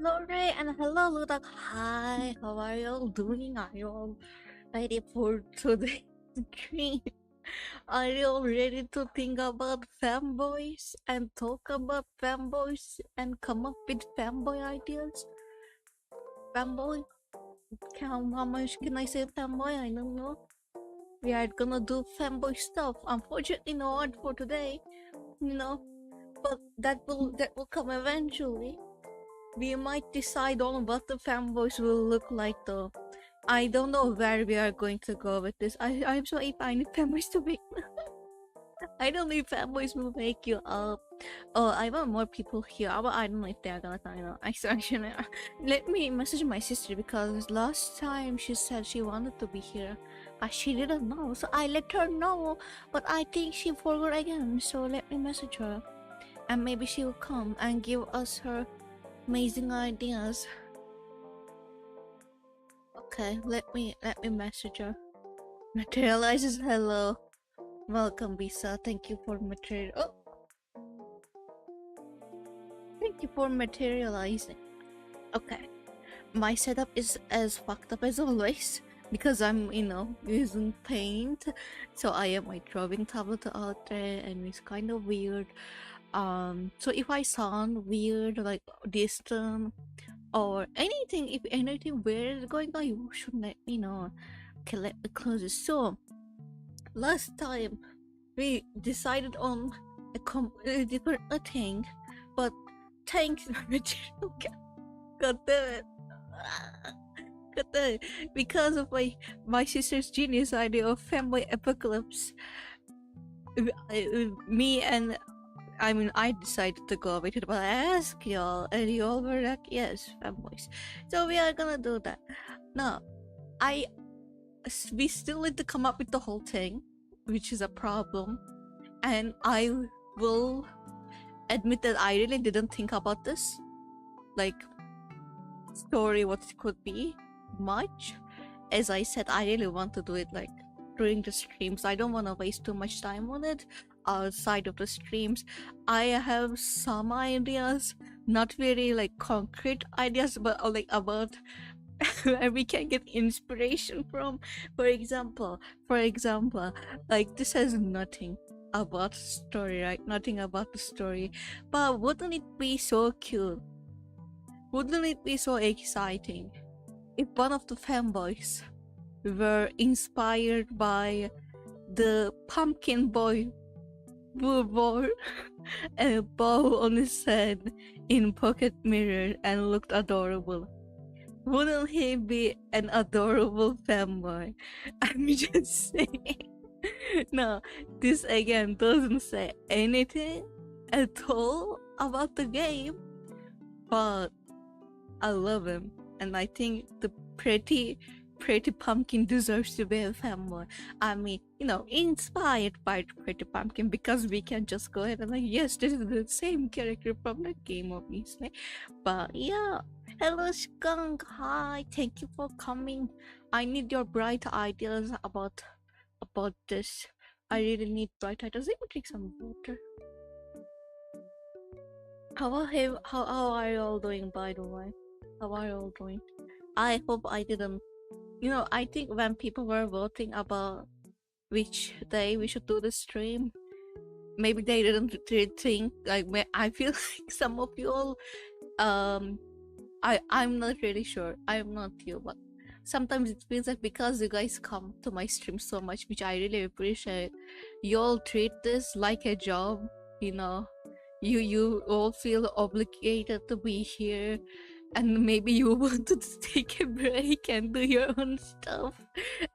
hello Ray and hello Ludak. Hi, how are you all doing? Are you all ready for today's stream? Are you all ready to think about femboys and talk about femboys and come up with femboy ideas? Femboy? How much can I say femboy? I don't know. We are gonna do femboy stuff. Unfortunately, no art for today, but that will come eventually. We might decide on what the fanboys will look like though. I don't know where we are going to go with this. I'm so if I need fanboys to make I don't know if fanboys will make you up. Oh, I want more people here. But I don't know if they're gonna sign up. Actually, let me message my sister because last time she said she wanted to be here, but she didn't know. So I let her know, but I think she forgot again. So let me message her, and maybe she will come and give us her amazing ideas. Okay, let me message her. Materializes hello. Welcome, Bisa. Thank you for material. Oh, thank you for materializing. Okay, my setup is as fucked up as always because I'm using paint. So I have my drawing tablet out there, and it's kind of weird. So if I sound weird, like distant or anything, if anything weird is going on, you should let me know. Okay, let me close this. So last time we decided on a different thing, but thanks material. God damn it. God damn it. Because of my sister's genius idea of femboy apocalypse, me and I decided to go with it, but I asked y'all, and y'all were like, yes, fanboys. So we are gonna do that. Now, we still need to come up with the whole thing, which is a problem. And I will admit that I really didn't think about this, like, story, what it could be, much. As I said, I really want to do it, like, during the streams. I don't want to waste too much time on it outside of the streams. I have some ideas, not very like concrete ideas, but like about where we can get inspiration from. For example, like this has nothing about story, right? Nothing about the story, but wouldn't it be so cute? Wouldn't it be so exciting if one of the fanboys were inspired by the pumpkin boy who wore a bow on his head in pocket mirror and looked adorable? Wouldn't he be an adorable fanboy? I'm just saying. No, this again doesn't say anything at all about the game, but I love him, and I think the pretty pumpkin deserves to be a fanboy. I mean, inspired by the pretty pumpkin, because we can just go ahead and like, yes, this is the same character from the game, obviously. But yeah, hello Skunk, hi, thank you for coming. I need your bright ideas about this. I really need bright ideas. Let me drink some water. How are you all doing, by the way? How are you all doing? I hope I didn't. I think when people were voting about which day we should do the stream, maybe they didn't think, like, I feel like some of you all, I'm not really sure. I'm not you, but sometimes it feels like because you guys come to my stream so much, which I really appreciate, you all treat this like a job, you all feel obligated to be here, and maybe you wanted to take a break and do your own stuff,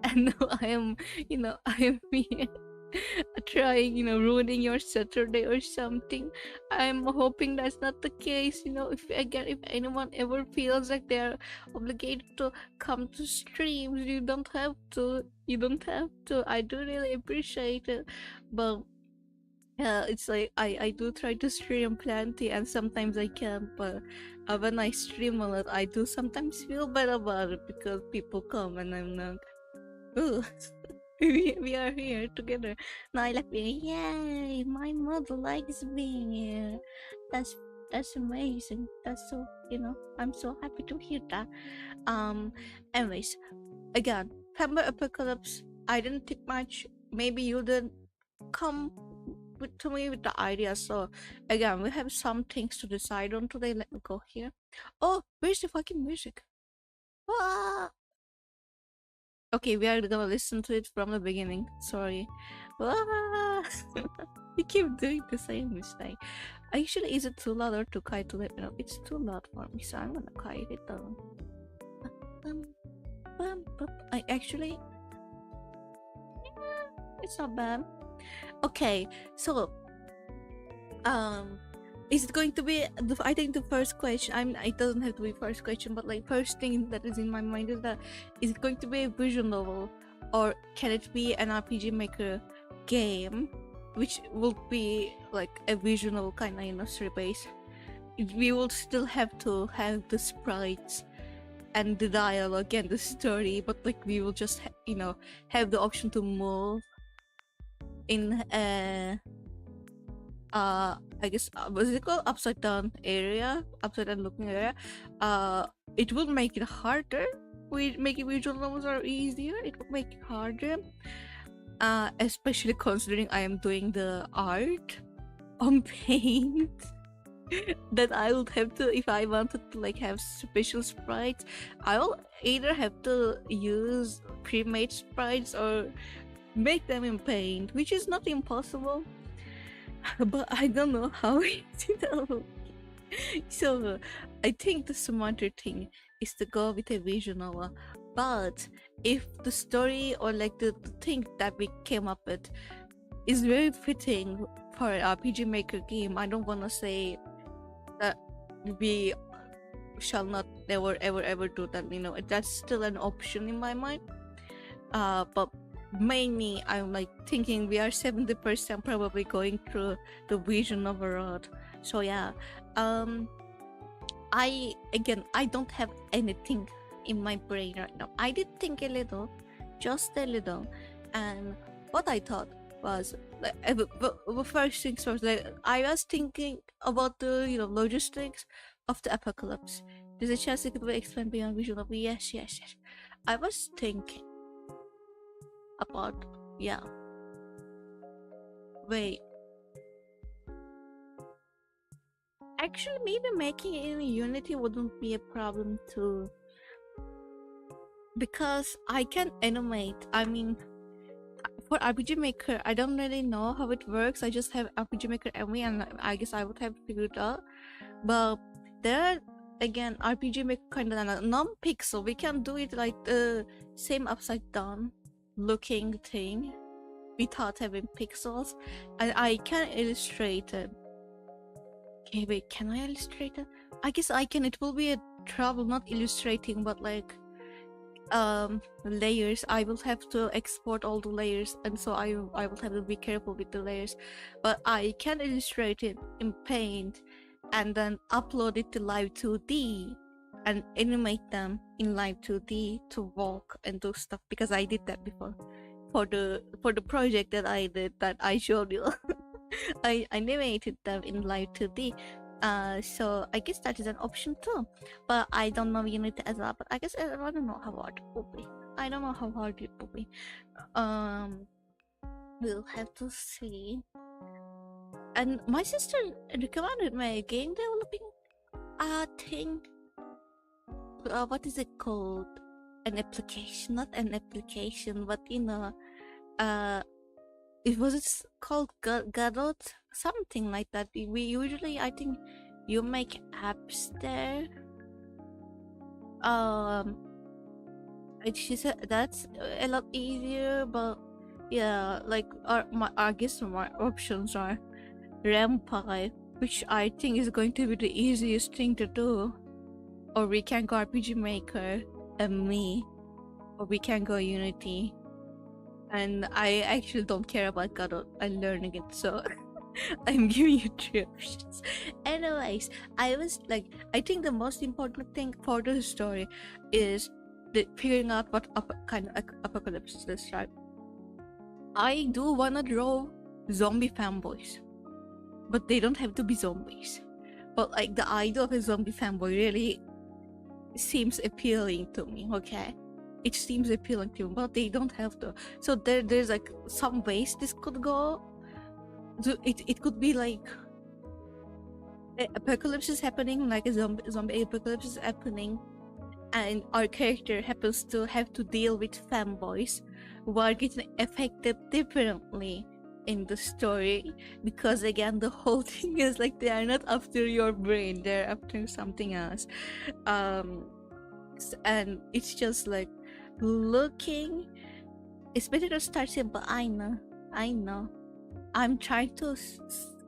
and now I am here trying, ruining your Saturday or something. I'm hoping that's not the case. If anyone ever feels like they're obligated to come to streams, you don't have to. I do really appreciate it, but yeah, it's like I do try to stream plenty, and sometimes I can't, but when I stream a lot, I do sometimes feel bad about it because people come and I'm like, ooh, we are here together. Now I like being, yay, my mother likes being here. That's That's amazing. That's so, I'm so happy to hear that. Anyways, again, Femboy Apocalypse, I didn't think much. Maybe you didn't come to me with the idea. So again, we have some things to decide on today. Let me go here. Oh, where's the fucking music? Ah! Okay, we are gonna listen to it from the beginning. Sorry. Ah! We keep doing the same mistake. Actually, is it too loud or too quiet to let me know? It's too loud for me, so I'm gonna quiet it down. I actually, it's not bad. Okay, so is it going to be I think the first question, I mean, it doesn't have to be first question, but like first thing that is in my mind is that, is it going to be a visual novel, or can it be an RPG Maker game, which will be like a visual novel kind of story base? We will still have to have the sprites and the dialogue and the story, but like we will just have the option to move in I guess was it called upside down looking area. It will make it harder. We make it visual novels are easier. It will make it harder, especially considering I am doing the art on paint. That I would have to, if I wanted to like have special sprites, I will either have to use pre-made sprites or make them in paint, which is not impossible, but I don't know how it will. So I think the smarter thing is to go with a visual novel. But if the story or like the thing that we came up with is very fitting for an RPG Maker game, I don't want to say that we shall not never ever do that. That's still an option in my mind. But mainly I'm like thinking we are 70% probably going through the vision of a road. So yeah, I don't have anything in my brain right now. I did think a little, just a little, and what I thought was like, first things first, like I was thinking about the logistics of the apocalypse. There's a chance it could be explained beyond visual novel. Yes. I was thinking about, yeah, wait, actually maybe making it in Unity wouldn't be a problem too, because I can animate. I mean, for RPG Maker, I don't really know how it works. I just have RPG Maker MV, and I guess I would have figured it out. But there are, again, RPG Maker kind of non-pixel. We can do it like the same upside down looking thing without having pixels, and I can illustrate it. Okay, wait, can I illustrate it? I guess I can. It will be a trouble not illustrating, but like layers, I will have to export all the layers, and so I will have to be careful with the layers. But I can illustrate it in Paint and then upload it to Live 2D and animate them in Live 2D to walk and do stuff, because I did that before for the project that I did that I showed you. I animated them in Live 2D. So I guess that is an option too, but I don't know Unity as well. But I guess I don't know how hard it will be. I don't know how hard it will be. We'll have to see. And my sister recommended me a game developing thing. What is it called? An application, not an application, but it was called Godot, something like that. We usually, I think, you make apps there. She said that's a lot easier, but yeah, like I guess my options are Rampai, which I think is going to be the easiest thing to do, or we can go RPG Maker and me, or we can go Unity. And I actually don't care about Godot. I'm learning it, so I'm giving you 3 options. Anyways, I think the most important thing for the story is figuring out what kind of apocalypse is this, right? I do wanna draw zombie fanboys, but they don't have to be zombies. but like the idea of a zombie fanboy really seems appealing to me. Okay, it seems appealing to me, but they don't have to. So there's like some ways this could go. It could be like apocalypse is happening, like a zombie apocalypse is happening, and our character happens to have to deal with fanboys who are getting affected differently in the story, because again the whole thing is like they are not after your brain, they're after something else. And it's just like looking. It's better to start simple. I know. I'm trying to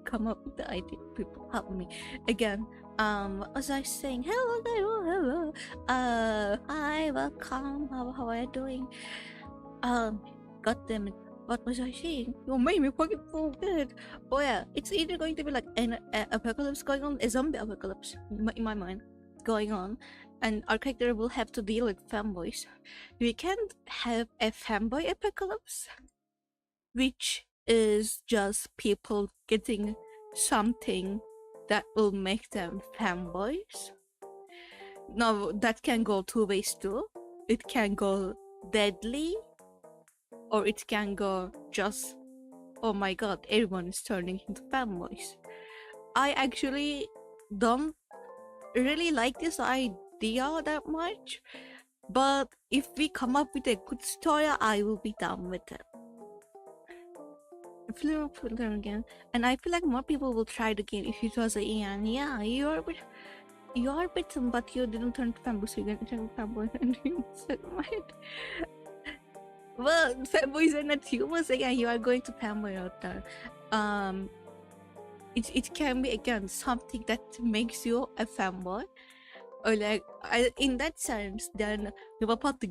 come up with the idea. People help me again. As I was saying, hello. Hi, welcome. How are you doing? God damn it. What was I saying? You made me fucking forget. Oh yeah, it's either going to be like an apocalypse going on, a zombie apocalypse in my mind going on, and our character will have to deal with fanboys. We can't have a fanboy apocalypse, which is just people getting something that will make them fanboys. Now that can go two ways too. It can go deadly, or it can go just, oh my god, everyone is turning into fanboys. I actually don't really like this idea that much, but if we come up with a good story, I will be down with it. Flitter again, and I feel like more people will try the game if it was a Ian. Yeah, you are bitten, but you didn't turn to fanboy, so you didn't turn to fanboy, and you said right. Well, fanboys are not humans. Again, you are going to fanboy out there. It can be again something that makes you a fanboy, or like in that sense. Then what about the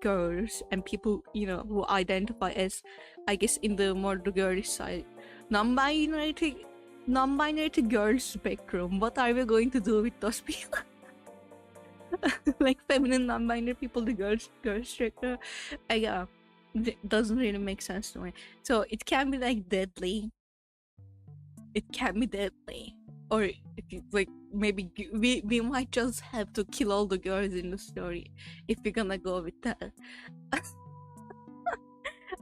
girls and people, you know, who identify as, I guess, in the more the girly side, non-binary girls spectrum. What are we going to do with those people? Like feminine non-binary people, the girls spectrum. Yeah, it doesn't really make sense to me. So it can be like deadly. It can be deadly, or like maybe we might just have to kill all the girls in the story if we're gonna go with that.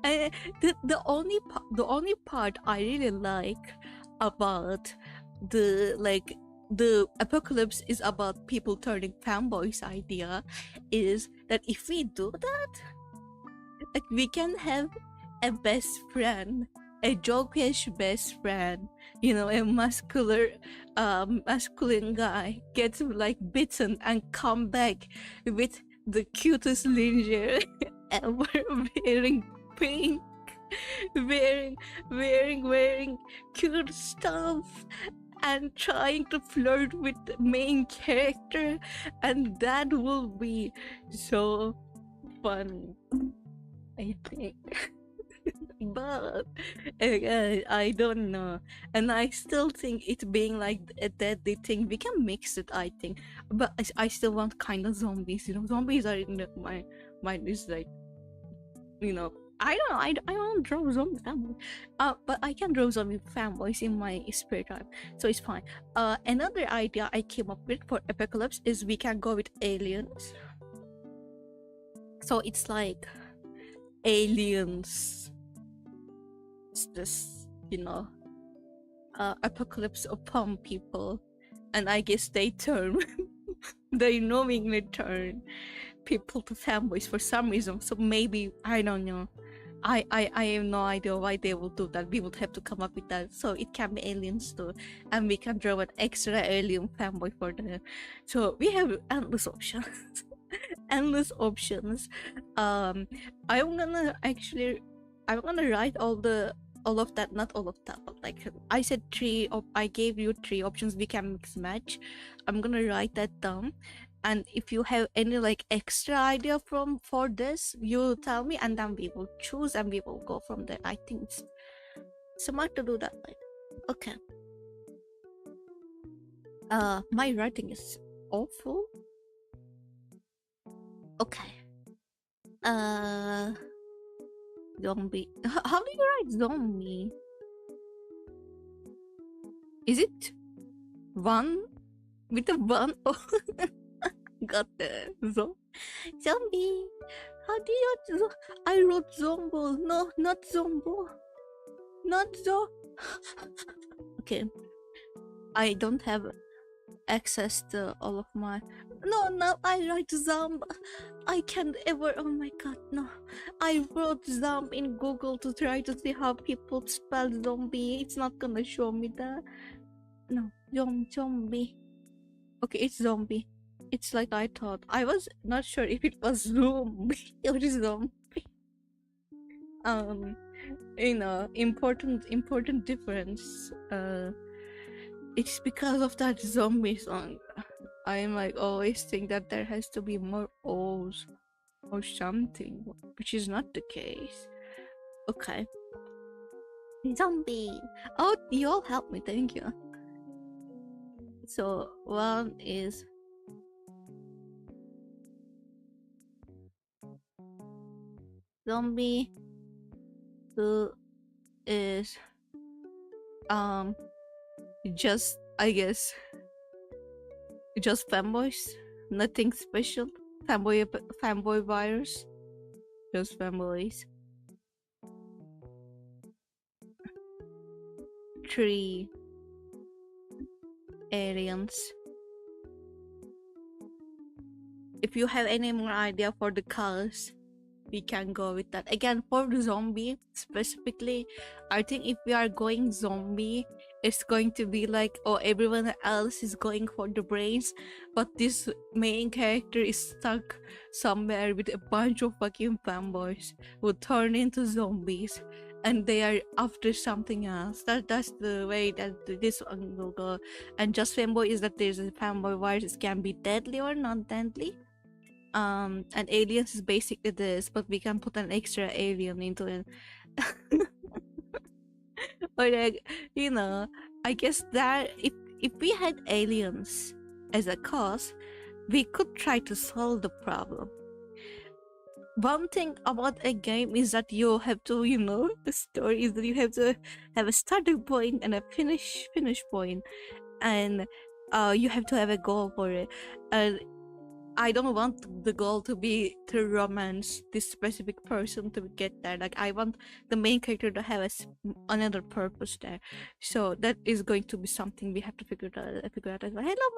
The only part I really like about the apocalypse is about people turning fanboys idea is that if we do that, like we can have a best friend, a jokish best friend, you know, a masculine guy gets like bitten and come back with the cutest lingerie ever, wearing pink, wearing cute stuff, and trying to flirt with the main character, and that will be so fun, I think. But again, I don't know, and I still think it being like a deadly thing, we can mix it, I think. But I still want kind of zombies, you know. Zombies are in my mind is like, you know, I don't know, I don't draw zombie fanboys, but I can draw zombie fanboys in my spare time, so it's fine. Another idea I came up with for apocalypse is we can go with aliens. So it's like aliens, it's this, you know, apocalypse upon people, and I guess they knowingly turn people to fanboys for some reason. So maybe, I don't know, I have no idea why they will do that. We would have to come up with that. So it can be aliens too, and we can draw an extra alien fanboy for them. So we have endless options. Endless options. I'm gonna write all of that, not all of that, but like I said, I gave you 3 options we can mix match. I'm gonna write that down, and if you have any like extra idea for this, you tell me, and then we will choose and we will go from there. I think it's smart to do that. Like, okay. My writing is awful. Okay. Zombie. How do you write zombie? Is it one with a one? Oh, got the zombie. How do you? I wrote zombo. No, not zombo. Not zo. Okay, I don't have access to all of my. No, now I write zomb. I can't ever. Oh my god, no! I wrote zomb in Google to try to see how people spell zombie. It's not gonna show me that. No, zombie. Okay, it's zombie. It's like I thought. I was not sure if it was zombie or zombie. You know, important difference. It's because of that zombie song. I'm like always think that there has to be more O's or something, which is not the case. Okay. Zombie. Oh, you all helped me, thank you. So one is zombie. Two is just, I guess, just femboys. Nothing special. Femboy virus. Just femboys. 3 aliens. If you have any more idea for the colors, we can go with that. Again, for the zombie specifically, I think if we are going zombie, it's going to be like, oh, everyone else is going for the brains, but this main character is stuck somewhere with a bunch of fucking fanboys who turn into zombies and they are after something else. That's the way that this one will go. And just fanboy is that there's a fanboy virus, can be deadly or not deadly. And aliens is basically this, but we can put an extra alien into it. Or like, you know, I guess that if we had aliens as a cause, we could try to solve the problem. One thing about a game is that you have to, you know, the story is that you have to have a starting point and a finish point, and you have to have a goal for it. And I don't want the goal to be to romance this specific person to get there. Like, I want the main character to have another purpose there. So that is going to be something we have to figure out as well. Hello,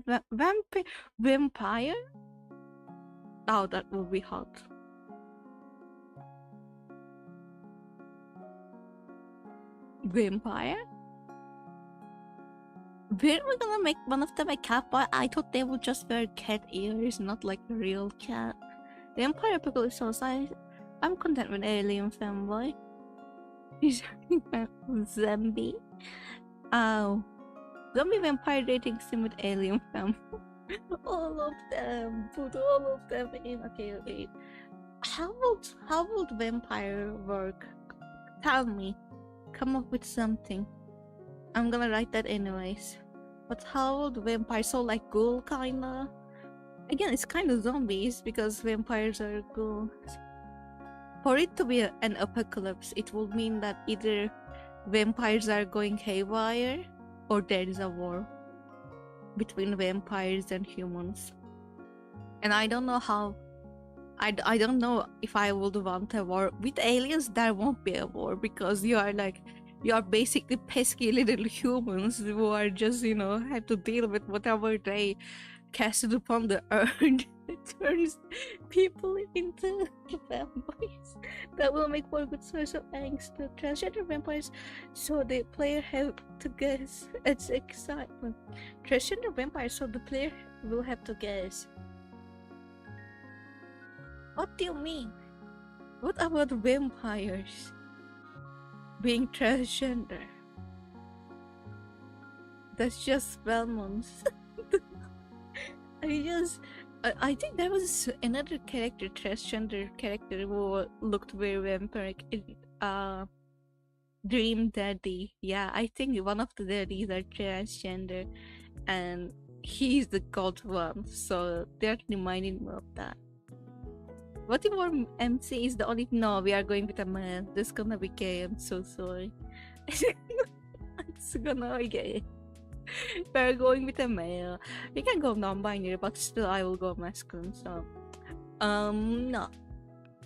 Maestro. Vampire? Oh, that would be hot. Vampire? We're gonna make one of them a cat, but I thought they would just wear cat ears, not like a real cat. The Empire Apocalypse Suicide. I'm content with Alien Femboy. Zombie. Oh. Zombie vampire dating sim with Alien Femboy. All of them. Put all of them in. Okay. How would vampire work? Tell me. Come up with something. I'm gonna write that anyways. But how would vampires, so like ghoul kinda? Again, it's kind of zombies because vampires are ghouls. For it to be an apocalypse, it would mean that either vampires are going haywire or there is a war between vampires and humans. And I don't know how. I don't know if I would want a war. With aliens, there won't be a war because you are basically pesky little humans who are just, you know, have to deal with whatever they casted upon the earth. It turns people into vampires. That will make for a good source of angst to transgender vampires, so the player have to guess. It's excitement. Transgender vampires, so the player will have to guess. What do you mean? What about vampires being transgender? That's just Belmonts. I think there was another character, transgender character, who looked very vampiric. Dream Daddy. Yeah, I think one of the daddies are transgender, and he's the god one. So they're reminding me of that. What if our MC is the only? No, we are going with a man. This is gonna be gay. I'm so sorry. I'm It's gonna be gay. We're going with a male. We can go non-binary, but still I will go masculine. So, no,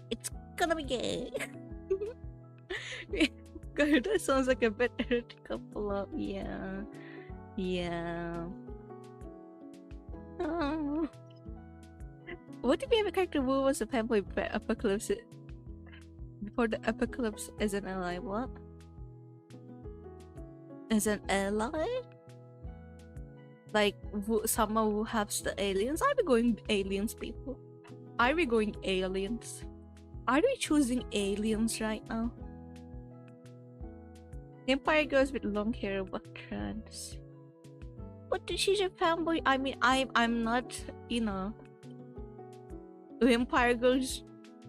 it's gonna be gay. God, that sounds like a bit heretical. Yeah, yeah. What if we have a character who was a fanboy apocalypse before the apocalypse as an ally? What? As an ally? Like someone who helps the aliens? Are we going aliens, people? Are we going aliens? Are we choosing aliens right now? Vampire girls with long hair, what trans? What did she's a fanboy? I mean, I'm not, you know, vampire girls,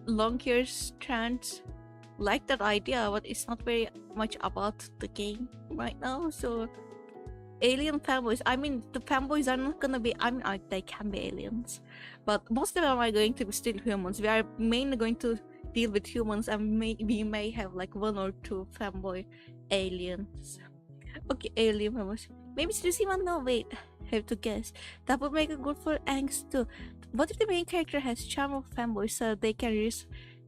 long hair, trans. Like that idea, but it's not very much about the game right now. So, alien fanboys. I mean, the fanboys are not gonna be. I mean, they can be aliens, but most of them are going to be still humans. We are mainly going to deal with humans, and we may have like 1 or 2 fanboy aliens. Okay, alien fanboys. Maybe it's even no. Wait, have to guess. That would make it good for angst too. What if the main character has charm of fanboy, so they can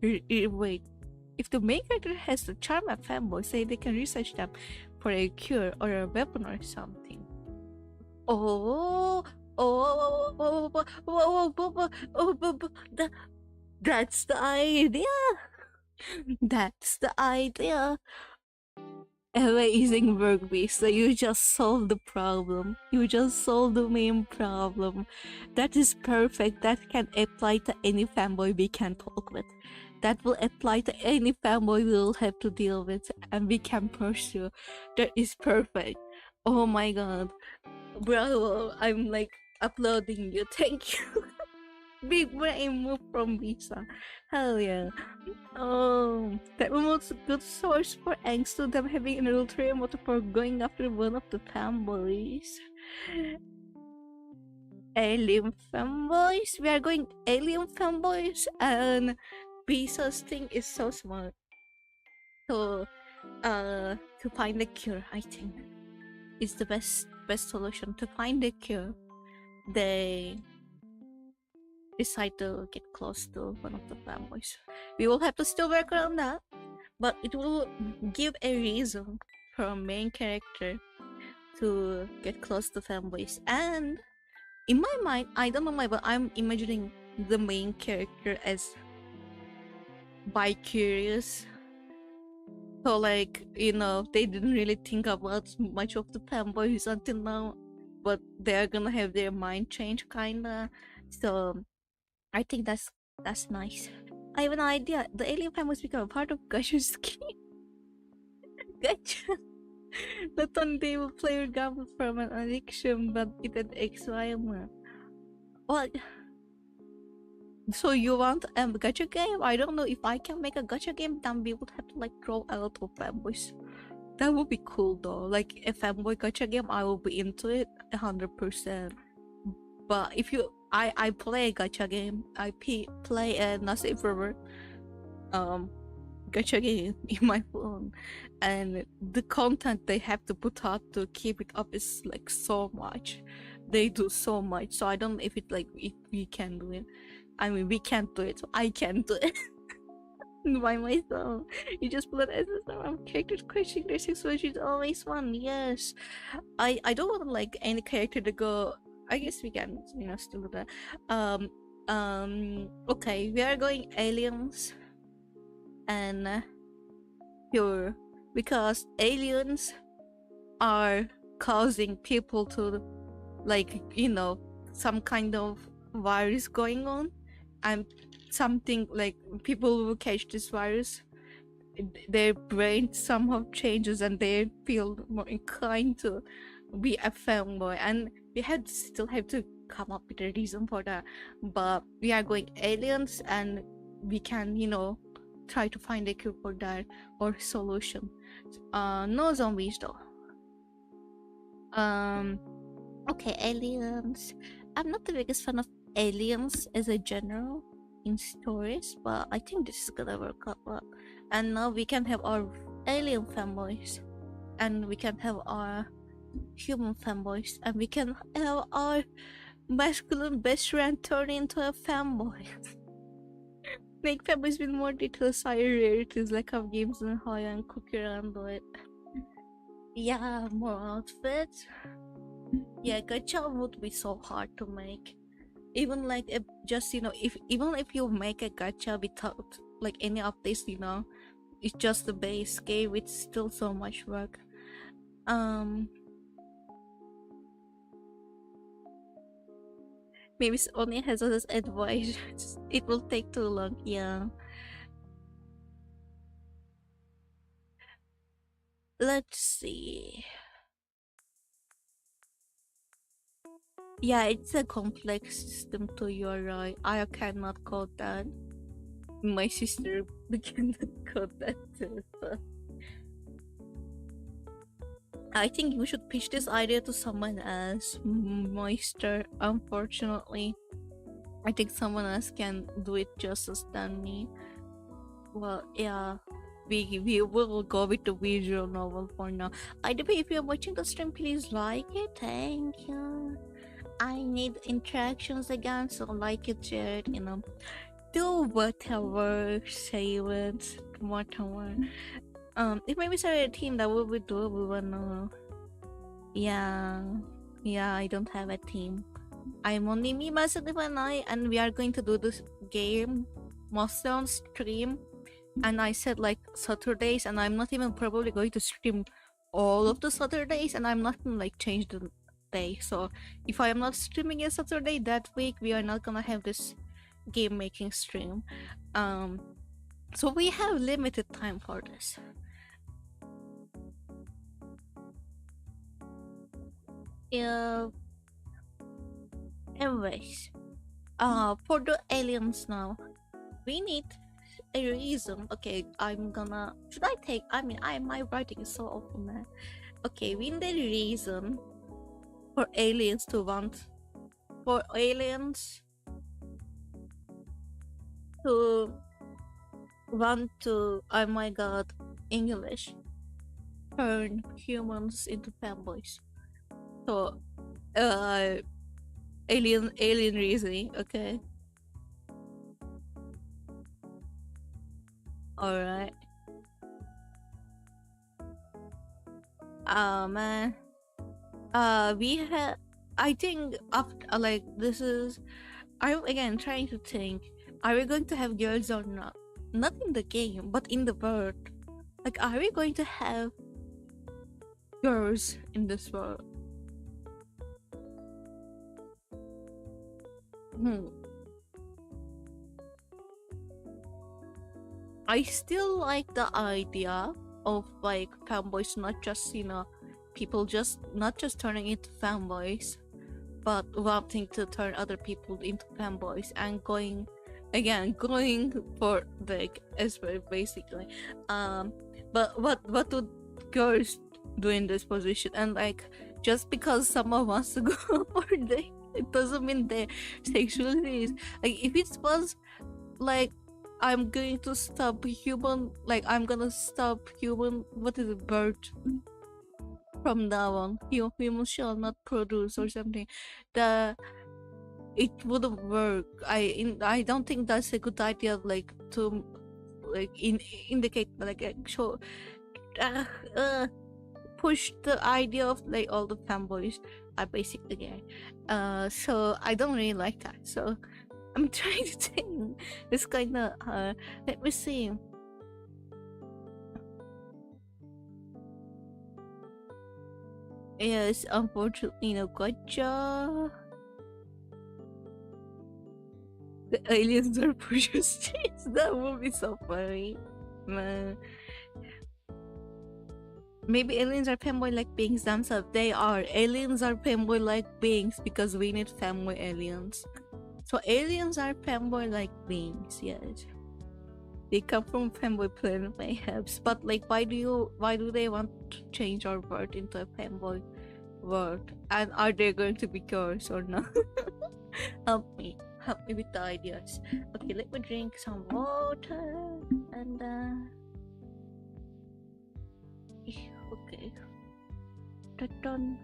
wait? If the main character has the charm of fanboy, say they can research them for a cure or a weapon or something. That's the idea. That's the idea. Amazing work, so you just solved the problem. You just solved the main problem. That is perfect. That can apply to any fanboy we can talk with. That will apply to any fanboy we will have to deal with, and we can pursue. That is perfect. Oh my god. Bravo. I'm like applauding you. Thank you. Big brain move from Lisa. Hell yeah. Oh, that was a good source for angst to them having an ulterior motive for going after one of the fanboys. Alien fanboys? We are going alien fanboys, and Lisa's thing is so smart. So, to find a cure, I think, is the best solution. To find a cure, they decide to get close to one of the fanboys. We will have to still work around that, but it will give a reason for a main character to get close to fanboys. And in my mind, I don't know why, but I'm imagining the main character as bi-curious. So like, you know, they didn't really think about much of the fanboys until now, but they're gonna have their mind change kinda. So I think that's nice. I have an idea. The alien fanboys become a part of Gacha's scheme. Gacha. Not only they will play your gamble from an addiction, but it an XY. What? So you want a gacha game? I don't know if I can make a gacha game. Then we would have to like draw a lot of fanboys. That would be cool though. Like a fanboy gacha game, I will be into it 100%. But if you, I play a gacha game. I play a Nase Forever gacha game in my phone, and the content they have to put out to keep it up is like so much. They do so much. So I don't know if it like if we can do it. I mean, we can't do it, so I can do it by myself. You just put it as characters questioning their sexuality is always fun. Yes, I don't want like any character to go. I guess we can, you know, still do that. Okay, we are going aliens and pure, because aliens are causing people to like, you know, some kind of virus going on, and something like people who catch this virus, their brain somehow changes and they feel more inclined to be a fanboy, and we still have to come up with a reason for that. But we are going aliens, and we can, you know, try to find a cure for that or solution. No zombies though. Okay, aliens. I'm not the biggest fan of aliens as a general in stories, but I think this is gonna work out well. And now we can have our alien fanboys. and we can have our human femboys, and we can have our masculine best friend turn into a femboy. Make femboys with more details, higher rarities, like how games and how and cook around it. Yeah, more outfits. Yeah, gacha would be so hard to make. Even like if just if even if you make a gacha without like any updates, it's just the base game. It's still so much work. Maybe only has us advice. It will take too long. Yeah. Let's see. Yeah, it's a complex system too. You're right. I cannot code that. My sister cannot code that too. So. I think you should pitch this idea to someone else, Moister. Unfortunately, I think someone else can do it justice than me. Well, yeah, we will go with the visual novel for now. Either way, if you're watching the stream, please like it. Thank you. I need interactions again, so like it, share it, do whatever, save it, whatever. If maybe start a team, that would be doable, but no. Yeah, I don't have a team. I'm only me, Masaki, and I, and we are going to do this game mostly on stream. And I said like Saturdays, and I'm not even probably going to stream all of the Saturdays, and I'm not gonna like change the day. So if I am not streaming a Saturday that week, we are not gonna have this game making stream. So we have limited time for this. Yeah. Anyways, for the aliens now, we need a reason. Okay, should I take? My writing is so awful, man. Okay, we need a reason for aliens to want, oh my god, English, turn humans into femboys. So, alien reasoning, okay. Alright. Man. We have, I think after like this is, I'm again trying to think, are we going to have girls or not? Not in the game, but in the world. Like, are we going to have girls in this world? I still like the idea of like fanboys, not just people not just turning into fanboys, but wanting to turn other people into fanboys and going for like as basically. But what would girls do in this position? And like, just because someone wants to go for date, it doesn't mean they're sexually like, if it was like, I'm going to stop human, like I'm gonna stop human, what is it, bird from now on, human shall not produce or something, it wouldn't work. I don't think that's a good idea, like to like indicate like show push the idea of like all the fanboys are basically gay. So I don't really like that. So I'm trying to think. It's kind of let me see. Yes, unfortunately, no gotcha. The aliens are pushing streets. That would be so funny. Man. Maybe aliens are femboy like beings themselves. They are. Aliens are femboy like beings because we need femboy aliens. So aliens are femboy like beings, yes. They come from femboy planet perhaps. But like, why do they want to change our world into a femboy world? And are they going to be girls or not? Help me with the ideas. Okay, let me drink some water and Okay. Dun.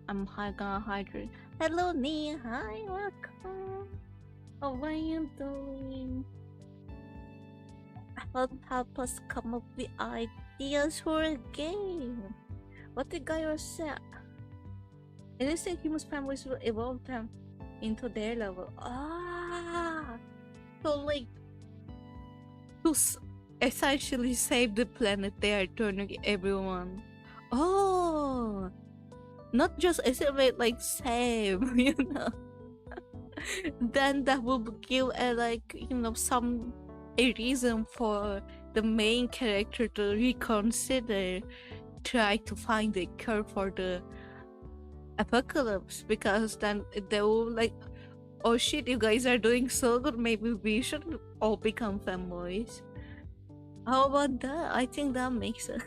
I'm gonna hydrate. Hello, Nia. Hi, welcome. How are you doing? Help us come up with ideas for a game. What the guy was said? Innocent human families will evolve them into their level. So like to essentially save the planet, they are turning everyone. Oh, not just estimate, like save, you know. Then that will give a a reason for the main character to reconsider, try to find a cure for the apocalypse, because then they will like, oh shit, you guys are doing so good, maybe we should all become femboys. How about that? I think that makes sense.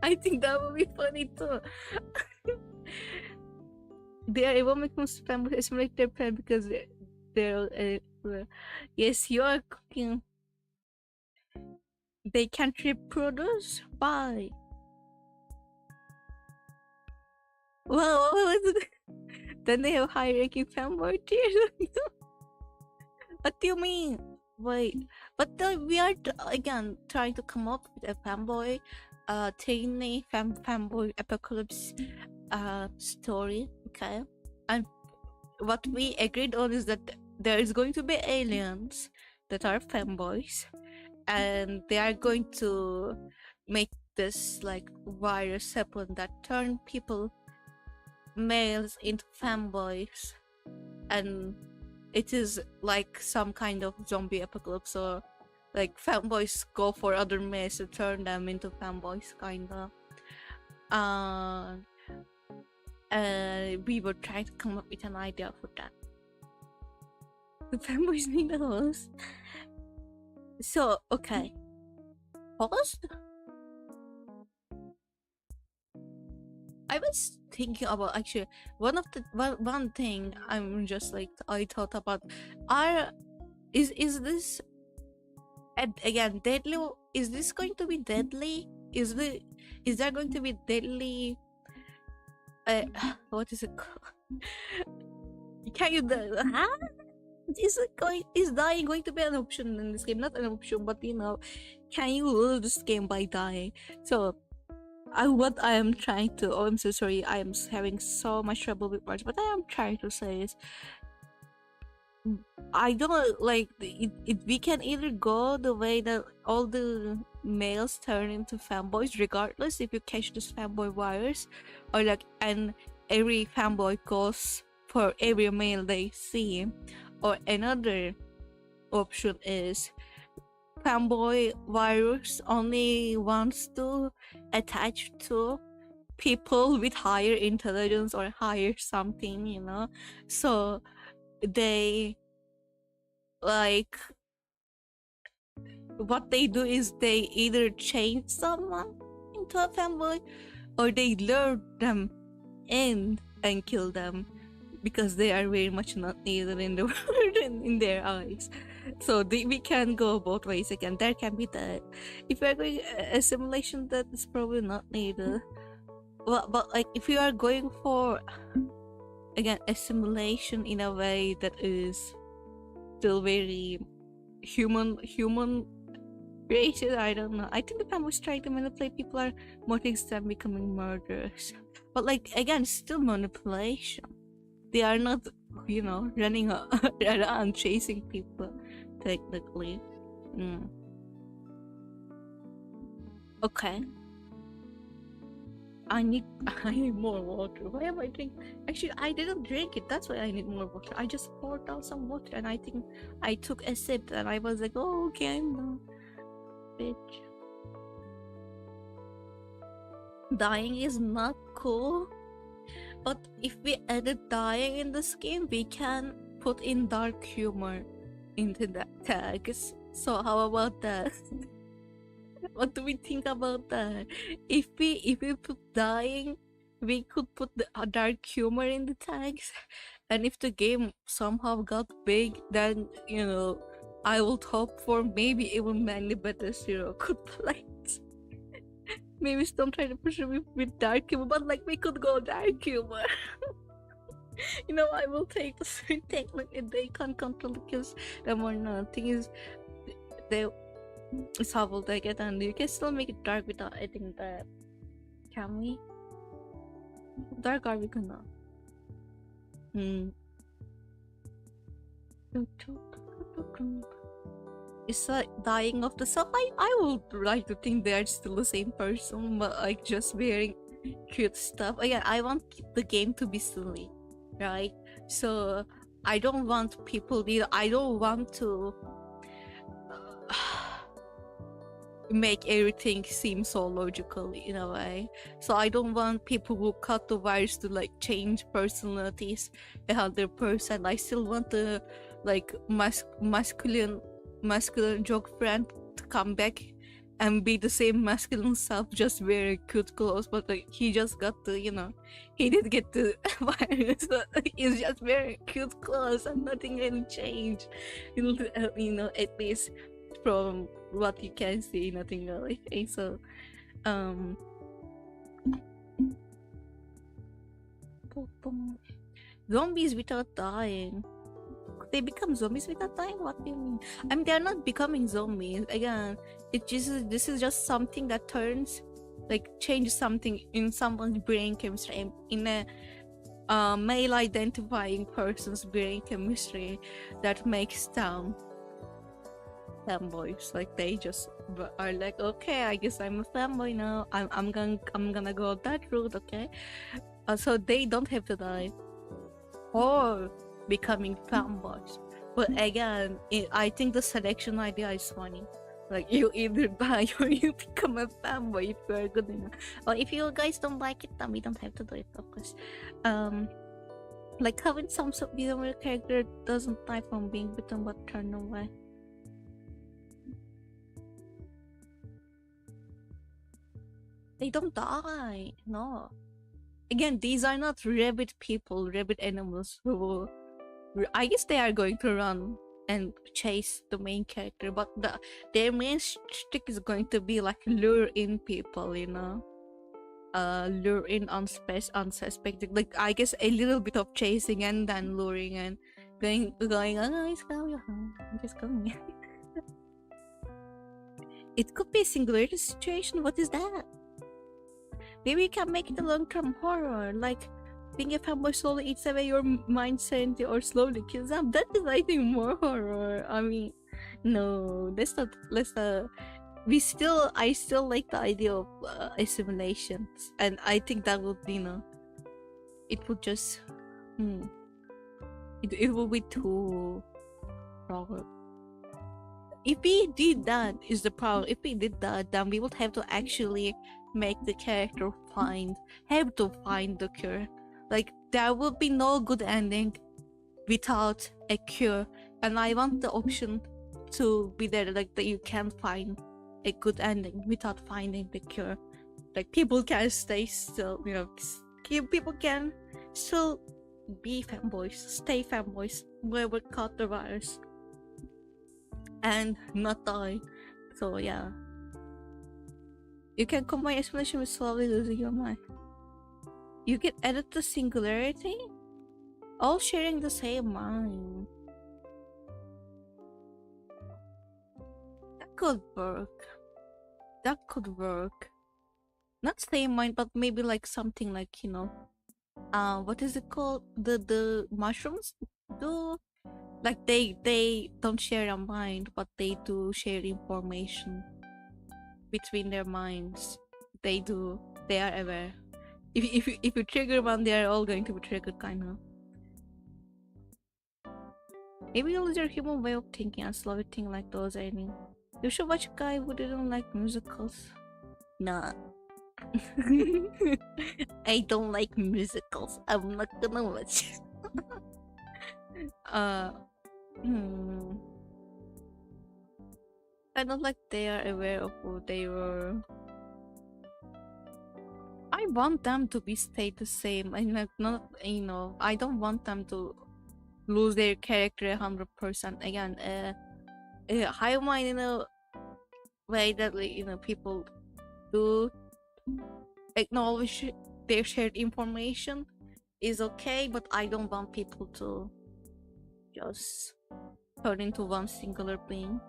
I think that would be funny too. They are able to make femboys assimilate their pen because they're yes, you are cooking. They can't reproduce. Why? Well, then they have high-ranking fanboy tiers. What do you mean? Wait, but we are again trying to come up with a fanboy, tiny fanboy apocalypse, story. Okay, and what we agreed on is that there is going to be aliens that are fanboys, and they are going to make this like virus happen that turn people, males, into fanboys, and it is like some kind of zombie apocalypse, or like fanboys go for other males to turn them into fanboys, kinda. We were trying to come up with an idea for that. The fanboys need a host. So okay, host. I was thinking about actually one thing. I'm just like, I thought about, is this again deadly? Is this going to be deadly? Is there going to be deadly? What is it called? Can you is dying going to be an option in this game? Not an option, but you know, can you lose this game by dying? So what I am trying to, oh, I'm so sorry, I am having so much trouble with words, but I am trying to say is, I don't like we can either go the way that all the males turn into fanboys, regardless if you catch this fanboy virus, or like, and every fanboy goes for every male they see, or another option is fanboy virus only wants to attach to people with higher intelligence or higher something, you know, so they like, what they do is they either change someone into a fanboy, or they lure them in and kill them because they are very much not needed in the world in their eyes. So we can go both ways. Again, there can be that. If you're going a simulation, that is probably not needed. Well, but like if you are going for, again, a simulation in a way that is still very human created, I don't know. I think the fanboys trying to manipulate people are more things than becoming murderers. But like, again, still manipulation. They are not, you know, running around chasing people, technically. Okay. I need more water. Why am I drinking? Actually, I didn't drink it. That's why I need more water. I just poured out some water, and I think I took a sip, and I was like, oh, okay, I'm done. Bitch. Dying is not cool. But if we edit dying in this game, we can put in dark humor into the tags. So how about that? What do we think about that? If we put dying, we could put the dark humor in the tags. And if the game somehow got big, then, you know, I would hope for maybe even many better Zero could play it. Maybe don't try to push me with dark humor, but like we could go dark humor. You know, I will take the same thing like they can't control the kids. The more thing is, they it's how will they get, and you can still make it dark without adding that. Can we? Dark are we gonna? It's like dying of the self. I would like to think they are still the same person, but like just wearing cute stuff. Again, I want the game to be silly, right? So I don't want people. I don't want to make everything seem so logical in a way. So I don't want people who cut the wires to like change personalities 100%. I still want the like masculine joke friend to come back and be the same masculine self, just wearing cute clothes, but like he just got the, you know, he did get the virus, but he's just wearing cute clothes and nothing really changed. You know, at least from what you can see, nothing really. Okay, so zombies without dying. They become zombies without dying? What do you mean? I mean, they're not becoming zombies. Again, this is just something that turns, like, changes something in someone's brain chemistry, in a male identifying person's brain chemistry, that makes them femboys. Like, they just are like, okay, I guess I'm a femboy now. I'm gonna go that route, okay? So they don't have to die, or becoming femboys. But again, I think the selection idea is funny. Like, you either die or you become a femboy if you are good enough. Or if you guys don't like it, then we don't have to do it, of course. Like having some female character doesn't die from being bitten but turned away. They don't die, no. Again, these are not rabid people, rabid animals who, I guess they are going to run and chase the main character, but their main stick is going to be like lure in people, you know, lure in unsuspected. Like, I guess a little bit of chasing and then luring and going. Oh, it's coming, just coming. It could be a singularity situation. What is that? Maybe you can make it a long-term horror, like being a femboy slowly eats away your mind sanity or slowly kills them. That is, I think, more horror. I mean, no, let's not. I still like the idea of assimilations, and I think that would, you know, it would just, it will be too wrong. If we did that, is the problem. If we did that, then we would have to actually make the character have to find the cure. Like, there would be no good ending without a cure, and I want the option to be there, like, that you can find a good ending without finding the cure. Like, people can stay still, you know, people can still be femboys, stay femboys, whoever caught the virus, and not die. So yeah, you can combine explanation with slowly losing your mind. You can edit the singularity, all sharing the same mind. That could work. That could work. Not same mind, but maybe like something like, you know, what is it called? The mushrooms do, like, they don't share a mind, but they do share information between their minds. They are aware. If you trigger one, they are all going to be triggered, kind of. Maybe you lose your human way of thinking and slowly think like those. I mean, you should watch a guy who didn't like musicals. Nah. I don't like musicals. I'm not gonna watch. I don't like they are aware of who they were. I want them to stay the same. I mean, not, you know, I don't want them to lose their character 100%. Again, high mind in a way that, like, you know, people do acknowledge their shared information is okay, but I don't want people to just turn into one singular being.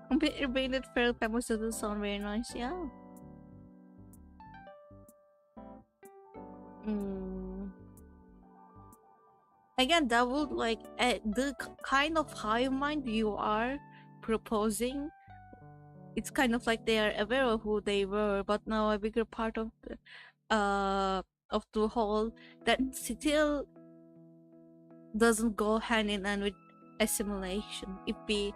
Completely braided fairy peppers doesn't sound very nice, yeah. Again, that would like the kind of hive mind you are proposing. It's kind of like they are aware of who they were, but now a bigger part of the whole that still doesn't go hand in hand with assimilation. If we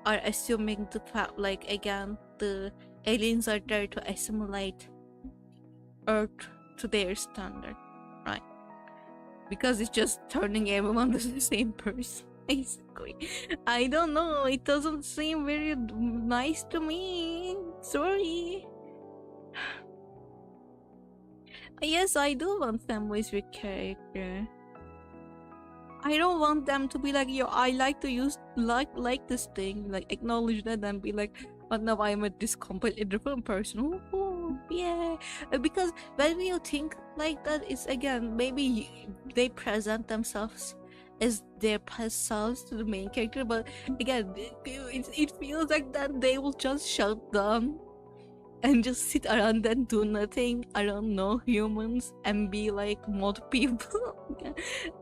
are assuming the fact, like again, the aliens are there to assimilate Earth to their standard, right? Because it's just turning everyone to the same person, basically. I don't know, it doesn't seem very nice to me. Sorry. Yes, I do want femboys with character. I don't want them to be like, yo, I like to use like this thing, like acknowledge that and be like, but now I'm this completely different person. Ooh, yeah. Because when you think like that, it's again, maybe they present themselves as their past selves to the main character, but again, it feels like that they will just shut down and just sit around and do nothing. I don't know, humans, and be like mod people.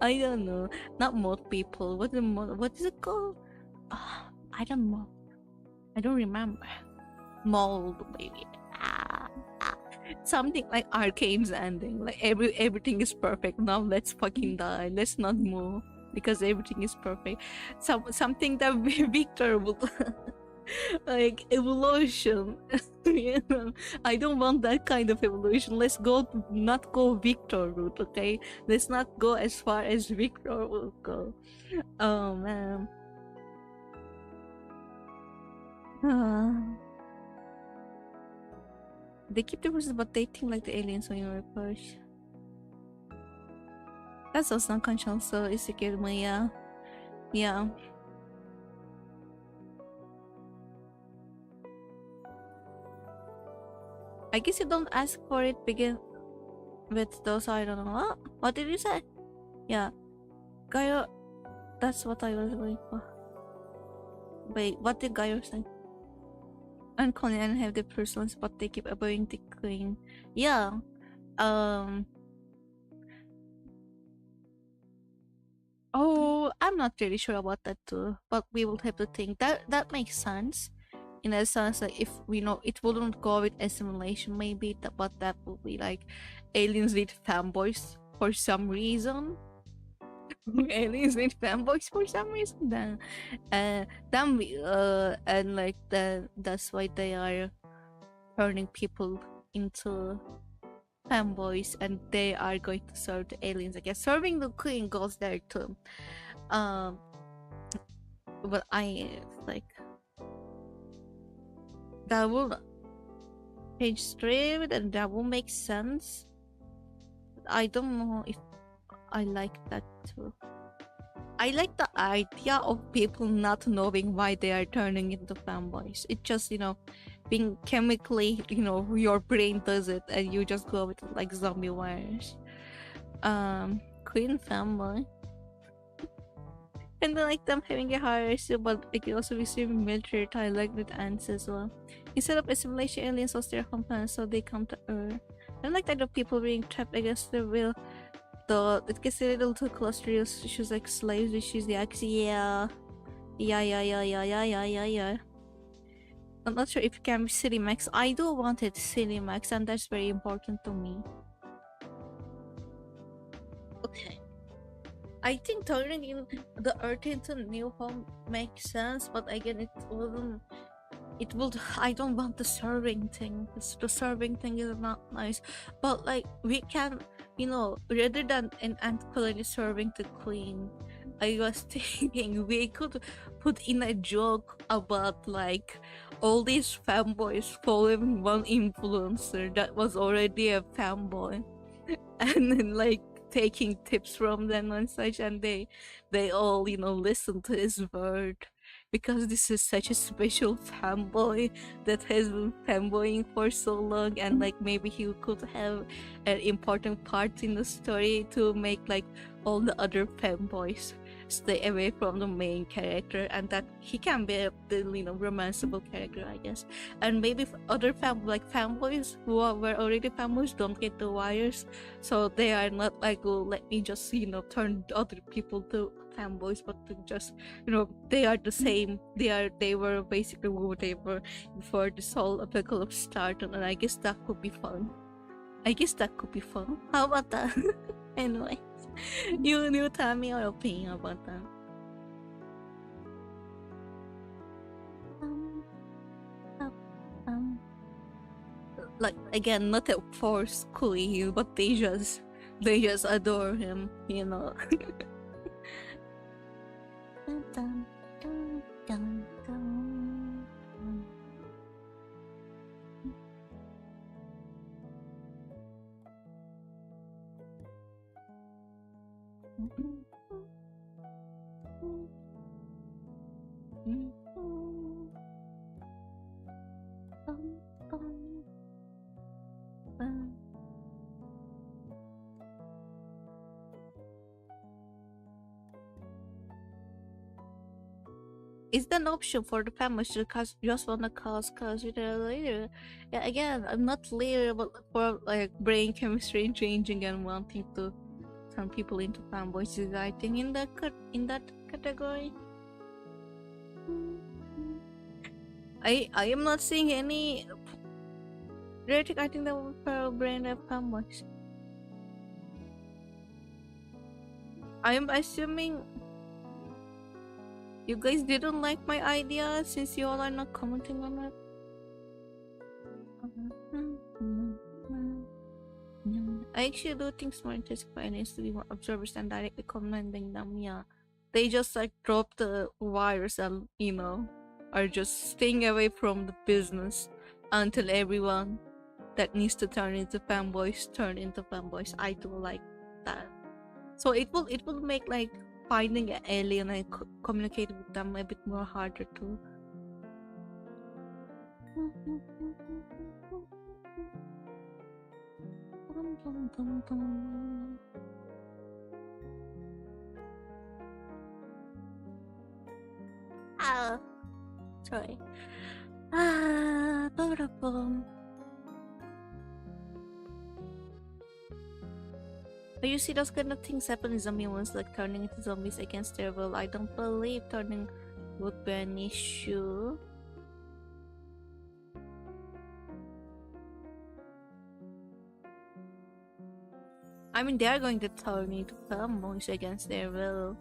I don't know, not mod people. What is it called? I don't know. I don't remember. Mold, maybe. Something like Arcane's ending. Like everything is perfect. Now let's fucking die. Let's not move because everything is perfect. Something that Victor would. Like evolution. You know, I don't want that kind of evolution. Let's not go Victor route, okay? Let's not go as far as Victor will go. Oh man. They keep the person, but they think like the aliens when you push. That's also unconscious, so it's secure, yeah. Yeah. I guess you don't ask for it, begin with those, I don't know. What did you say? Yeah. Gaio, that's what I was waiting for. Wait, what did Gaio say? Uncommon and have the persons, but they keep avoiding the queen. Yeah. Oh, I'm not really sure about that too, but we will have to think. That makes sense. In a sense, like if we know it wouldn't go with assimilation, maybe but that would be like aliens with fanboys for some reason. Aliens with fanboys for some reason. Then we and like that's why they are turning people into fanboys, and they are going to serve the aliens. I guess serving the queen goes there too. But I like. That will page straight and that will make sense. I don't know if I like that too. I like the idea of people not knowing why they are turning into fanboys. It just, being chemically, your brain does it and you just go with it like zombie wires. Queen fanboy. And I like them having a higher skill, but I can also receive military tie like with ants as well. Instead of assimilation, aliens lost their components, so they come to Earth. I don't like that of people being trapped against their will. Though it gets a little too close to real issues like slaves, which is the axe. Yeah. I'm not sure if it can be City Max. I do want it City Max, and that's very important to me. Okay. I think turning in the Earth into a new home makes sense, but again, I don't want the serving thing. The serving thing is not nice. But like, we can, rather than an ant colony serving the queen, I was thinking we could put in a joke about like all these fanboys following one influencer that was already a fanboy, and then like taking tips from them and such, and they all listen to his word because this is such a special fanboy that has been fanboying for so long, and like maybe he could have an important part in the story to make like all the other fanboys stay away from the main character, and that he can be a romanceable character, I guess. And maybe other fanboys who were already fanboys don't get the wires, so they are not like, oh, let me just turn other people to fanboys, but to just they are the same. They were basically who they were before this whole apocalypse started, and I guess that could be fun. How about that? Anyway, you tell me your opinion about that. Like again, not a forced queen, but they just adore him, Is that an option for the families to just wanna cause later? Yeah, again, I'm not later, but for like brain chemistry changing and wanting to turn people into fanboys. Is I think in that category. I am not seeing any rating. I think that will for brain of fanboys. I am assuming you guys didn't like my idea since you all are not commenting on it. I actually do think smart intensifier needs to be more observers than directly commenting them. Yeah, they just like drop the wires and are just staying away from the business until everyone that needs to turn into fanboys turn into fanboys. I do like that. So it will make like finding an alien and communicating with them a bit more harder too. Sorry. But you see, those kind of things happen in zombie ones, like turning into zombies against their will. I don't believe turning would be an issue. I mean, they are going to turn into femboys against their will.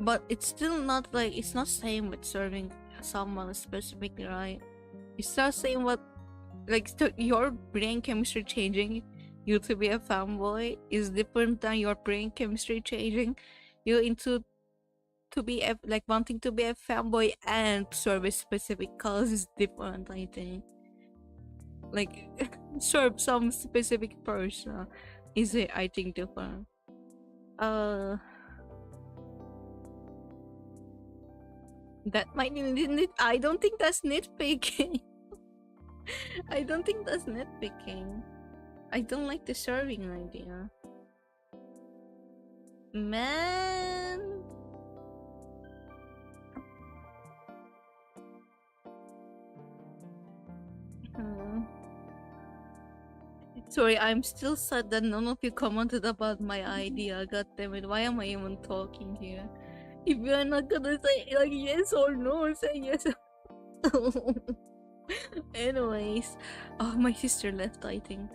But it's still not like, it's not same with serving someone specifically, right? It's not saying what, like, your brain chemistry changing you to be a fanboy is different than your brain chemistry changing you into to be a, like wanting to be a fanboy and serve a specific cause is different. I think like serve some specific person is it, I think, different. That might be I don't think that's nitpicking. I don't think that's nitpicking. I don't like the serving idea. Man. Sorry, I'm still sad that none of you commented about my idea. God damn it, why am I even talking here? If you're not gonna say like yes or no, say yes. Anyways, oh, my sister left, I think.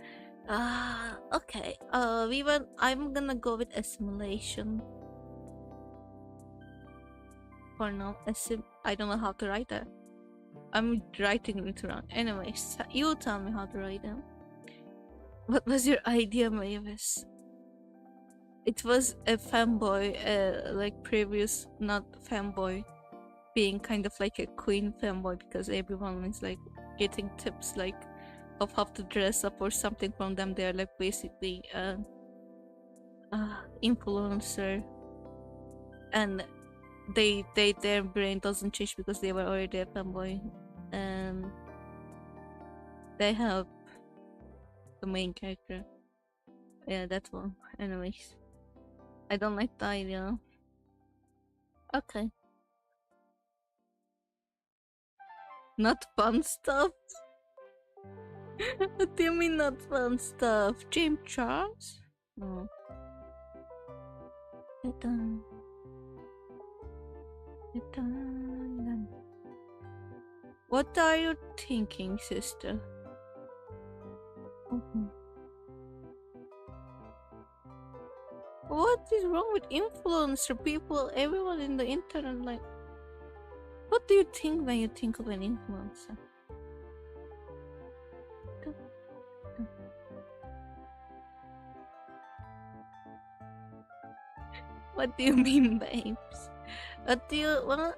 Okay. I'm gonna go with assimilation for now. I don't know how to write that. I'm writing it wrong. Anyways, you tell me how to write them. What was your idea, Mavis? It was a fanboy, like previous, not fanboy, being kind of like a queen fanboy because everyone is like getting tips like of how to dress up or something from them. They're like basically influencer, and their brain doesn't change because they were already a fanboy, and they have the main character. Yeah, that one. Anyways, I don't like the idea. Okay. Not fun stuff? What do you mean not fun stuff? James Charles? No. What are you thinking, sister? What is wrong with influencer people? Everyone in the internet, like, what do you think when you think of an influencer? What do you mean, babes? What do you want?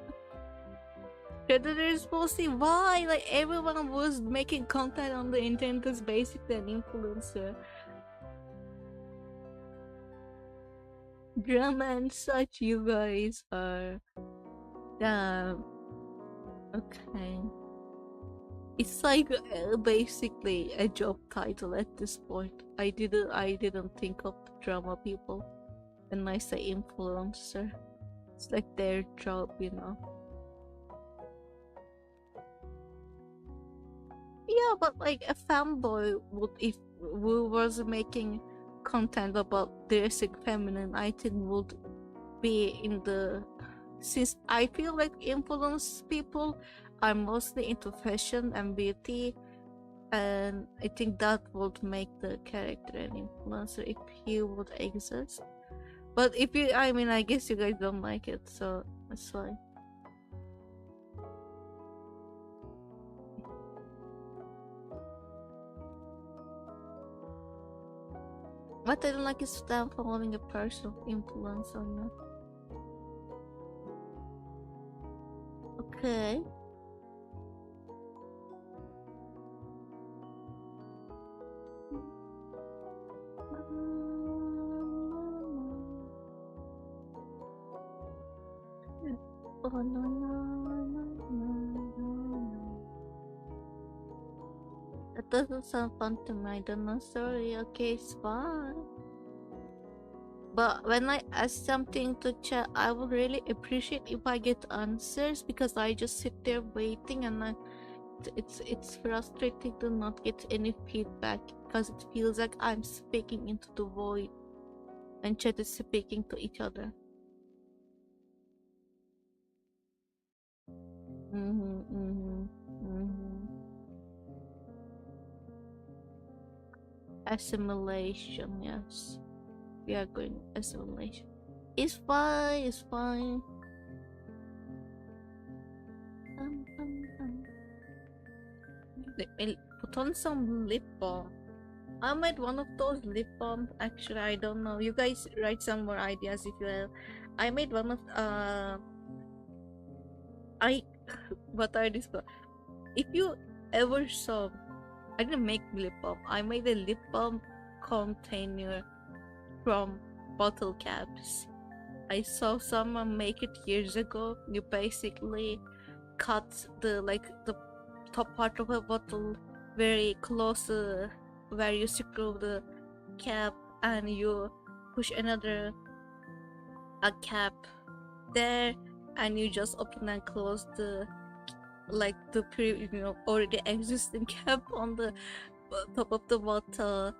Predators mostly why? Like everyone was making content on the internet is basically an influencer. Drama and such, you guys are. Damn. Okay. It's like basically a job title at this point. I didn't think of the drama people when I say influencer. It's like their job, you know. Yeah, but like a fanboy would, if we was making content about dressing feminine, I think would be in the, since I feel like influence people are mostly into fashion and beauty, and I think that would make the character an influencer if he would exist. But if you, I mean, I guess you guys don't like it, so that's fine. What I don't like is them following a person of influence or not. Okay. Oh, no. That doesn't sound fun to me. I don't know. Sorry. Okay, it's fine. But when I ask something to chat, I would really appreciate if I get answers, because I just sit there waiting, and it's frustrating to not get any feedback, because it feels like I'm speaking into the void and chat is speaking to each other. Assimilation, yes. We are going assimilation. It's fine, it's fine. Let me put on some lip balm. I made one of those lip balms. Actually, I don't know. You guys write some more ideas if you have. I made one of what are these? If you ever saw, I didn't make lip balm. I made a lip balm container from bottle caps. I saw someone make it years ago. You basically cut the top part of a bottle very close where you screw the cap, and you push another cap there, and you just open and close the already existing cap on the top of the bottle,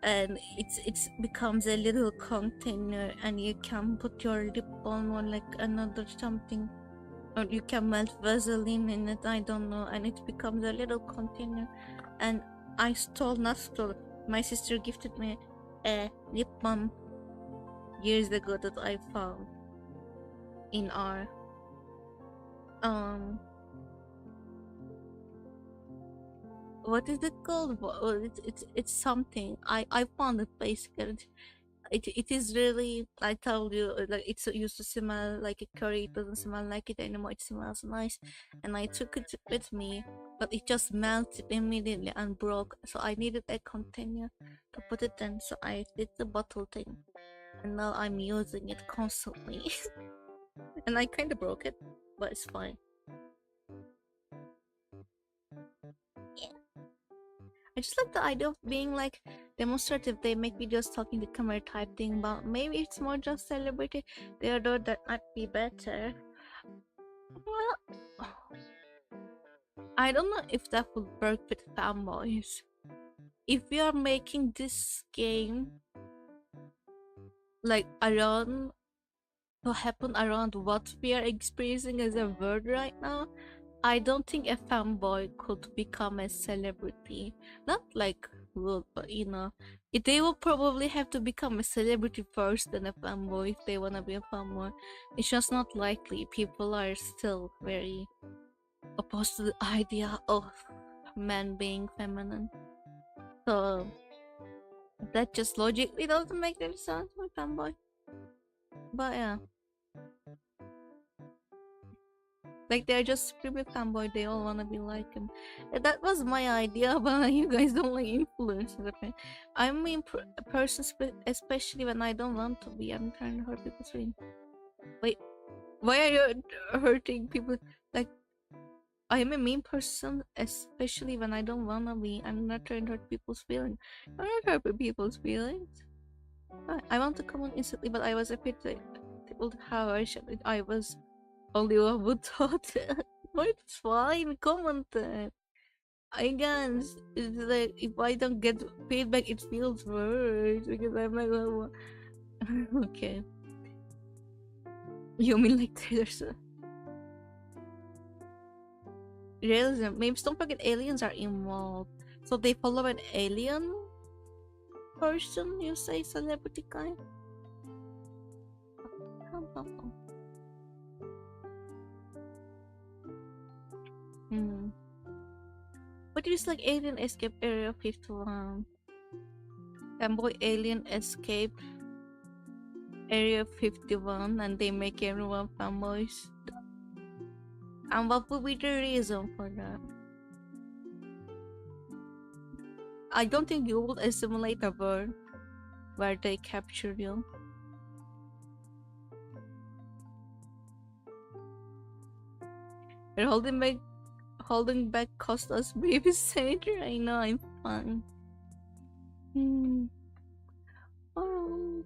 and it becomes a little container, and you can put your lip balm on like another something, or you can melt Vaseline in it, I don't know, and it becomes a little container. And I my sister gifted me a lip balm years ago that I found in our what is it called? Well, it's something. I found it basically. It is really, I told you, like it used to smell like a curry. It doesn't smell like it anymore. It smells nice, and I took it with me, but it just melted immediately and broke. So I needed a container to put it in. So I did the bottle thing. and now I'm using it constantly. And I kind of broke it, but it's fine. Yeah. I just like the idea of being like demonstrative. They make videos talking to camera type thing, but maybe it's more just celebrity. They are doing that might be better. Well, I don't know if that would work with fanboys. If we are making this game like around to happen around what we are experiencing as a world right now, I don't think a fanboy could become a celebrity. Not like would, but you know, they will probably have to become a celebrity first than a fanboy if they wanna be a fanboy. It's just not likely. People are still very opposed to the idea of men being feminine. So that just logically doesn't make any sense with fanboy. But yeah. Like they're just screaming fanboy, they all wanna be like him. That was my idea, but you guys don't like influencers. Okay? I'm a person, especially when I don't want to be. I'm trying to hurt people's feelings. Wait, why are you hurting people? Like, I am a mean person, especially when I don't wanna be. I'm not trying to hurt people's feelings. I'm not hurting people's feelings. I want to comment instantly, but I was a bit like, told how I was only one who thought it. But it's fine, comment it. I guess it's like if I don't get feedback, it feels worse because I'm like, well, okay. You mean like there's a realism? Maybe don't forget aliens are involved, so they follow an alien person. You say celebrity guy. But it's like Alien Escape Area 51. Femboy Alien Escape Area 51 and they make everyone fanboys. And what would be the reason for that? I don't think you would assimilate a world where they capture you. They're holding back cost us babysitter. I know, I'm fine. Oh.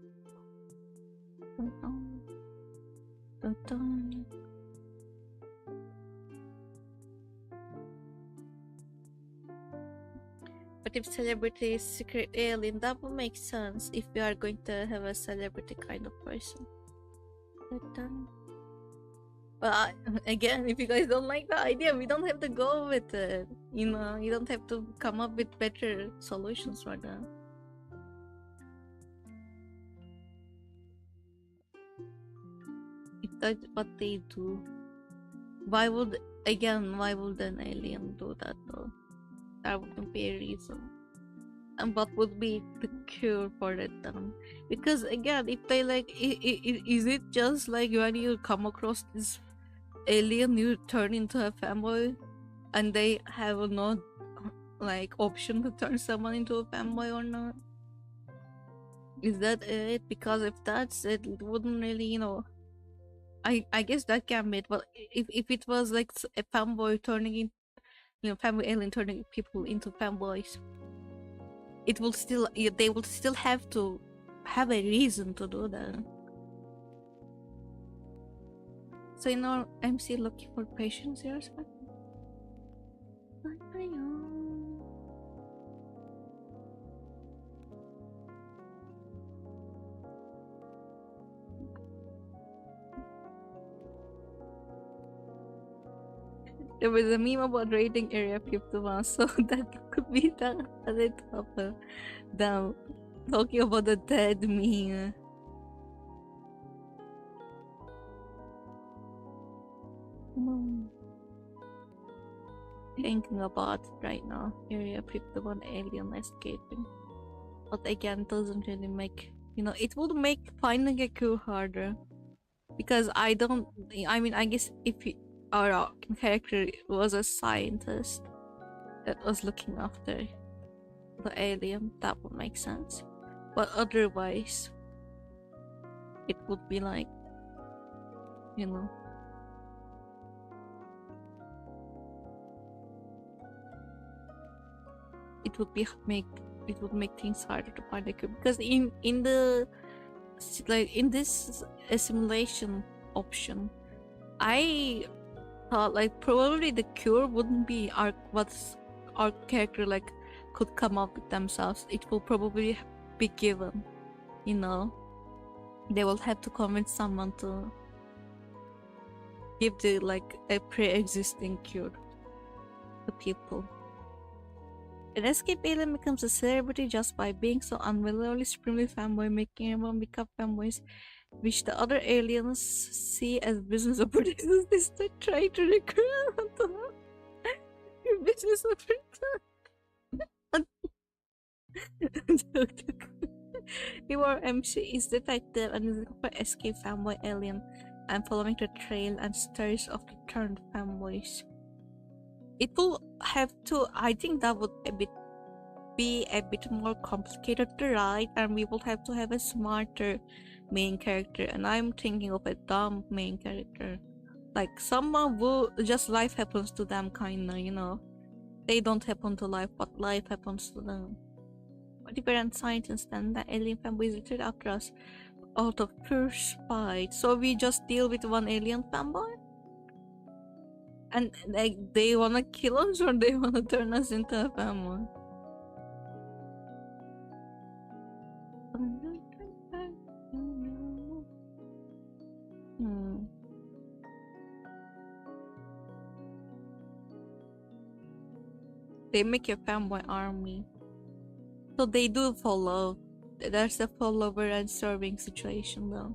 But if celebrity is secret alien, that would make sense if we are going to have a celebrity kind of person. But again, if you guys don't like the idea, we don't have to go with it. You know, you don't have to come up with better solutions for that. If that's what they do, why would an alien do that though? That wouldn't be a reason. And what would be the cure for it then? Because again, if they like, is it just like when you come across this alien, you turn into a fanboy, and they have no like option to turn someone into a fanboy or not? Is that it? Because if that's it, it wouldn't really, you know. I guess that can be it. But if it was like a fanboy turning in, you know, fanboy alien turning people into fanboys, it will still, they will still have to have a reason to do that. So you know, I'm still looking for patience here. There was a meme about raiding Area 51, so that could be that at the top of them talking about the dead meme. Thinking about it right now. Area 51 alien escaping. But again, doesn't really make, you know, it would make finding a cure harder. Because I mean, I guess if our character was a scientist that was looking after the alien, that would make sense. But otherwise, it would be like, you know, it would make things harder to find a cure, because in the like in this assimilation option, I thought like probably the cure wouldn't be what's our character like could come up with themselves. It will probably be given, you know. They will have to convince someone to give the like a pre-existing cure to people. An escape alien becomes a celebrity just by being so unbelievably supremely fanboy, making everyone become fanboys, which the other aliens see as business opportunities. They start trying to recruit your business opportunities. Your MC is detective and is looking for escape fanboy alien. I'm following the trail and stories of the turned fanboys. It will have to, I think that would be a bit more complicated to write, and we will have to have a smarter main character, and I'm thinking of a dumb main character. Like someone who just life happens to them, kinda, you know. They don't happen to life, but life happens to them. But if and scientists then the alien fanboys retreat after us out of pure spite. So we just deal with one alien fanboy? And like they wanna kill us or they wanna turn us into a fanboy? They make a fanboy army. So they do follow. There's a follower and serving situation though.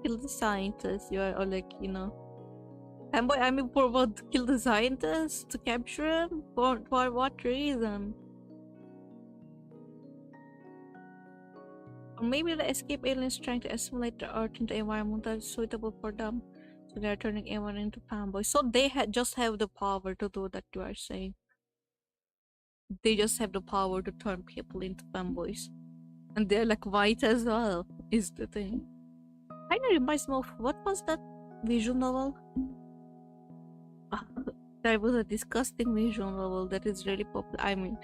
Kill the scientists, you are all like, you know. Fanboy army for what? Kill the scientists? To capture him? For what reason? Or maybe the escape aliens trying to assimilate the earth into environment that is suitable for them. So they are turning everyone into fanboys. So they just have the power to do that, you are saying. They just have the power to turn people into fanboys. And they're like white as well, is the thing. Kinda reminds me of, what was that visual novel? There was a disgusting visual novel that is really popular. I mean,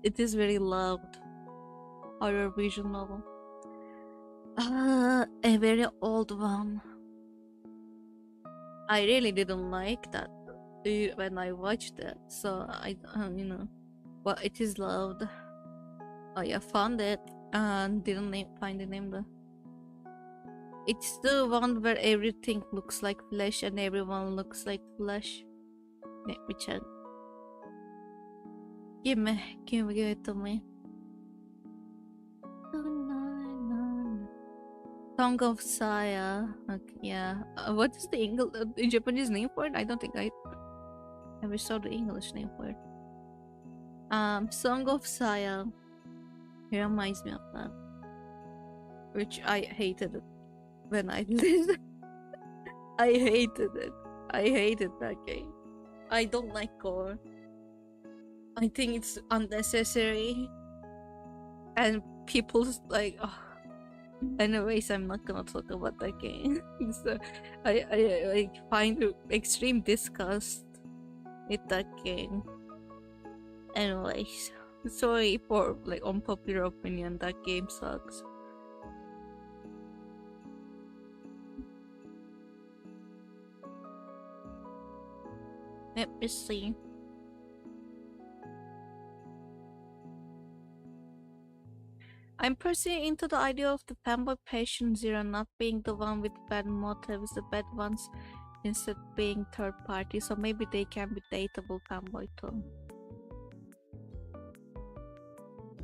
it is very loved. Horror visual novel. A very old one. I really didn't like that when I watched it, so I, you know, well, it is loved. Oh yeah, found it and didn't find the name though. It's the one where everything looks like flesh and everyone looks like flesh. Let me check. Give it to me. Song of Saya. Okay, yeah. What is the Japanese name for it? I don't think I ever saw the English name for it. Song of Saya. It reminds me of that. Which I hated it when I did it. I hated it. I hated that game. I don't like gore. I think it's unnecessary. And people's like, oh. Anyways, I'm not gonna talk about that game. So I find extreme disgust with that game. Anyways, sorry for like unpopular opinion, that game sucks. Let me see. I'm personally into the idea of the fanboy patient zero not being the one with bad motives, the bad ones instead being third party, so maybe they can be dateable fanboy too.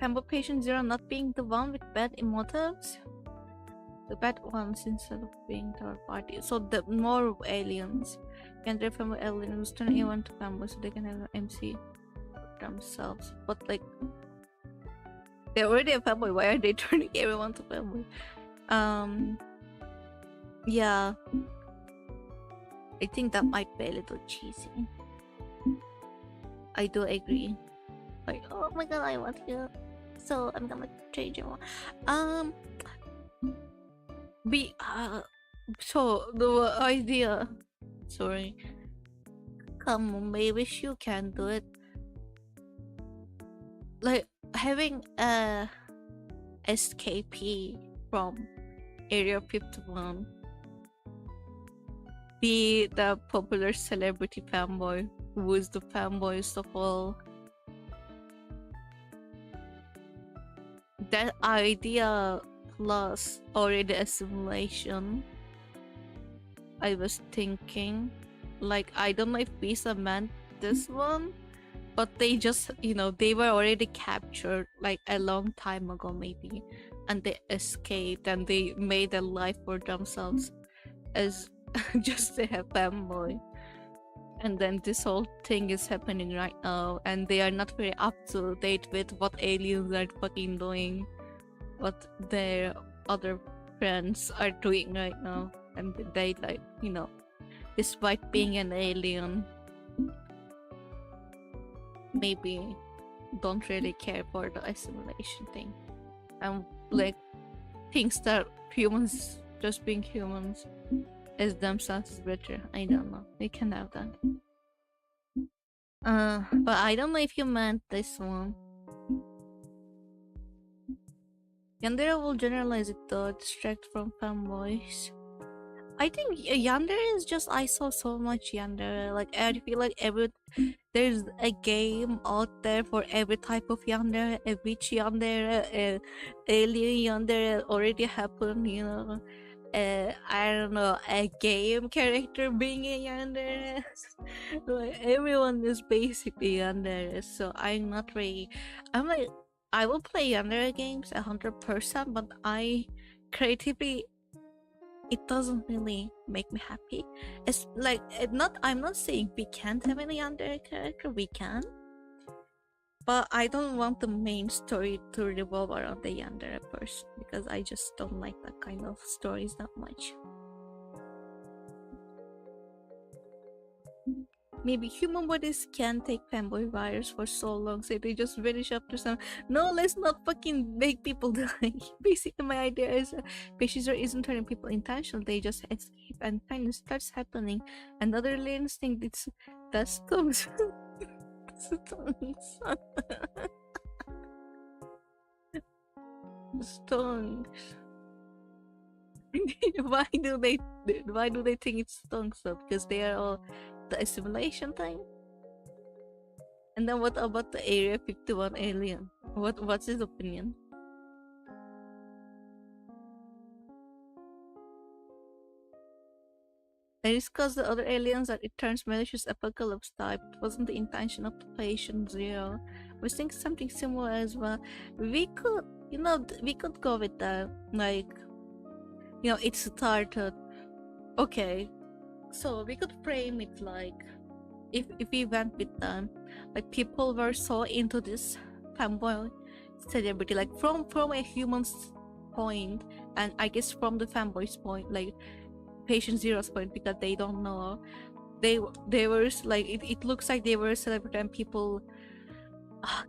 Fanboy patient zero not being the one with bad motives? The bad ones instead of being third party. So the more aliens. Can their fanboy aliens turn anyone to fanboy so they can have an MC themselves. But like, they're already a fanboy, why are they turning everyone to fanboy? Yeah. I think that might be a little cheesy. I do agree. Like, oh my god, I want you, so I'm gonna change you. Be so the idea. Sorry. Come on, maybe you can do it. Like having a escapee from Area 51 be the popular celebrity fanboy who is the fanboyest of all. That idea plus already a simulation. I was thinking, like, I don't know if Visa meant this one, but they just, you know, they were already captured like a long time ago maybe, and they escaped and they made a life for themselves as just a fanboy. And then this whole thing is happening right now, and they are not very up to date with what aliens are fucking doing, what their other friends are doing right now, and they, like, you know, despite being an alien, maybe don't really care for the assimilation thing, and like thinks that humans just being humans as themselves is better. I don't know. We can have that. But I don't know if you meant this one. Yandere will generalize it though, distract from fanboys. I think Yandere is just, I saw so much Yandere. Like, I feel like there's a game out there for every type of Yandere. A witch Yandere, a alien Yandere already happened, you know. I don't know, a game character being a Yandere. Like, everyone is basically Yandere, so I'm not really. I'm like, I will play Yandere games 100%, but I creatively, it doesn't really make me happy. It's like, I'm not saying we can't have any Yandere character, we can, but I don't want the main story to revolve around the Yandere person, because I just don't like that kind of stories that much. Maybe human bodies can take fanboy virus for so long, so they just vanish after some. No, let's not fucking make people die. Basically, my idea is patients isn't turning people intentional, they just escape and kind of starts happening. Another aliens think that's tongues. Stonks. Stonks. Why do they think it's stonks though? Because they are all the assimilation thing. And then what about the Area 51 alien? What's his opinion? And it's because the other aliens that it turns malicious apocalypse type. It wasn't the intention of the patient zero. We think something similar as well. We could, you know, we could go with that. Like, you know, it started. Okay, so we could frame it like, if we went with them, like people were so into this fanboy celebrity, like from a human's point, and I guess from the fanboy's point, like patient zero's point, because they don't know, they were like, it looks like they were a celebrity and people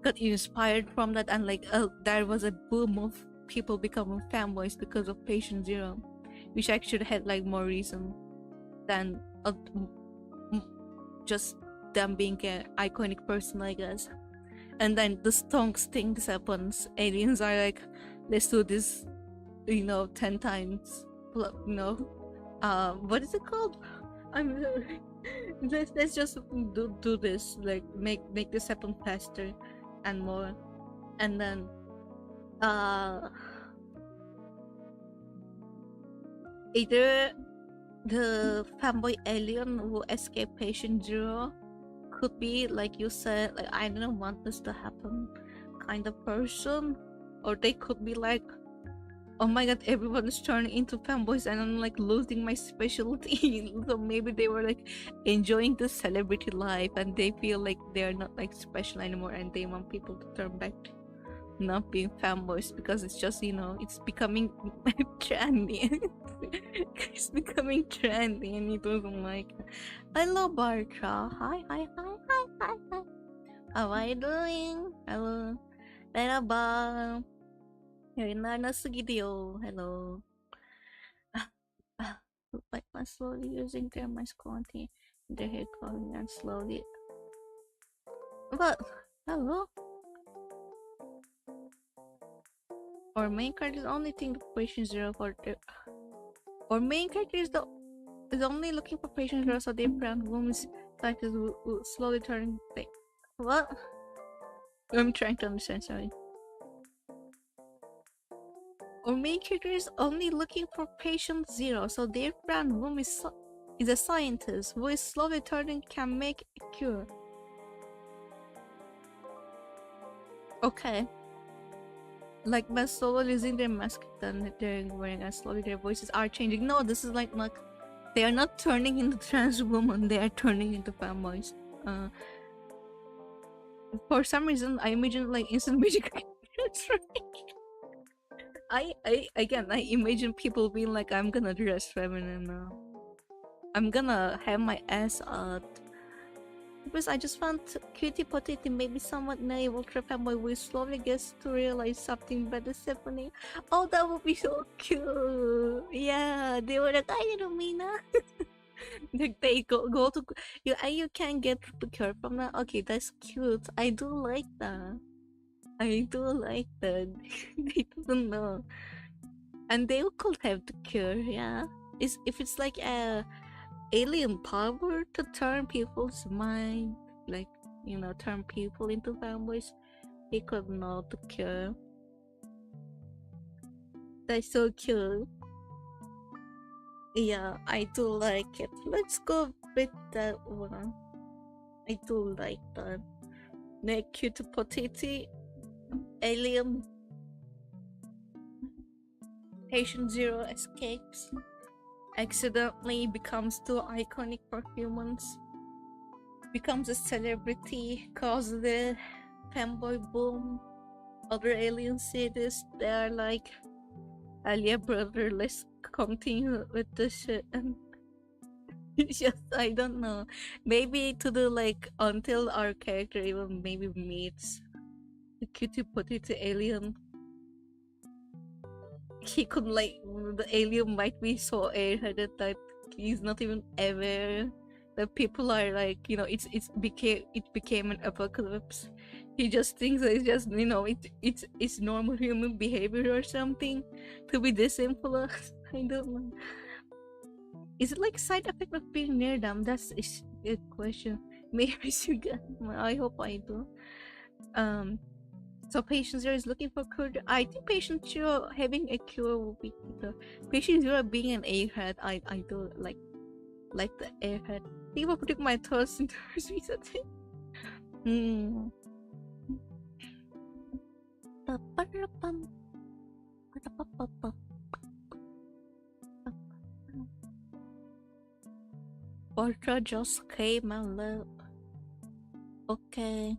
got inspired from that, and like there was a boom of people becoming fanboys because of patient zero, which actually had like more reason than just them being an iconic person, I guess. And then the stonks things happens, aliens are like, let's do this, you know, 10 times, you know, what is it called? I'm let's just do this, like make this happen faster and more. And then either the fanboy alien who escaped patient zero could be, like you said, like, I don't want this to happen kind of person, or they could be like, oh my god, everyone is turning into fanboys and I'm like losing my specialty. So maybe they were like enjoying the celebrity life and they feel like they're not like special anymore, and they want people to turn back to not being fanboys, because it's just, you know, it's becoming trendy. It's becoming trendy and he doesn't like it. Hello Bartra. Hi. How are you doing? Hello. Merhaba. Yayınlar nasıl gidiyor? Hello. Like my slowly using their mask quality. Their hair calling and slowly. What? Hello? Our main character is only think patient zero for the. Our main character is only looking for patient zero, so their brown woman's cycles will slowly turn. What? I'm trying to understand. Sorry. Our main character is only looking for patient zero, so their brown woman is a scientist who is slowly turning can make a cure. Okay. Like when slowly losing their mask, then they're wearing and slowly their voices are changing. No, this is like they are not turning into trans woman, they are turning into femboys. For some reason I imagine like instant magic. I imagine people being like, I'm gonna dress feminine now. I'm gonna have my ass out. Because I just found Cutie Potato maybe somewhat naive ultra fanboy will slowly gets to realize something better happening. Oh, that would be so cute. Yeah, they were like, I didn't mean that. Like they go to you and you can't get the cure from that. Okay, that's cute. I do like that. I do like that. They don't know. And they could have the cure, yeah. If it's like a alien power to turn people's mind, like, you know, turn people into fanboys, he could know the cure. That's so cute. Yeah, I do like it. Let's go with that one. I do like that. The cute potato alien patient zero escapes, accidentally becomes too iconic for humans, becomes a celebrity, causes the fanboy boom. Other aliens see this, they're like, Alia brother, let's continue with this shit. And just, I don't know, maybe to do like until our character even maybe meets the cutie potato alien, he could like, the alien might be so airheaded that he's not even aware that people are like, you know, it became an apocalypse. He just thinks that it's just, you know, it's normal human behavior or something to be this influenced. I don't know. Is it like side effect of being near them? That's a good question. Maybe I should get. I hope I do. So patient zero is looking for cure. I think patient zero having a cure will be the patient zero being an airhead. I do like the airhead. Think about putting my thoughts into recently. Ultra just came and left. Okay.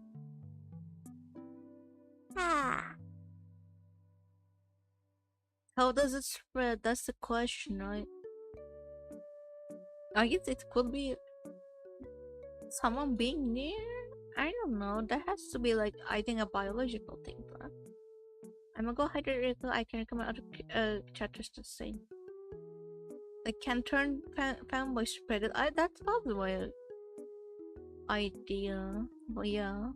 How does it spread? That's the question, right? I guess it could be someone being near. I don't know. That has to be like, I think, a biological thing. But I'm gonna go hydrate. I can recommend other chapters to say. Like, can turn fanboy spread it. That's probably my idea. But yeah.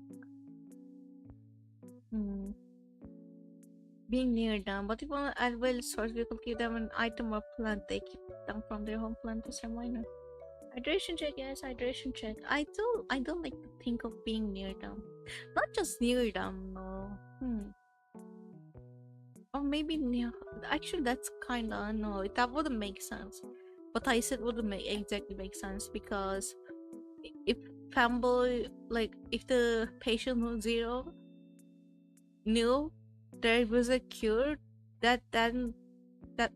Being near them, but if you want to add value source, we could give them an item or plant. They keep them from their home plant as a reminder. Hydration check, yes, hydration check. I don't like to think of being near them. Not just near them, no. Or maybe near. Actually, that's kinda no. That wouldn't make sense. But I said wouldn't exactly make sense because if fanboy, like if the patient zero knew there was a cure, that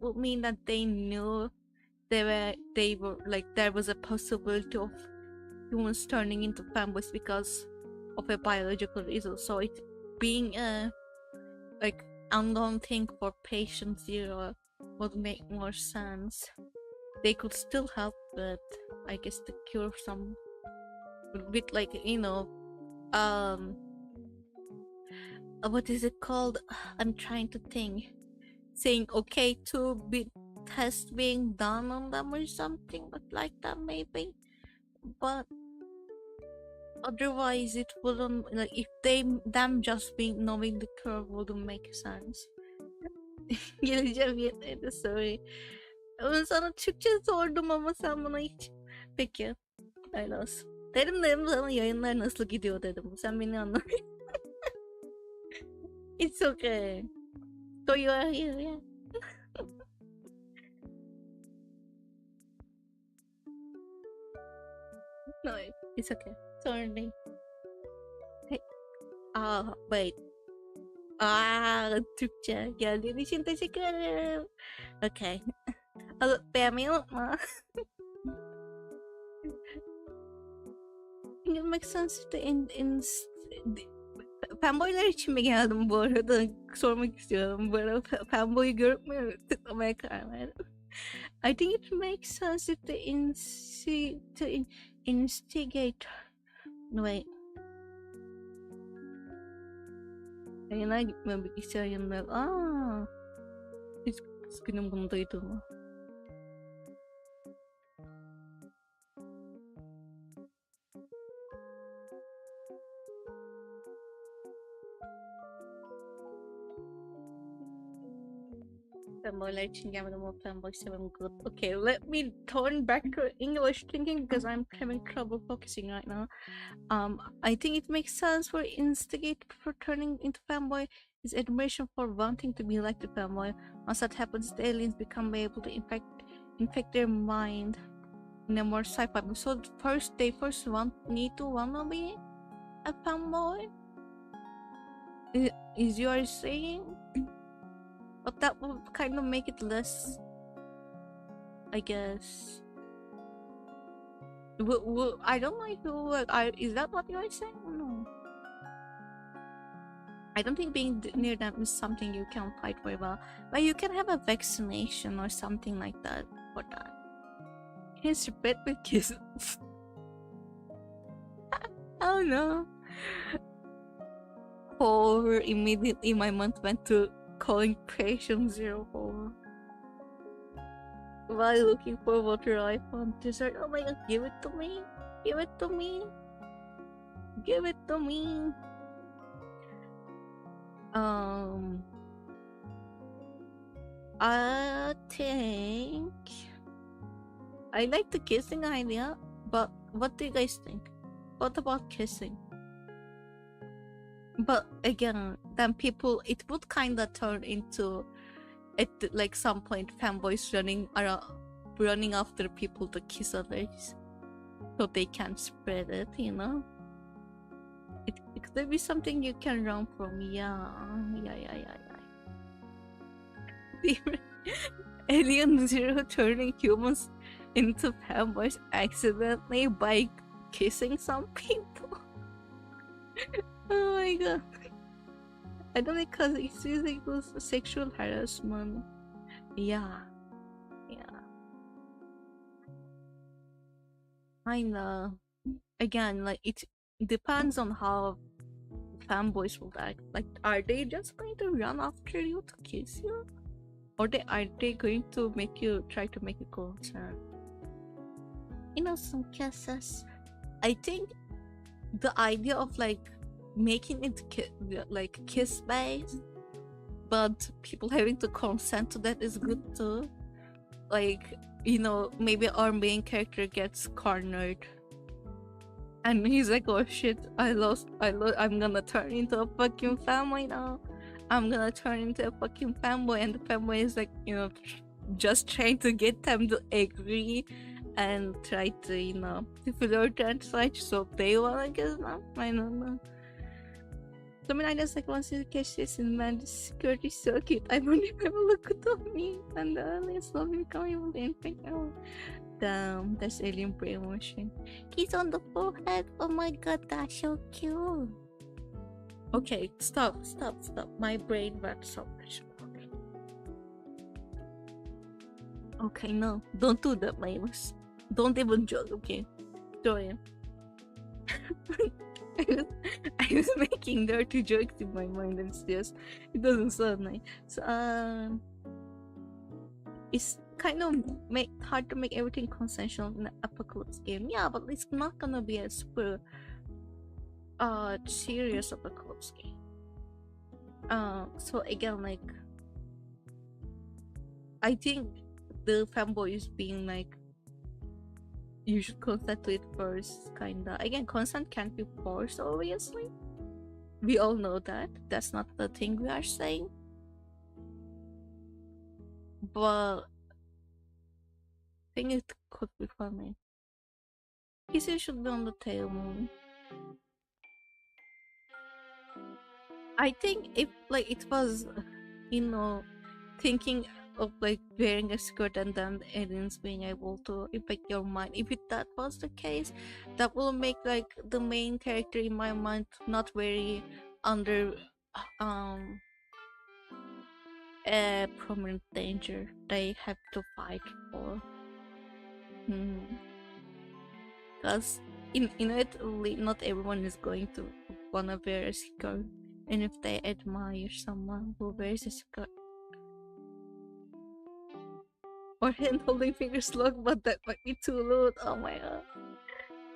would mean that they knew they were like there was a possibility of humans turning into fanboys because of a biological reason. So it being a like unknown thing for patient zero would make more sense. They could still help, but I guess to cure some with like, you know, what is it called? I'm trying to think. Saying okay to be test being done on them or something like that maybe. But otherwise it wouldn't, like, if them just being knowing the curve wouldn't make sense. Geleceğim yeterli sorry. Ben sana Türkçe sordum ama sen bana hiç. Peki. Öyle olsun. Dedim sana yayınlar nasıl gidiyor dedim. Sen beni anlamıyorsun. It's okay. So you are here, yeah. No, it's okay. Sorry. Hey. Wait. Türkçe geldiğin için teşekkür ederim. Okay. Beğenmeyi unutma. It makes sense to Femboylar için mi geldim bu arada? Sormak istiyorum. Bu arada femboyu görüp mü tıklamaya karar verdim? I think it makes sense to instigate. No, wait. Yayına gitme bilgisayar yanında. Hiç kızgınım bunu duyduğuma. Femboylar için gelmedim o femboy seven good. Okay, let me turn back to English thinking because I'm having trouble focusing right now. I think it makes sense for instigate for turning into femboy is admiration for wanting to be like the femboy. Once that happens, the aliens become able to infect their mind in a more sci-fi. So they first need to wanna be a femboy. Is you are saying? But that will kind of make it less, I guess. I don't know if is that what you are saying? No. I don't think being near them is something you can fight for about. But you can have a vaccination or something like that for that. His bed with kisses. I don't know. Or immediately my mind went to calling patient 04 while looking for water iPhone dessert. Oh my god, give it to me, give it to me, give it to me. I think I like the kissing idea, but what do you guys think? What about kissing? But again, then people, it would kind of turn into, at like some point, femboys running after people to kiss others, so they can spread it. You know, it could be something you can run from. Yeah. Alien Zero turning humans into femboys accidentally by kissing some people. Oh my god. I don't think because it's equals sexual harassment. Yeah. I know. Again, like it depends on how fanboys will act. Like, are they just going to run after you to kiss you? Or are they going to try to make you closer? You know, some kisses. I think the idea of like making it like kiss based, but people having to consent to that is good too. Like, you know, maybe our main character gets cornered and he's like, oh shit, I'm gonna turn into a fucking family now. I'm gonna turn into a fucking fanboy, and the fanboy is like, you know, just trying to get them to agree and try to, you know, to flirt and such, so they wanna kiss them. I don't know. So I mean, I just like once you catch this, and man, this security is so cute. I wonder if I will look at me and the aliens will become able to infect them. Damn, that's alien brainwashing. Kiss on the forehead. Oh my god, that's so cute. Okay, stop. My brain went so much. Okay, no, don't do that, Mavis. Don't even joke, okay? Sorry. I was making dirty jokes in my mind, and it doesn't sound nice. So, it's kind of hard to make everything consensual in an apocalypse game. Yeah, but it's not gonna be a super serious apocalypse game. So again, like, I think the fanboy is being like, you should consent to it first, kinda. Again, consent can't be forced, obviously. We all know that. That's not the thing we are saying. But I think it could be funny. Kissing should be on the table. I think if like it was, you know, thinking of like wearing a skirt and then aliens being able to impact your mind, if that was the case, that will make like the main character in my mind not very under a prominent danger they have to fight for. Because inevitably not everyone is going to wanna wear a skirt, and if they admire someone who wears a skirt or hand holding fingers long, but that might be too lewd. Oh my god,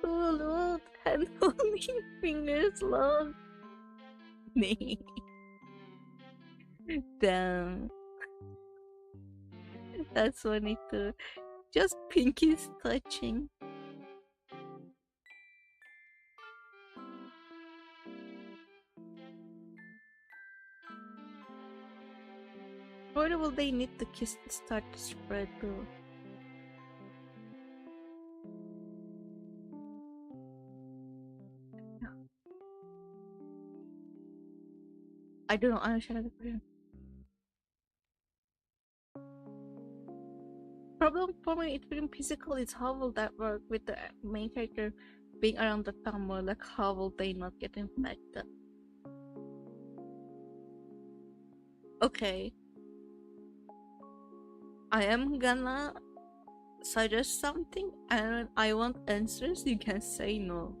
too lewd. Hand holding fingers long. Damn, that's funny too. Just pinkies touching. Where will they need the kiss to start to spread though? I don't understand the question. Problem for me, it's been physical. It's how will that work with the main character being around the family? Like, how will they not get infected? Okay, I am gonna suggest something, and I want answers. You can say no.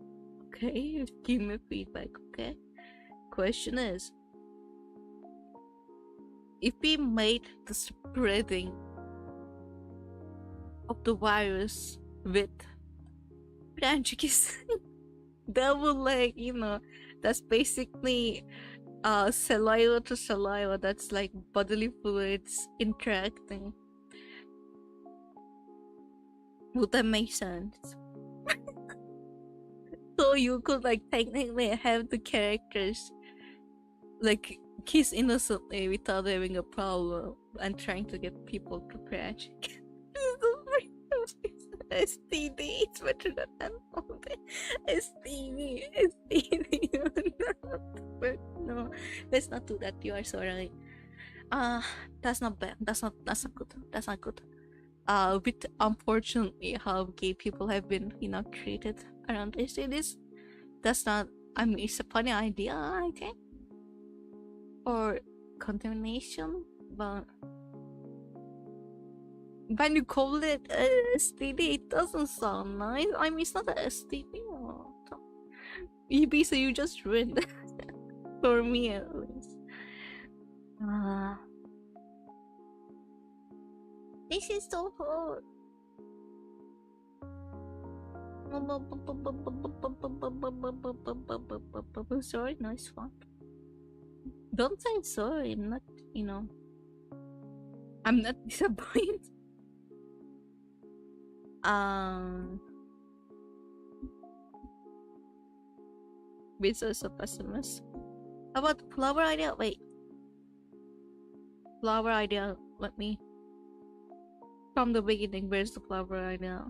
Okay, give me feedback. Okay. Question is, if we made the spreading of the virus with branches, that would, like, that's basically saliva to saliva. That's like bodily fluids interacting. Would that make sense? So you could like technically have the characters like kiss innocently without having a problem and trying to get people to crash. STD, it's better than unfolded. STD. But no, let's not do that. You are so right. That's not bad. That's not good. That's not good. With unfortunately how gay people have been, treated around these cities, that's not. I mean, it's a funny idea, I think, or contamination, but when you call it STD, it doesn't sound nice. I mean, it's not a STD. EB, so you just ruined it. For me, at least. This is so hard. Sorry, nice one. Don't say sorry. I'm not, I'm not disappointed. Be so pessimist. How about flower idea? Wait. Flower idea. Let me. From the beginning, where's the flower idea?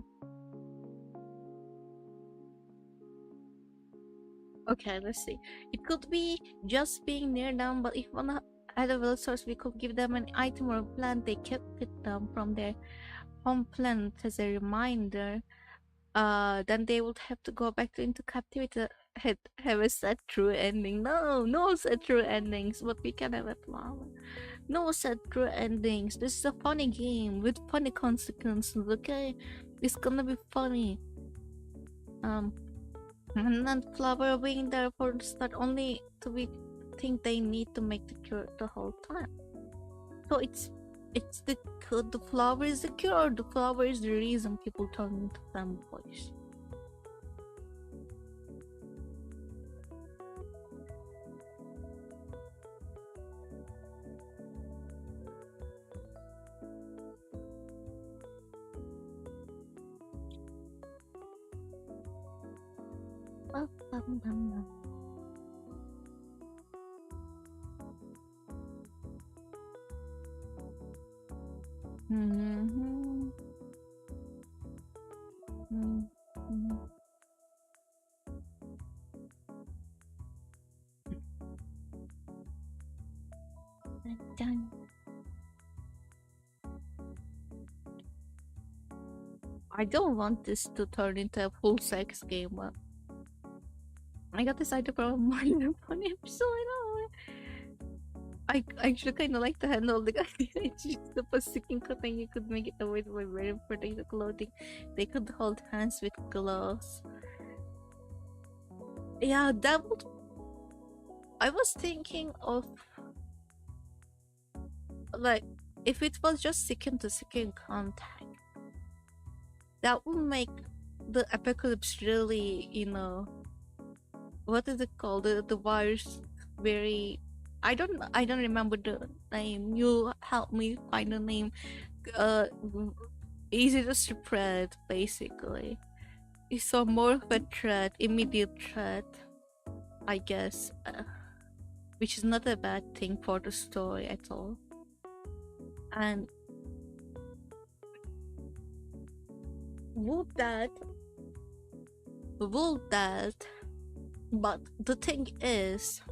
Okay, let's see. It could be just being near them, but if one had a village source, we could give them an item or a plant they kept with them from their home planet as a reminder. Then they would have to go back into captivity. Have a sad true ending. No sad true endings, but we can have a flower. No sad true endings. This is a funny game with funny consequences, okay? It's gonna be funny. And then flower being there for the start only to be think they need to make the cure the whole time. So it's the flower is the cure, or the flower is the reason people turn into femboys. Mm-hmm. Mm-hmm. Done. I don't want this to turn into a full sex game, but I got this idea from more than one episode. I actually kind of like to handle the idea. It's just the sticking clothing. You could make it avoid by wearing protective clothing. They could hold hands with gloves. Yeah, that would. I was thinking of like if it was just skin to skin contact, that would make the apocalypse really, what is it called? The virus very. I don't remember the name. You help me find the name. Uh, Easy to spread basically. So more of a threat, immediate threat, I guess, which is not a bad thing for the story at all. And would that, but the thing is,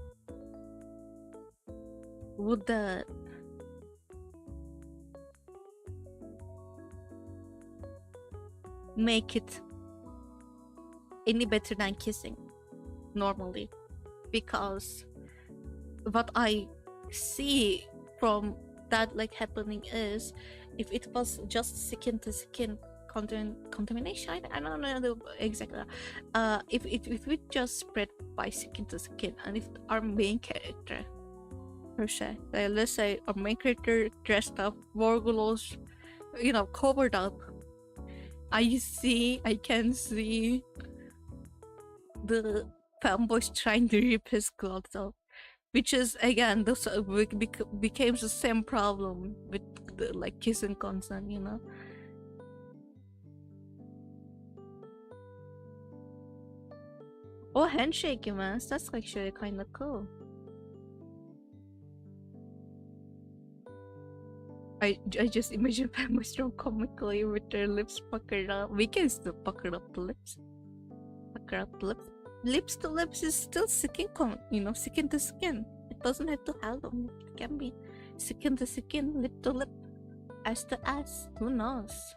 would that make it any better than kissing normally? Because what I see from that like happening is, if it was just skin to skin contamination, I don't know exactly. If it just spread by skin to skin, and if our main character per se, let's say our main character dressed up, wore gloves, covered up, I can see the fanboys trying to rip his clothes off, which is again this became the same problem with the like kissing consent, Oh, handshake, man, that's actually kind of cool. I just imagine fanboys drawn comically with their lips puckered up. We can still pucker up the lips. Pucker up the lips. Lips to lips is still skin skin to skin. It doesn't have to have them. It can be skin to skin, lip to lip, ass to ass. Who knows?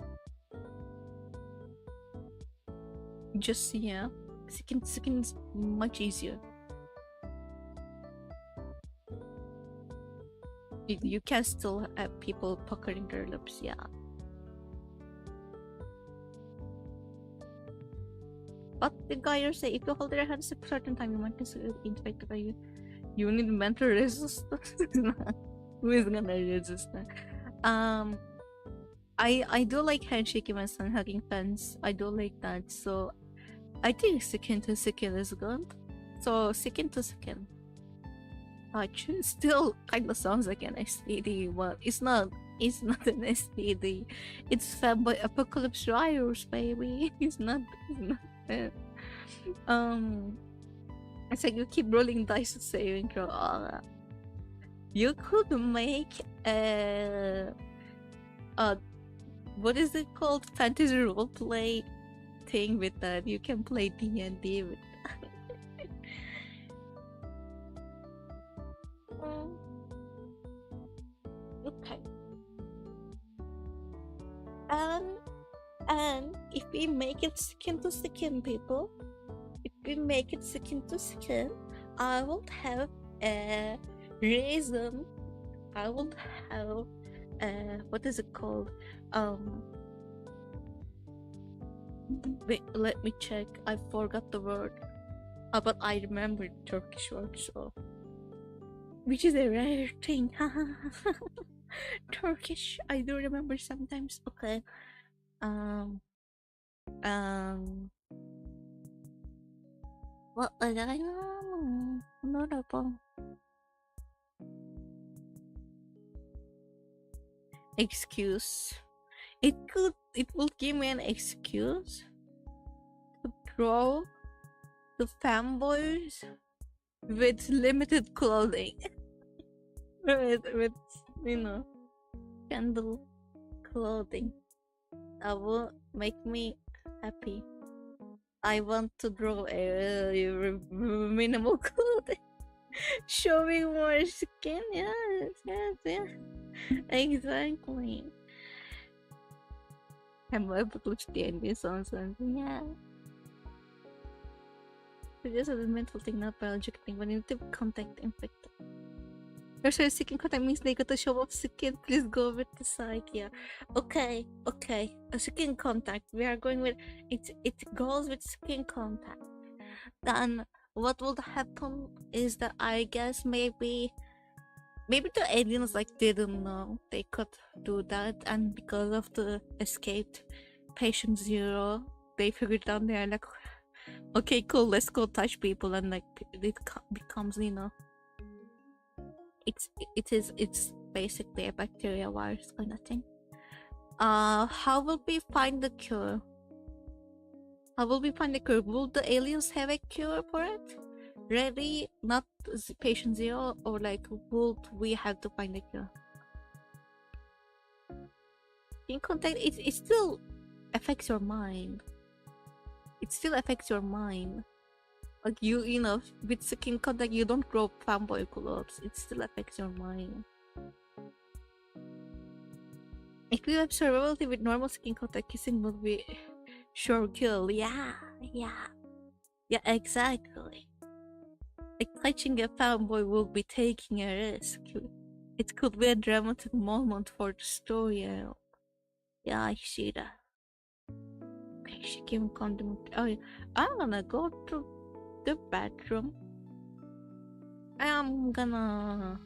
Just skin to skin is much easier. You can still have people puckering their lips, yeah. But the guy say if you hold their hands a certain time, you might consider infected by you. You need mental resistance. Who is gonna resist that? I do like handshaking my son, hugging fans. I do like that. So I think skin to skin is good. So skin to skin. Still kind of sounds like an STD, but it's not. It's not an STD. It's Femboy Apocalypse Virus, baby. It's not. It's like you keep rolling dice to saving throw. You could make what is it called? Fantasy roleplay thing with that. You can play D&D with that. Okay. And if we make it skin to skin, people, if we make it skin to skin, I will have a reason. I will have what is it called? Wait, let me check. I forgot the word. But I remember Turkish words, so which is a rare thing. Turkish, I do remember sometimes. Okay. Um. Um. What was I? Notable. Excuse. It will give me an excuse to draw the fanboys with limited clothing. with candle clothing. That will make me happy. I want to draw a minimal clothing, showing more skin. Yes. Exactly. Hem tutmuş diyen bir son sözü. Yeah. It's just a mental thing, not biological thing. When you need to contact infected. Your skin contact means they got to show off skin. Please go with the psych. Yeah. Okay. A skin contact. We are going with it. It goes with skin contact. Then what would happen is that I guess maybe the aliens didn't know they could do that, and because of the escaped patient zero, they figured out they're like, okay, cool, let's go touch people, and it becomes it's basically a bacteria virus kind of thing. How will we find the cure? Will the aliens have a cure for it ready? Not patient zero, or would we have to find a cure? In contact, it still affects your mind. Like you know, with skin contact, you don't grow fanboy clothes. It still affects your mind. If you have survivability with normal skin contact, kissing would be sure kill. Yeah, exactly. Like touching a fanboy will be taking a risk. It could be a dramatic moment for the story. Yeah, I see that. Okay, she came condom. Oh, yeah. I'm gonna go to the bathroom. I'm gonna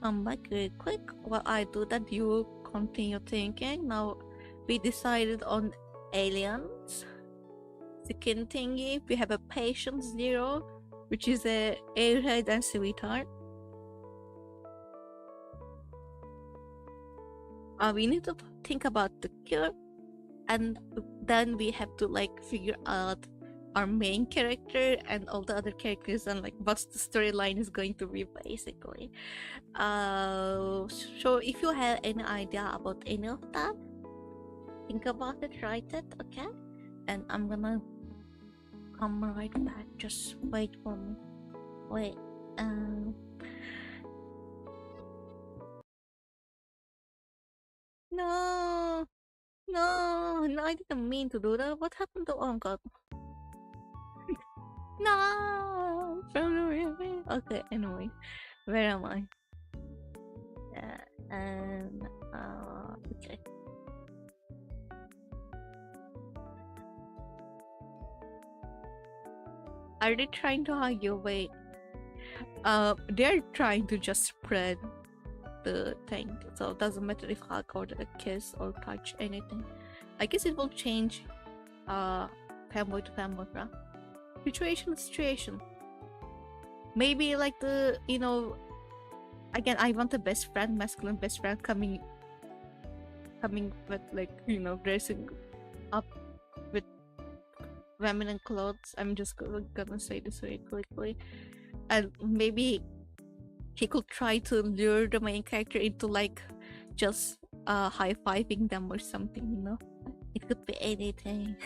come back really quick. While I do that, you continue thinking. Now, we decided on aliens, skin thingy. We have a patient zero, which is a airhead and sweetheart. We need to think about the cure, and then we have to figure out our main character and all the other characters, and what the storyline is going to be basically. So if you have any idea about any of that, think about it, write it, okay? And I'm gonna come right back. Just wait for me. Wait. No, I didn't mean to do that. What happened to God? No, okay. Anyway, where am I? Okay. Are they trying to argue? Wait. They're trying to just spread the thing, so it doesn't matter if hug or a kiss or touch anything. I guess it will change fanboy to fanboy, right? Situation. Maybe again, I want a best friend, masculine best friend coming with dressing up with feminine clothes. I'm just gonna say this very quickly, and maybe he could try to lure the main character into just high-fiving them or something, It could be anything.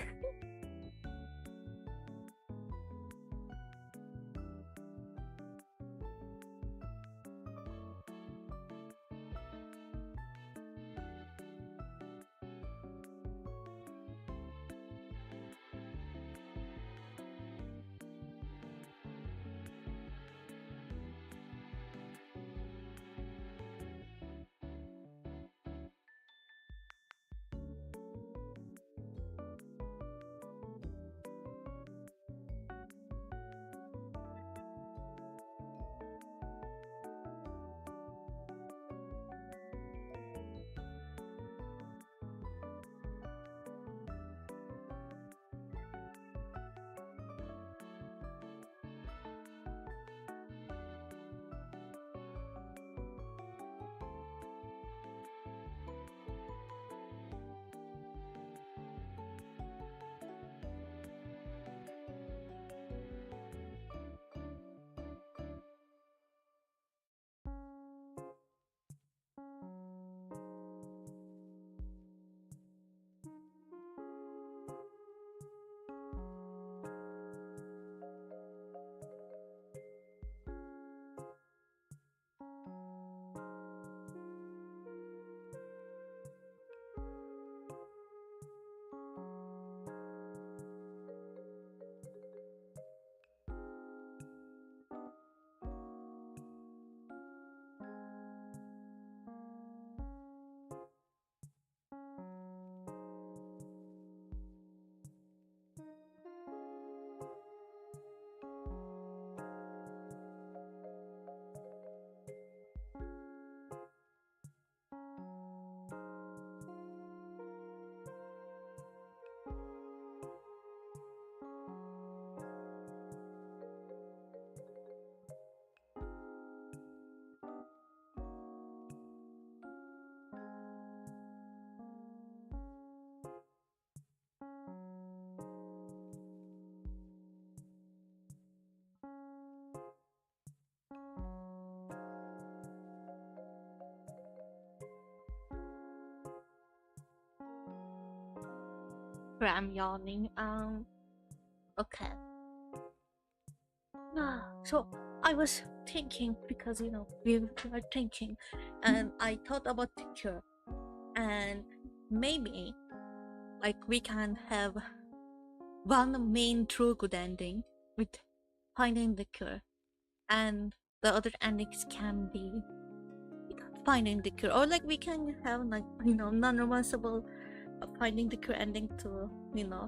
Sorry, I'm yawning. Okay. So I was thinking, because we were thinking, and I thought about the cure, and maybe like we can have one main true good ending with finding the cure, and the other endings can be finding the cure, or like we can have like non-romanceable finding the cure ending to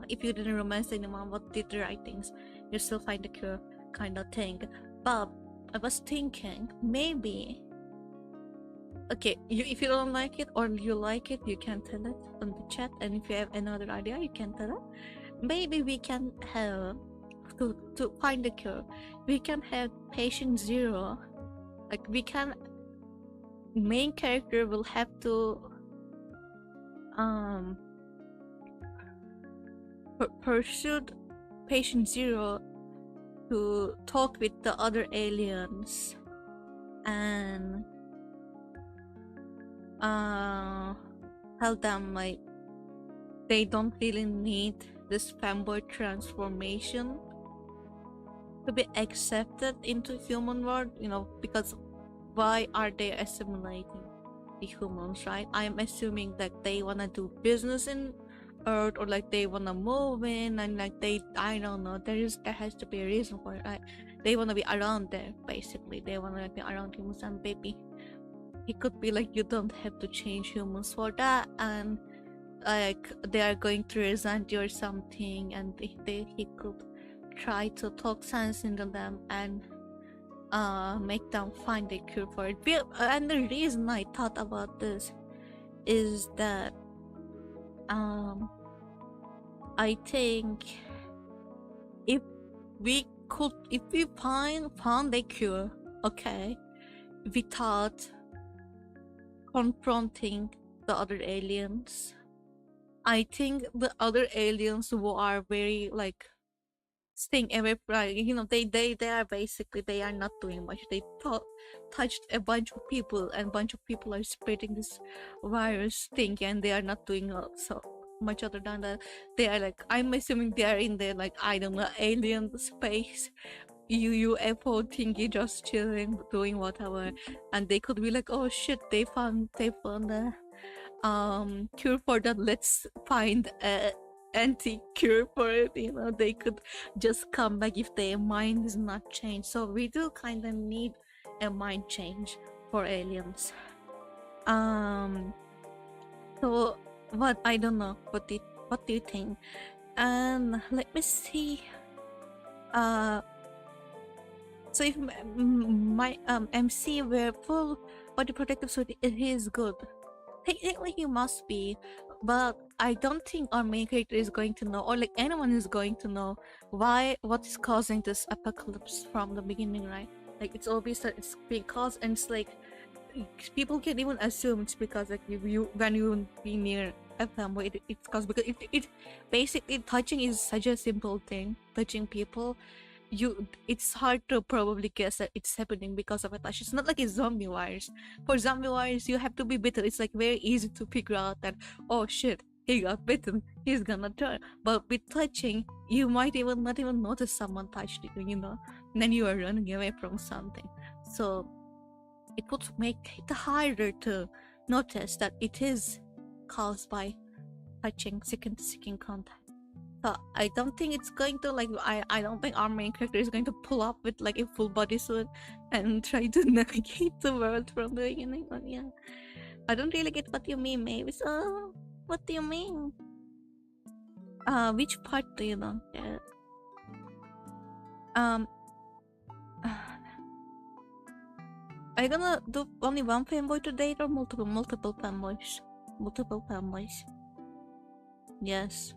if you didn't romance anyone but did the right things, you still find the cure kind of thing. But I was thinking maybe, okay, if you don't like it or you like it, you can tell it on the chat, and if you have another idea, you can tell it. Maybe we can have to find the cure, we can have patient zero. Like we can, main character will have to pursue patient zero to talk with the other aliens and tell them like they don't really need this femboy transformation to be accepted into human world, because why are they assimilating the humans, right? I'm assuming that they wanna do business in Earth, or like they wanna move in, and like I don't know, there has to be a reason for it, right? They wanna be around there, basically. They wanna be around humans, and maybe it could be like you don't have to change humans for that, and like they are going to resent you or something, and he could try to talk sense into them and make them find a cure for it. And the reason I thought about this is that I think if we found a cure, okay, without confronting the other aliens, I think the other aliens who are very like staying away from, they are basically, they are not doing much. They touched a bunch of people, and a bunch of people are spreading this virus thing, and they are not doing so much other than that. They are like, I'm assuming they are in the like, I don't know, alien space UFO thingy, just chilling, doing whatever, and they could be like, oh shit, they found the cure for that, let's find a anti-cure for it. They could just come back if their mind is not changed. So we do kind of need a mind change for aliens. So what, I don't know, what do you think? And let me see. So if my MC were full body protective suit, it is good. Technically he must be, but I don't think our main character is going to know, or like anyone is going to know what is causing this apocalypse from the beginning, right? Like it's obvious that it's being caused, and it's like people can even assume it's because like when you be near a femboy, it's caused because it basically, touching is such a simple thing. Touching people, it's hard to probably guess that it's happening because of a touch. It's not like a zombie virus. For zombie virus, you have to be bitten. It's like very easy to figure out that, oh shit, he got bitten, he's gonna turn. But with touching, you might not even notice someone touched you, and then you are running away from something. So it would make it harder to notice that it is caused by touching, skin to skin contact. So I don't think it's going to like, I don't think our main character is going to pull up with like a full bodysuit and try to navigate the world from the beginning. But yeah, I don't really get what you mean, Mavis. What do you mean? Which part do you not get? Are you gonna do only one femboy to date, or multiple femboys? Multiple femboys. Yes.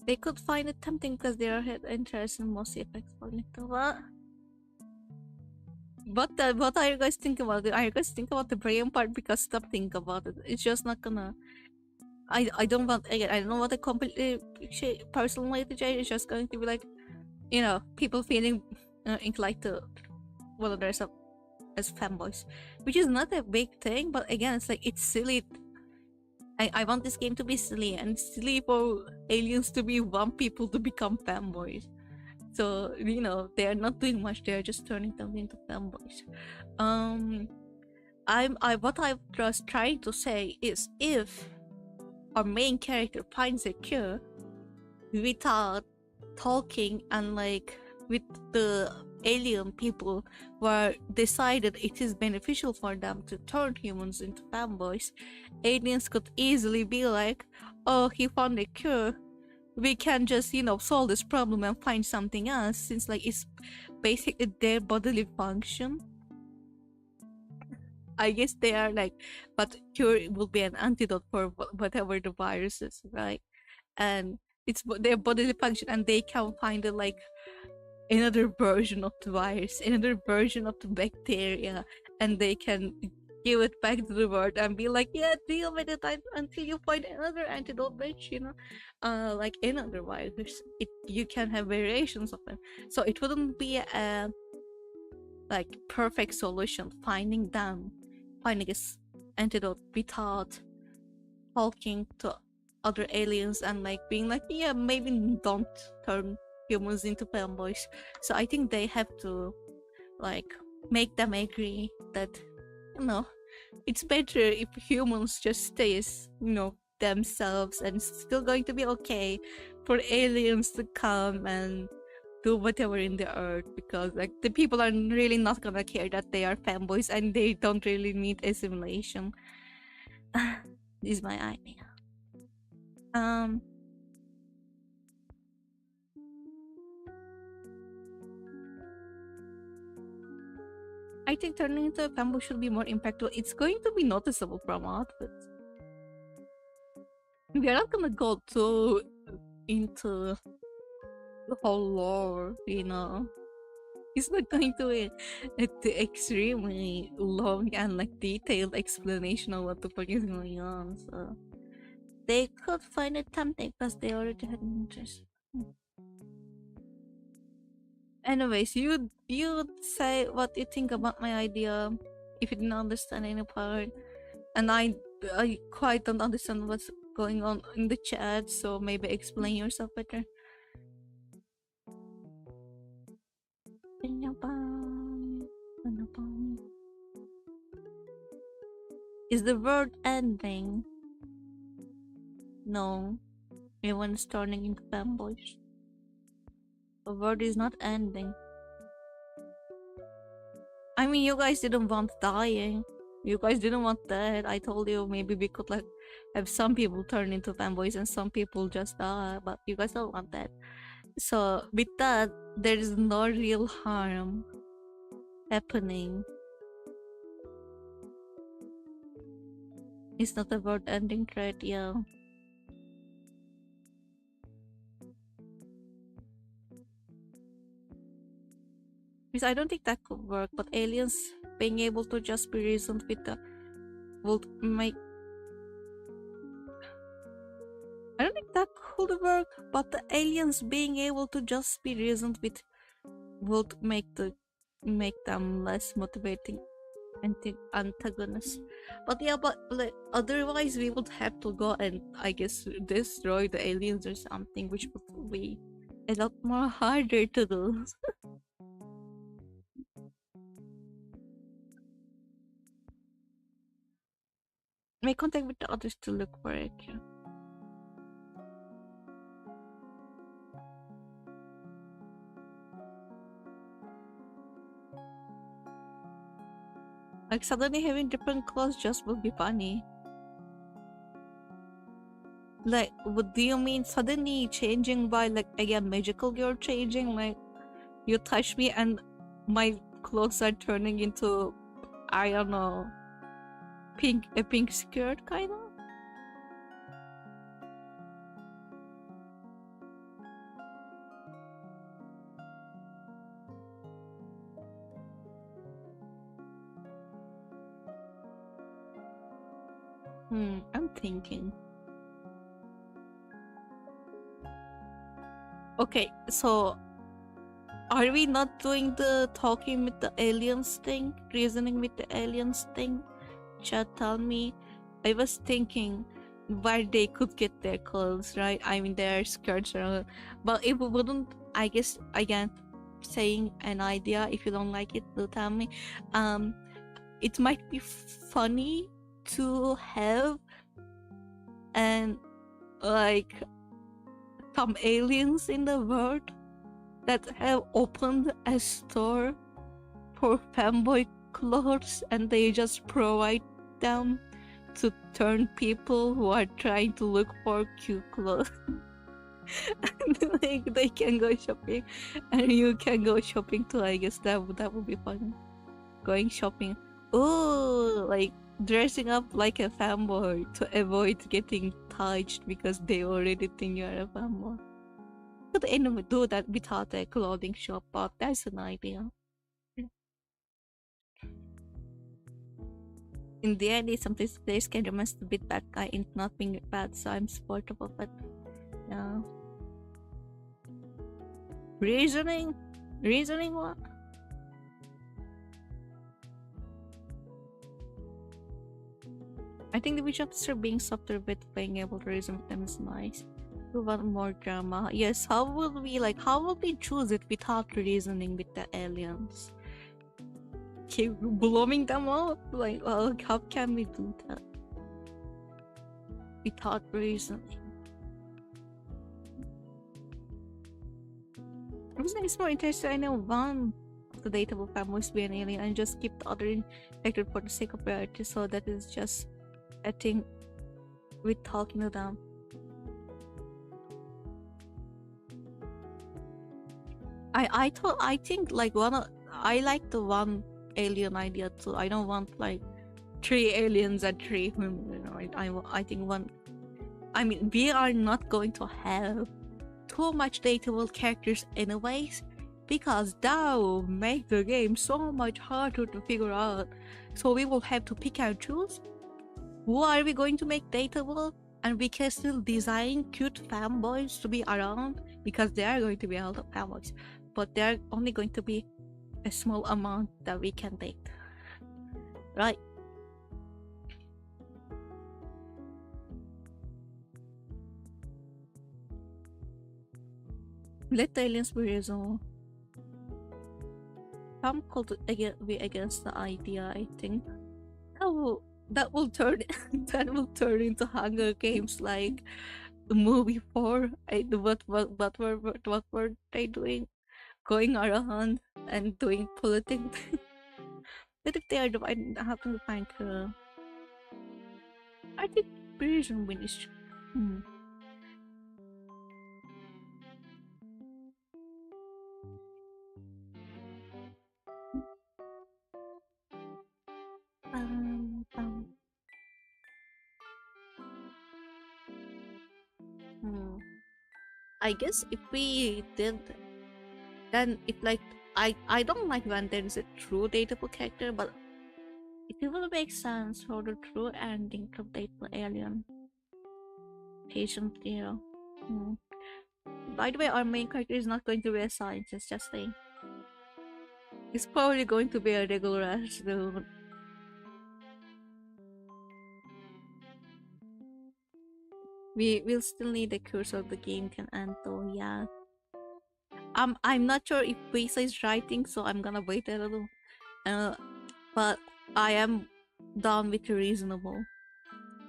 They could find it tempting because they are interested in most effects for little. What are you guys thinking about it? Are you guys thinking about the brain part? Because stop thinking about it. It's just not gonna. I don't want, again, I don't know what a completely personality change. It's just going to be like, people feeling inclined to dress up as femboys, which is not a big thing, but again, it's like, it's silly I want this game to be silly, and silly for aliens to be want people to become fanboys. So you know they are not doing much; they are just turning them into fanboys. What I'm just trying to say is if our main character finds a cure without talking and like with the alien people were decided it is beneficial for them to turn humans into fanboys, aliens could easily be like, oh, he found a cure, we can just, you know, solve this problem and find something else, since like it's basically their bodily function. I guess they are like, but cure will be an antidote for whatever the virus is, right? And it's their bodily function, and they can find it like another version of the virus, another version of the bacteria, and they can give it back to the world and be like, yeah, deal with it until you find another antidote, which, you know, like another virus. You can have variations of them, so it wouldn't be a like perfect solution finding this antidote without talking to other aliens and like being like, yeah, maybe don't turn humans into fanboys. So I think they have to like make them agree that, you know, it's better if humans just stays, you know, themselves, and it's still going to be okay for aliens to come and do whatever in the earth, because like the people are really not gonna care that they are fanboys and they don't really need assimilation. This is my idea. I think turning into a fanboy should be more impactful. It's going to be noticeable from outfits. We are not gonna go too into the whole lore, you know. It's not going to be the extremely long and like detailed explanation of what the fuck is going on. So they could find it tempting because they already had an interest. Anyways, you say what you think about my idea if you didn't understand any part, and I quite don't understand what's going on in the chat, so maybe explain yourself better. Is the world ending? No, everyone's turning into fanboys. The world is not ending. I mean, you guys didn't want dying. You guys didn't want that. I told you maybe we could like have some people turn into fanboys and some people just die, but you guys don't want that. So with that, there is no real harm happening. It's not a world ending threat, yeah. Because I don't think that could work, but aliens being able to just be reasoned with the would make... I don't think that could work, but the aliens being able to just be reasoned with would make them less motivating antagonists. But yeah, but like, otherwise we would have to go and I guess destroy the aliens or something, which would be a lot more harder to do. Make contact with the others to look for it. Yeah. Like suddenly having different clothes just would be funny. Like, what do you mean suddenly changing by like again magical girl changing? Like you touch me and my clothes are turning into, I don't know, a pink skirt kind of? I'm thinking. Okay, so are we not doing the talking with the aliens thing? Reasoning with the aliens thing? Chat, tell me. I was thinking where they could get their clothes, right? I mean, their skirts are, but it wouldn't. I guess again, saying an idea. If you don't like it, do tell me. It might be funny to have and like some aliens in the world that have opened a store for femboy clothes and they just provide them to turn people who are trying to look for cute clothes. And like they can go shopping and you can go shopping too. I guess that would be fun. Going shopping. Oh, like dressing up like a fanboy to avoid getting touched because they already think you're a fanboy. Could anyone do that without a clothing shop? But that's an idea. In the end, some place can remain to beat bad guy into not being bad, so I'm supportable, but yeah. Reasoning? Reasoning what? I think we should start being softer with being able to reason with them is nice. We want more drama. Yes, how will we choose it without reasoning with the aliens? Keep blowing them up? Like, well, how can we do that? Without reasoning. It's more interesting. I know one of the dateable families be an alien and just keep the other infected for the sake of priority, so that is just a thing with talking to them. I think like I like the one alien idea too. I don't want like 3 aliens and 3 women, you know. I think one. I mean, we are not going to have too much dateable characters anyways, because that will make the game so much harder to figure out. So we will have to pick and choose who are we going to make dateable, and we can still design cute fanboys to be around, because there are going to be a lot of fanboys, but there are only going to be a small amount that we can date, right? Let the aliens be reasonable. Some could be against the idea. I think that will turn into Hunger Games, like the movie 4. What were they doing? Going around and doing politics. But if they are divided, how can we find her? I think prison ministry. I guess if we did, then if like I don't like when there is a true dateable character, but it will make sense for the true ending to dateable alien patient hero. By the way, our main character is not going to be a scientist, just saying. He's probably going to be a regular ass dude. We will still need a cure so the game can end though, yeah. I'm not sure if Visa is writing, so I'm gonna wait a little. But I am down with reasonable.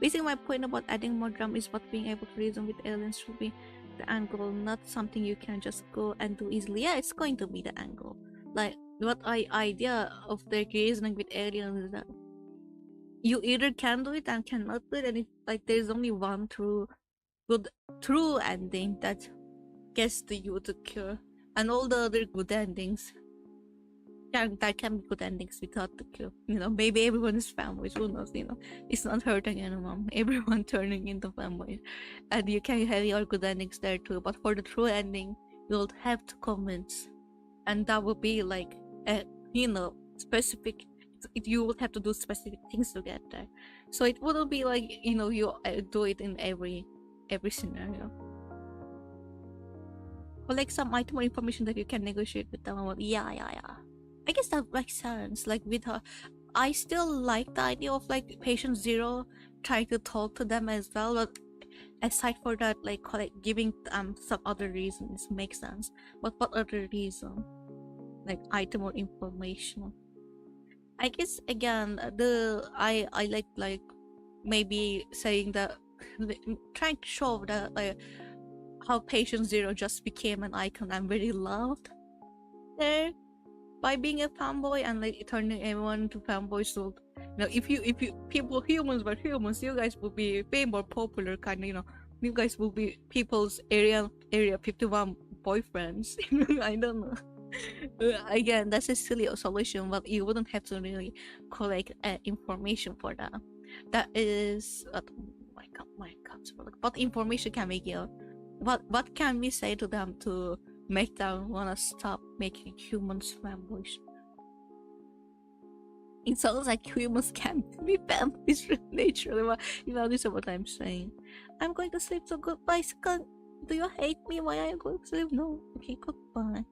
Basically, my point about adding more drama is what being able to reason with aliens should be the angle, not something you can just go and do easily. Yeah, it's going to be the angle. Like, what idea of the reasoning with aliens is that you either can do it and cannot do it, and it's like there's only one true ending that gets to you to cure, and all the other good endings that can be good endings without the cure. You know, maybe everyone is fanboys, who knows, you know. It's not hurting anyone. Everyone turning into fanboys. And you can have your good endings there too. But for the true ending, you'll have to convince. And that will be like a, you know, specific, you will have to do specific things to get there. So it wouldn't be like, you know, you do it in every scenario. Collect some item or information that you can negotiate with them about. Yeah. I guess that makes sense. Like with her, I still like the idea of like patient 0 try to talk to them as well, but aside for that, like giving some other reasons makes sense. But what other reason? Like item or information? I guess again I like maybe saying that trying to show that like how patient zero just became an icon I'm very loved there by being a fanboy and like turning everyone into fanboys. So if you people humans were humans, you guys would be way more popular kind of, you guys will be people's area 51 boyfriends. I don't know. Again, that's a silly solution, but you wouldn't have to really collect information for that. That is my god, what information can we give? What can we say to them to make them wanna stop making humans fanboys? It sounds like humans can't be fanboys naturally, but this is what I'm saying. I'm going to sleep, so goodbye. Do you hate me? Why are you going to sleep? No. Okay, goodbye.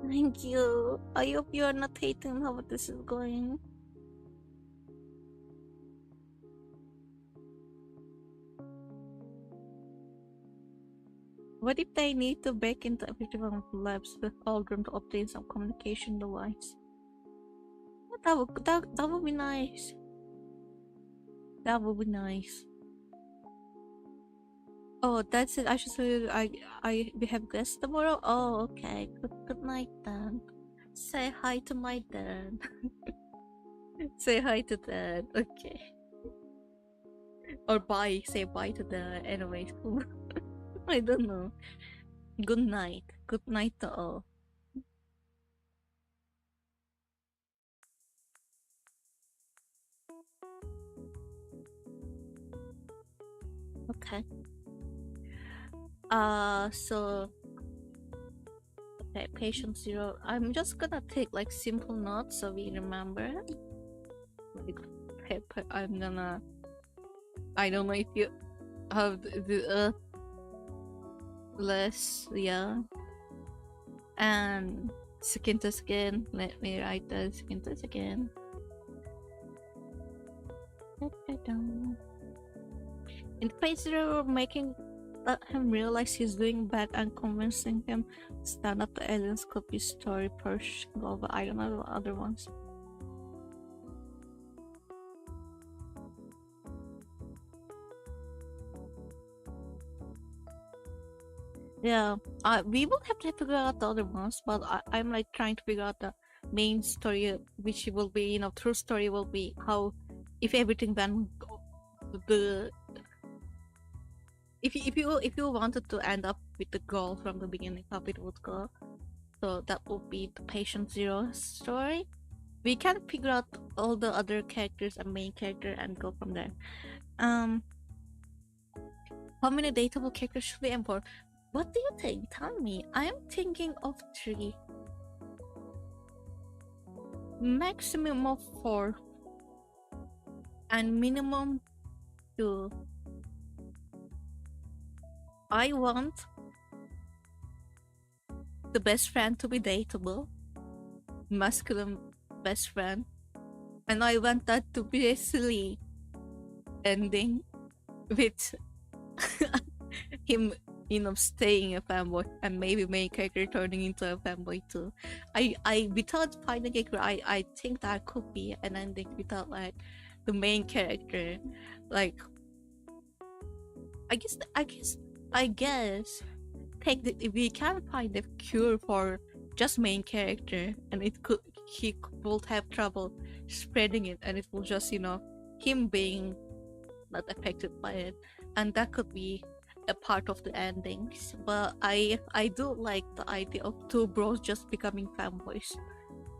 Thank you. I hope you are not hating how this is going. What if they need to break into every one of the labs with all room to obtain some communication device? That would be nice. That would be nice. Oh, that's it. I should say we have guests tomorrow. Oh, okay. Good night then. Say hi to my dad. Say hi to dad. Okay. Or bye. Say bye to dad. Anyways, I don't know. Good night. Good night to all. Okay. So okay, patient zero. I'm just gonna take like simple notes so we remember. Like paper. I'm gonna. I don't know if you have the less, yeah. And skin to skin. Let me write that skin to skin. In phase zero, making him realize he's doing bad and convincing him to stand up to aliens could be story push. But I don't know the other ones. Yeah, we will have to figure out the other ones, but I'm like trying to figure out the main story, which will be, true story will be how, if everything went the if you wanted to end up with the goal from the beginning, how it would go. So that would be the patient zero story. We can figure out all the other characters and main character and go from there. How many dateable characters should we import? What do you think? Tell me. I am thinking of 3. Maximum of 4. And minimum 2. I want the best friend to be dateable. Masculine best friend. And I want that to be a silly ending with him staying a fanboy and maybe main character turning into a fanboy too. I without finding a character, I think that could be an ending without like the main character. Like I guess if we can find a cure for just main character, and he would have trouble spreading it, and it will just him being not affected by it, and that could be a part of the endings. But I do like the idea of 2 bros just becoming fanboys.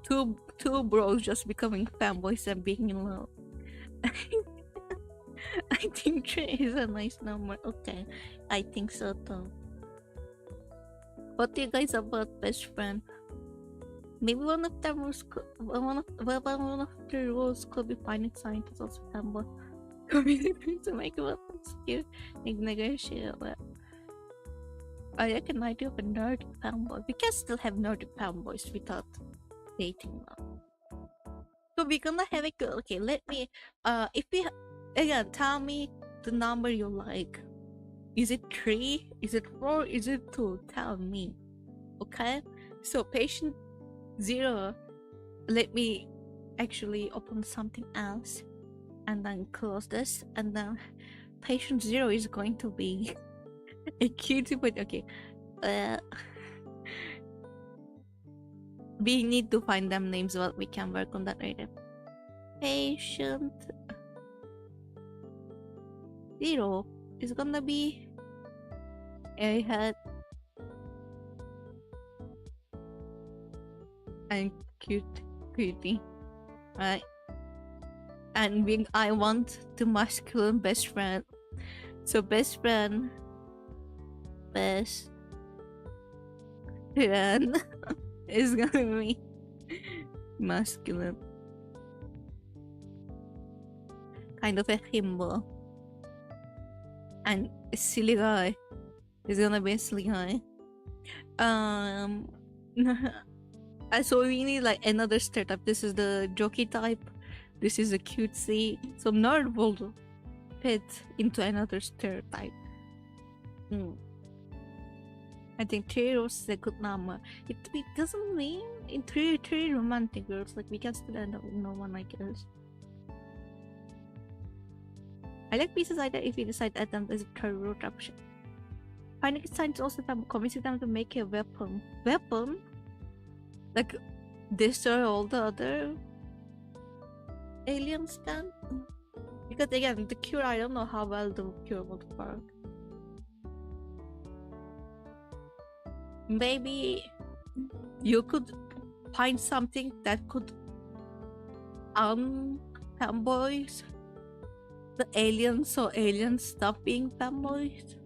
Two bros just becoming fanboys and being in love. I think 3 is a nice number. Okay, I think so too. What do you guys about best friend? Maybe one of the rules could be finding scientists also fanboy. To make weapons cute, negotiate. I reckon I do have a nerdy fanboy. We can still have nerdy fanboys without dating now. So we're gonna have a good. Okay, let me. If we again, tell me the number you like. Is it 3? Is it 4? Is it 2? Tell me. Okay? So patient 0, let me actually open something else and then close this, and then patient 0 is going to be a cutie, but okay. We need to find them names, but we can work on that later. Patient 0 is gonna be airhead and cutie, right? And being I want the masculine best friend, so best friend is gonna be masculine, kind of a himbo, and a silly guy is gonna be a silly guy. So we need like another stereotype. This is the jokey type, this is a cutesy, so nerd will fit into another stereotype. I think 3 is a good number. It doesn't mean in 3 romantic girls, like we can still end up with no one, I guess. I like pieces like that if you decide to add them as a third root option. Finding signs also convincing them to make a weapon. Weapon? Like destroy all the other aliens then? Because again, the cure, I don't know how well the cure would work. Maybe you could find something that could femboys the aliens, so aliens stop being femboys.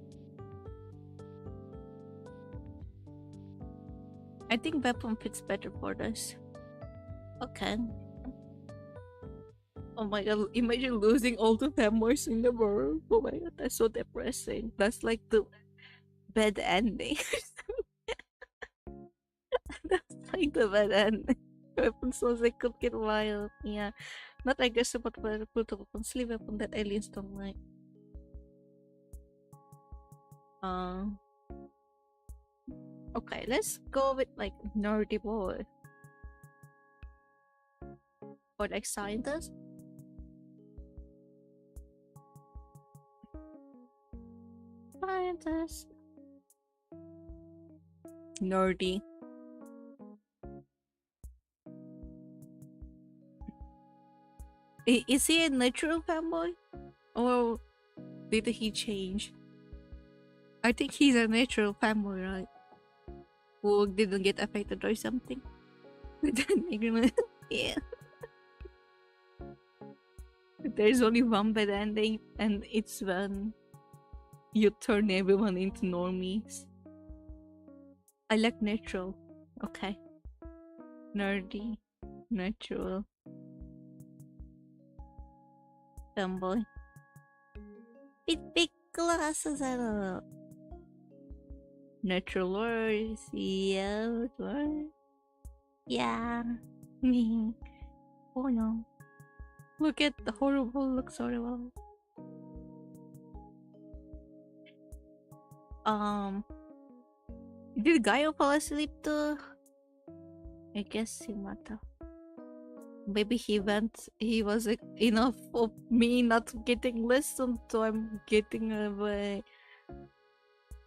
I think weapon fits better for this. Okay. Oh my god, imagine losing all the femboys in the world. Oh my god, that's so depressing. That's like the bad ending. That's like the bad ending. Weapons was like could get wild. Yeah. Not aggressive, but very brutal weapon. Sleep weapon that aliens don't like. Okay, let's go with like nerdy boy. Or like scientist. Scientist. Nerdy. Is he a natural fanboy? Or did he change? I think he's a natural fanboy, right? Who didn't get affected or something. Yeah. There's only one bad ending, and it's when you turn everyone into normies. I like natural. Okay. Nerdy. Natural. Fanboy. With big glasses, I don't know. Natural words. Yeah, words. Yeah. Oh no. Look at the horrible, looks horrible. Did Gaio fall asleep too? I guess he might have. Maybe he was like, enough of me not getting listened, so I'm getting away.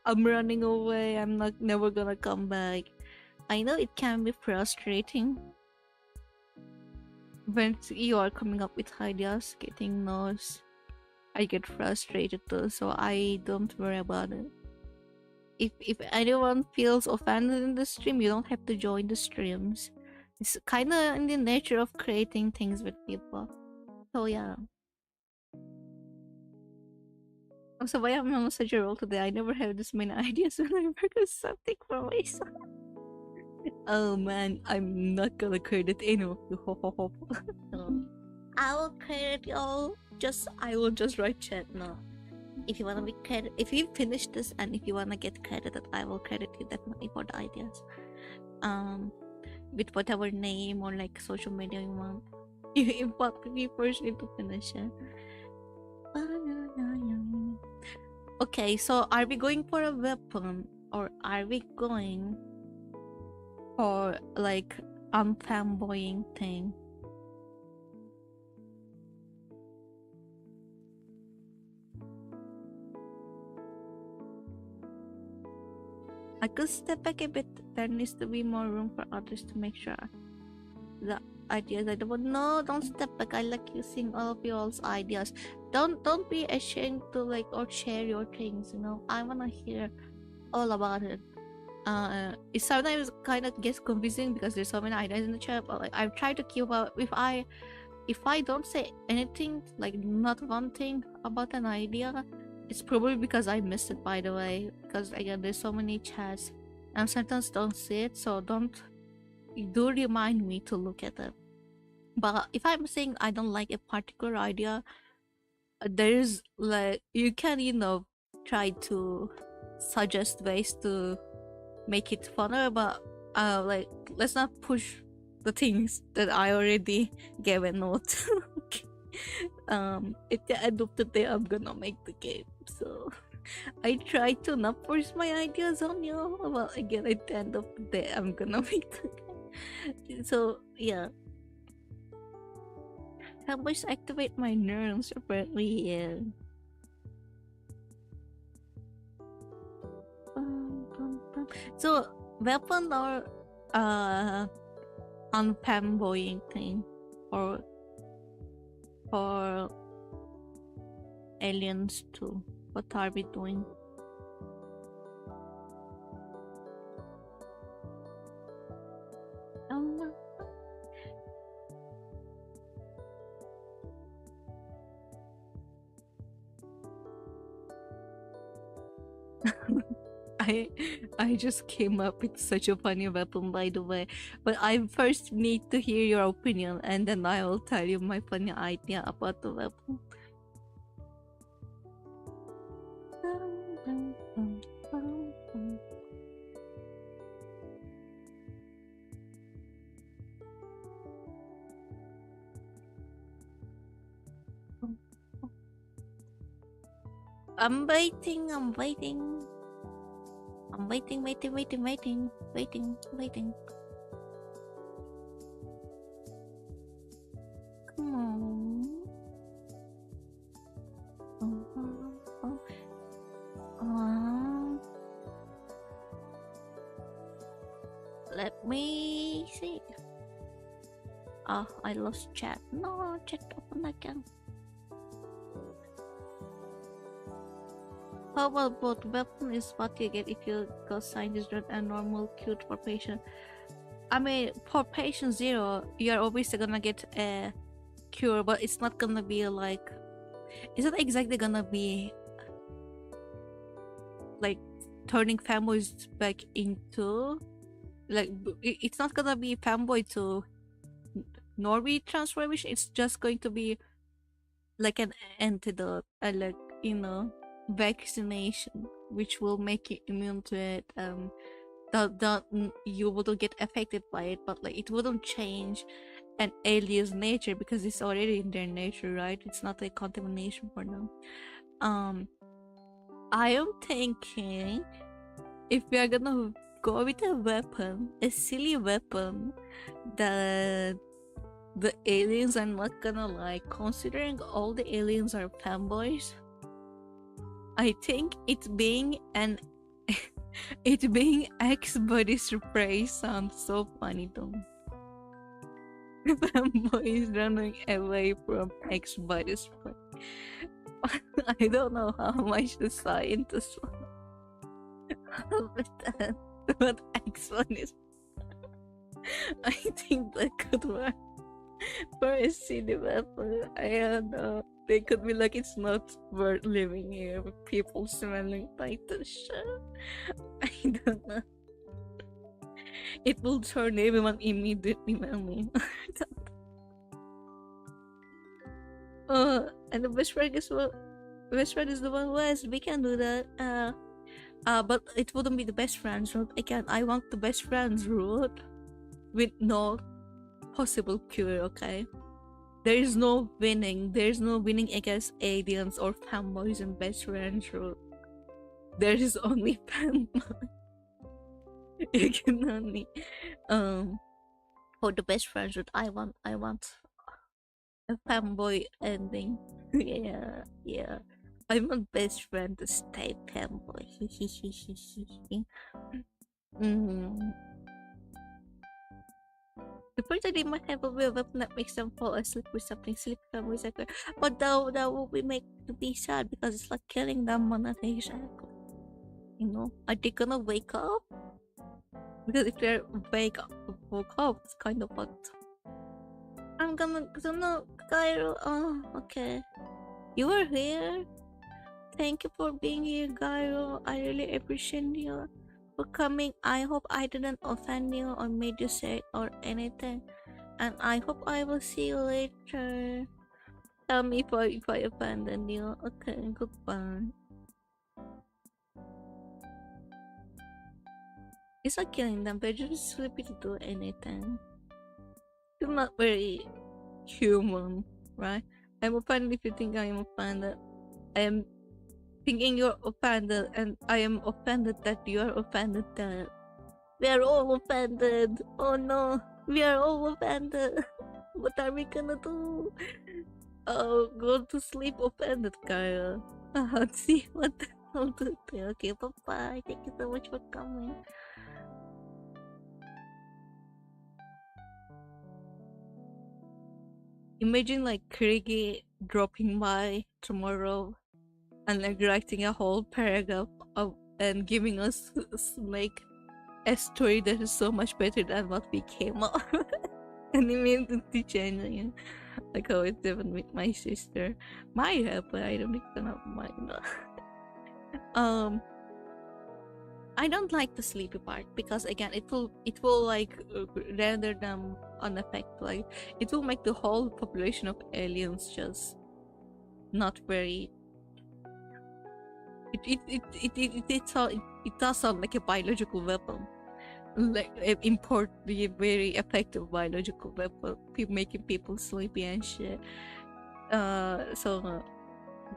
I'm running away, I'm never gonna come back. I know it can be frustrating when you are coming up with ideas, getting no's. I get frustrated too, so I don't worry about it. If anyone feels offended in the stream, you don't have to join the streams. It's kind of in the nature of creating things with people. So yeah. Also, why am I on such a roll today? I never have this many ideas when I work on something for myself. Oh man, I'm not gonna credit any of you. No. I will credit y'all. I will just write chat now. If you wanna be credited, if you finish this and if you wanna get credited, I will credit you definitely for the ideas. With whatever name or like social media you want. But you first need to finish it. Okay, so are we going for a weapon or are we going for like fanboying thing? I could step back a bit. There needs to be more room for others to make sure the ideas I don't. No, don't step back. I like using all of y'all's ideas. Don't be ashamed to like or share your things. You know, I wanna hear all about it. It sometimes kind of gets confusing because there's so many ideas in the chat. But like I've tried to keep up. If I don't say anything, like not one thing about an idea, it's probably because I missed it, by the way. Because again, there's so many chats and sometimes don't see it, so do remind me to look at it. But if I'm saying I don't like a particular idea, there's like you can, you know, try to suggest ways to make it funner, but like let's not push the things that I already gave a note. At the end of the day, I'm gonna make the game, so I try to not force my ideas on you. Well, again, at the end of the day, I'm gonna make the game. So yeah, Femboys activate my neurons apparently. Yeah. So weapon or fanboying thing or for aliens too. What are we doing? I just came up with such a funny weapon, by the way. But I first need to hear your opinion, and then I will tell you my funny idea about the weapon. I'm waiting. I'm waiting. I'm waiting. Come on. Let me see. Ah, I lost chat. No, chat open again. How about both? Weapon is what you get if you go scientist route and normal cute for patient. I mean, for patient 0, you're obviously gonna get a cure, but it's not gonna be like, it's not exactly gonna be like turning fanboys back into like it's not gonna be fanboy to Norby transformation. It's just going to be like an antidote, like, you know, vaccination, which will make you immune to it. That you wouldn't get affected by it, but like it wouldn't change an alien's nature because it's already in their nature, right? It's not a contamination for them. I am thinking if we are gonna go with a weapon, a silly weapon that the aliens are not gonna like, considering all the aliens are fanboys, I think it being an it being ex-body spray sounds so funny though. Fanboys running away from ex-body spray. I don't know how much the scientists but X1 is I think that could work for a cinema. I don't know. They could be like, it's not worth living here with people smelling like the shit. I don't know. It will turn everyone immediately manly. And the best friend is the one who has, we can do that. But it wouldn't be the best friends route. Again, I want the best friends route with no possible cure, okay? There is no winning. There's no winning against aliens or fanboys and best friends route. there is only femboy. You can only for the best friends that I want a femboy ending. Yeah, yeah. I want best friend to stay femboy. mm. The first they might have a will weapon that makes them fall asleep with something sleep femboys like but that will be make to be sad because it's like killing them on a exactly. You know, are they gonna wake up? Because if they're woke up, it's kind of fucked. I'm gonna no Cairo. Oh, okay. You were here. Thank you for being here, Cairo. I really appreciate you for coming. I hope I didn't offend you or made you sad or anything. And I hope I will see you later. Tell me if I offended you. Okay, goodbye. It's like killing them, but you're just sleepy to do anything. You're not very human, right? I'm offended if you think I am offended. I am thinking you're offended, and I am offended that you are offended that we are all offended. Oh no, we are all offended. What are we gonna do? Oh, go to sleep offended, Kyle. Let's see what I'll do. Okay, bye bye. Thank you so much for coming. Imagine like Krigi dropping by tomorrow and like writing a whole paragraph of, and giving us like a story that is so much better than what we came up and immediately changing it. Like how it's even with my sister. Might happen, I don't even have mine. I don't like the sleepy part because again it will like render them unaffected. Like it will make the whole population of aliens just not very. It does sound like a biological weapon, like importantly very effective biological weapon, making people sleepy and shit. So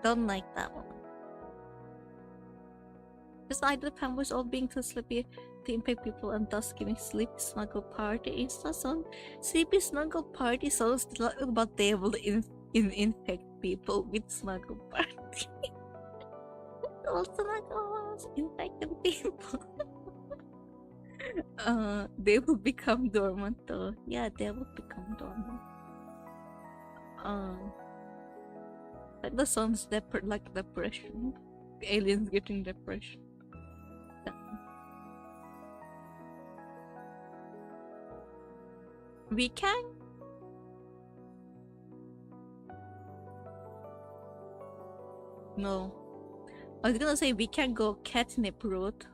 don't like that one. Besides the femboys all being too sleepy to impact people and thus giving sleepy snuggle party. It's not some sleepy snuggle party sounds about they will infect people with snuggle party. Also like infecting people. They will become dormant though. Yeah, they will become dormant. Like the sounds like depression. The aliens getting depression. We can. No. I was gonna say we can go catnip route.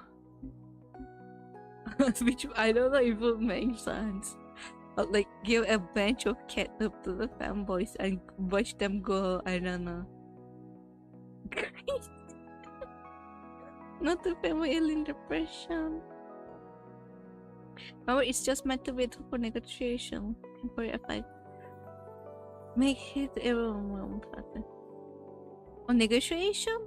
Which I don't know if it will make sense. But like give a bunch of catnip to the femboys and watch them go, I don't know. Not the femboy alien depression. Remember, it's just meant to be for negotiation. Temporary effect. Make it everyone on negotiation?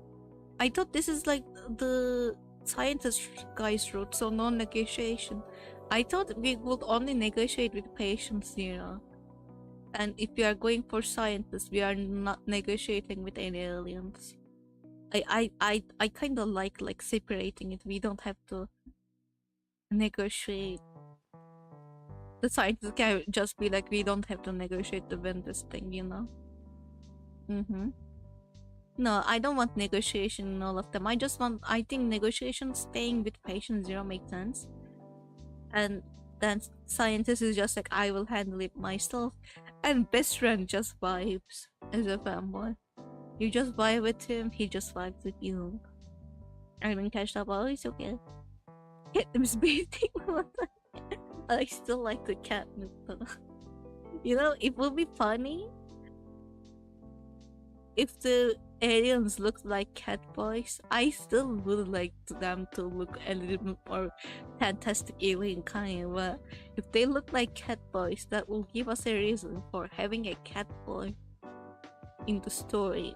I thought this is like the scientist guys wrote, so no negotiation. I thought we would only negotiate with patients, you know. And if we are going for scientists, we are not negotiating with any aliens. I kind of like separating it. We don't have to negotiate. The scientists can just be like, we don't have to negotiate to win this thing, you know. No, I don't want negotiation in all of them. I think negotiation staying with patient zero makes sense. And then scientist is just like, I will handle it myself. And best friend just vibes as a femboy. You just vibe with him, he just vibes with you. I didn't catch that, but it's okay. Catnip's baiting. I still like the catnip though. You know, it would be funny if the aliens look like cat boys. I still would like them to look a little bit more fantastic alien kind, but if they look like cat boys, that will give us a reason for having a cat boy in the story.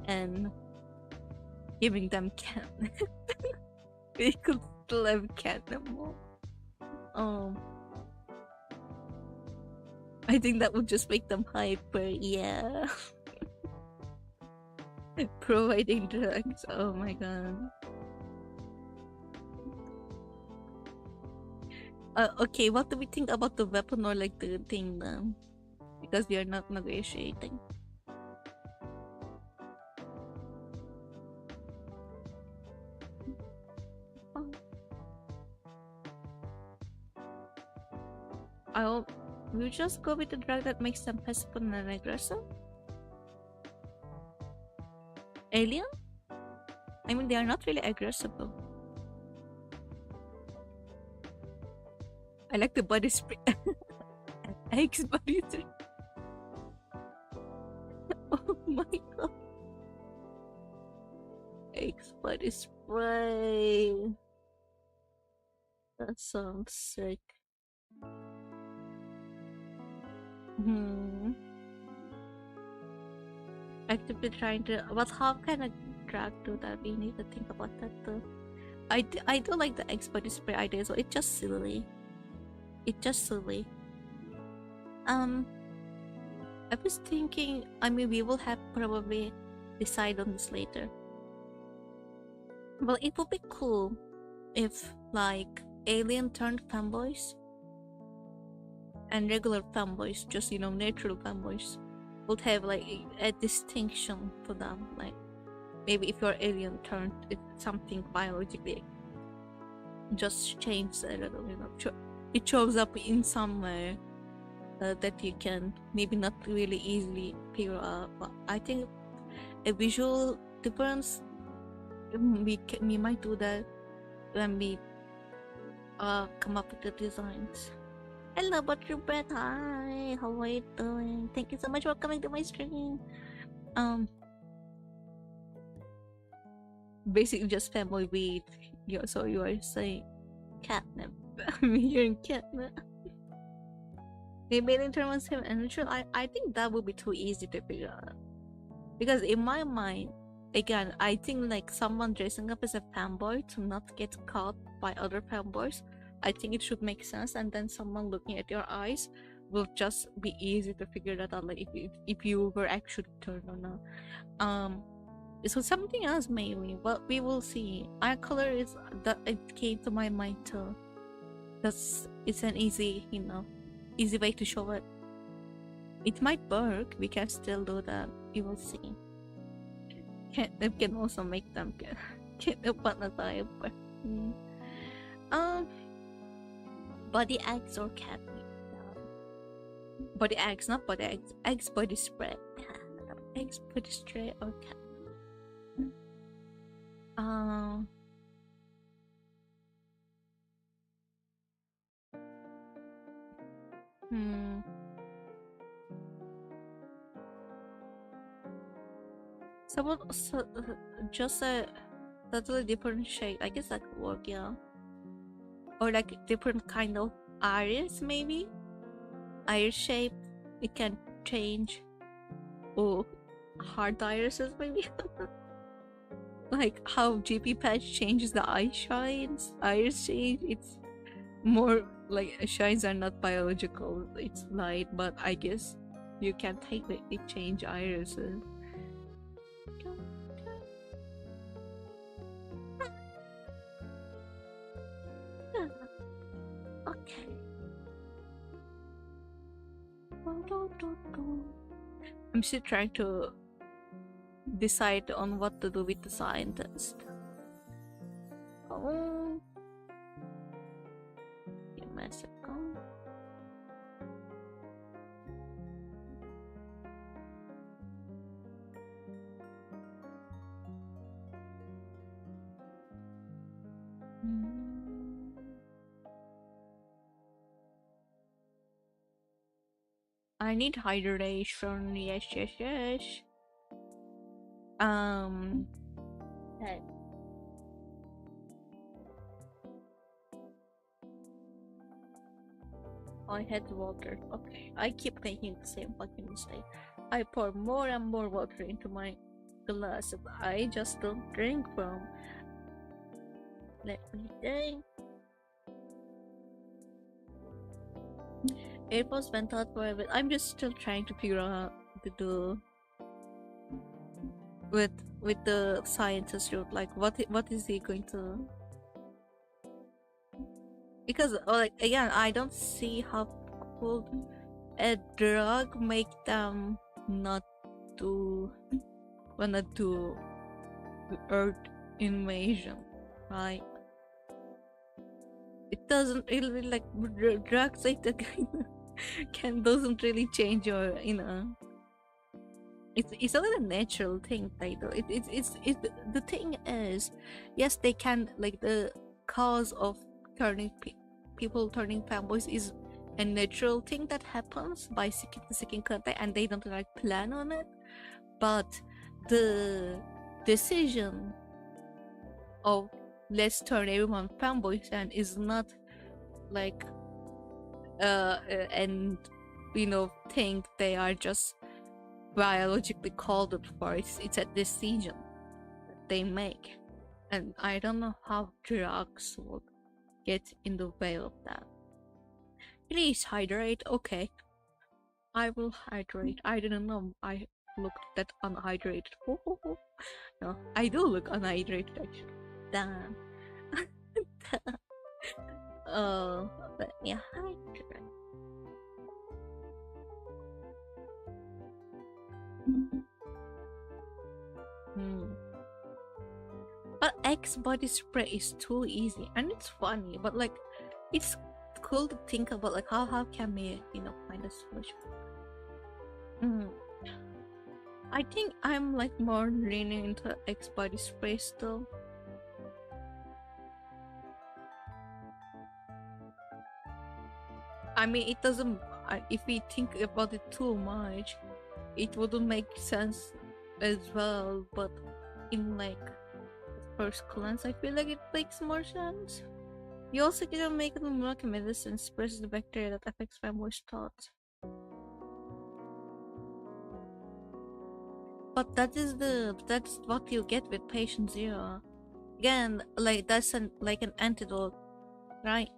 And giving them cat. We could still have cat more. I think that would just make them hyper, yeah. Providing drugs, oh my god. Okay, what do we think about the weapon or like the thing then? Because we are not negotiating. We'll just go with the drug that makes them passive and aggressive. Alien? I mean, they are not really aggressive. I like the body spray. X body spray. Oh my god. X body spray. That sounds sick. Actively trying to, but how can a drag do that? We need to think about that too. I do like the X body spray idea, so it's just silly. It's just silly. I was thinking, I mean, we will have probably decide on this later. Well, it would be cool if like alien turned femboys and regular femboys, just you know, natural femboys, would have like a distinction to them. Like maybe if your alien turned, it's something biologically just changed a little, you know, it shows up in somewhere that you can maybe not really easily figure out. But I think a visual difference, we might do that when we come up with the designs. Hello, Butterbread. Hi, how are you doing? Thank you so much for coming to my stream. Basically just family weed. So you are saying catnip. I'm hearing catnip. Maybe in terms of neutral, I think that would be too easy to figure out. Because in my mind, again, I think like someone dressing up as a fanboy to not get caught by other fanboys, I think it should make sense, and then someone looking at your eyes will just be easy to figure that out, like if you were actually turned or not. So something else maybe, but we will see. Eye color is that it came to my mind too. It's an easy, you know, easy way to show it. It might work. We can still do that. We will see. It can also make them get up on the diaper. Body eggs or cat meat? Body eggs, not body eggs. Eggs body spray. Eggs body spray or cat meat? Just a totally different shape. I guess that could work, yeah. Or like different kind of iris, maybe. Iris shape. It can change. Oh, hard irises, maybe. Like how GP patch changes the eye shines. Iris change. It's more like shines are not biological. It's light, but I guess you can technically change irises. Okay. I'm still trying to decide on what to do with the scientist. Oh, give me a second. I need hydration. Yes. Okay. I had water. Okay, I keep making the same fucking mistake. I pour more and more water into my glass that I just don't drink from. Let me think. It was went out for a bit. I'm just still trying to figure out how to do with the scientist route. Like, what is he going to? Because like again, I don't see how could a drug make them not to wanna do Earth invasion, right? It doesn't really like drugs like that doesn't really change your, you know. It's not a natural thing they do. The thing is, yes, they can, like, the cause of turning people turning fanboys is a natural thing that happens by seeking contact, and they don't like plan on it. But the decision of let's turn everyone fanboys and is not like and you know think they are just biologically called up for. It's a decision that they make, and I don't know how drugs would get in the way of that. Please hydrate. Okay, I will hydrate. I didn't know I looked that unhydrated. No, I do look unhydrated actually. Damn. Let me hydrate. But X body spray is too easy, and it's funny, but like it's cool to think about, like how can we, you know, find a solution. I think I'm like more leaning into X body spray still. I mean, it doesn't, if we think about it too much, it wouldn't make sense as well, but in like first glance, I feel like it makes more sense. You also can make them like medicine, suppresses the bacteria that affects femboys' thoughts. But that's what you get with patient 0. Again, like that's like an antidote, right?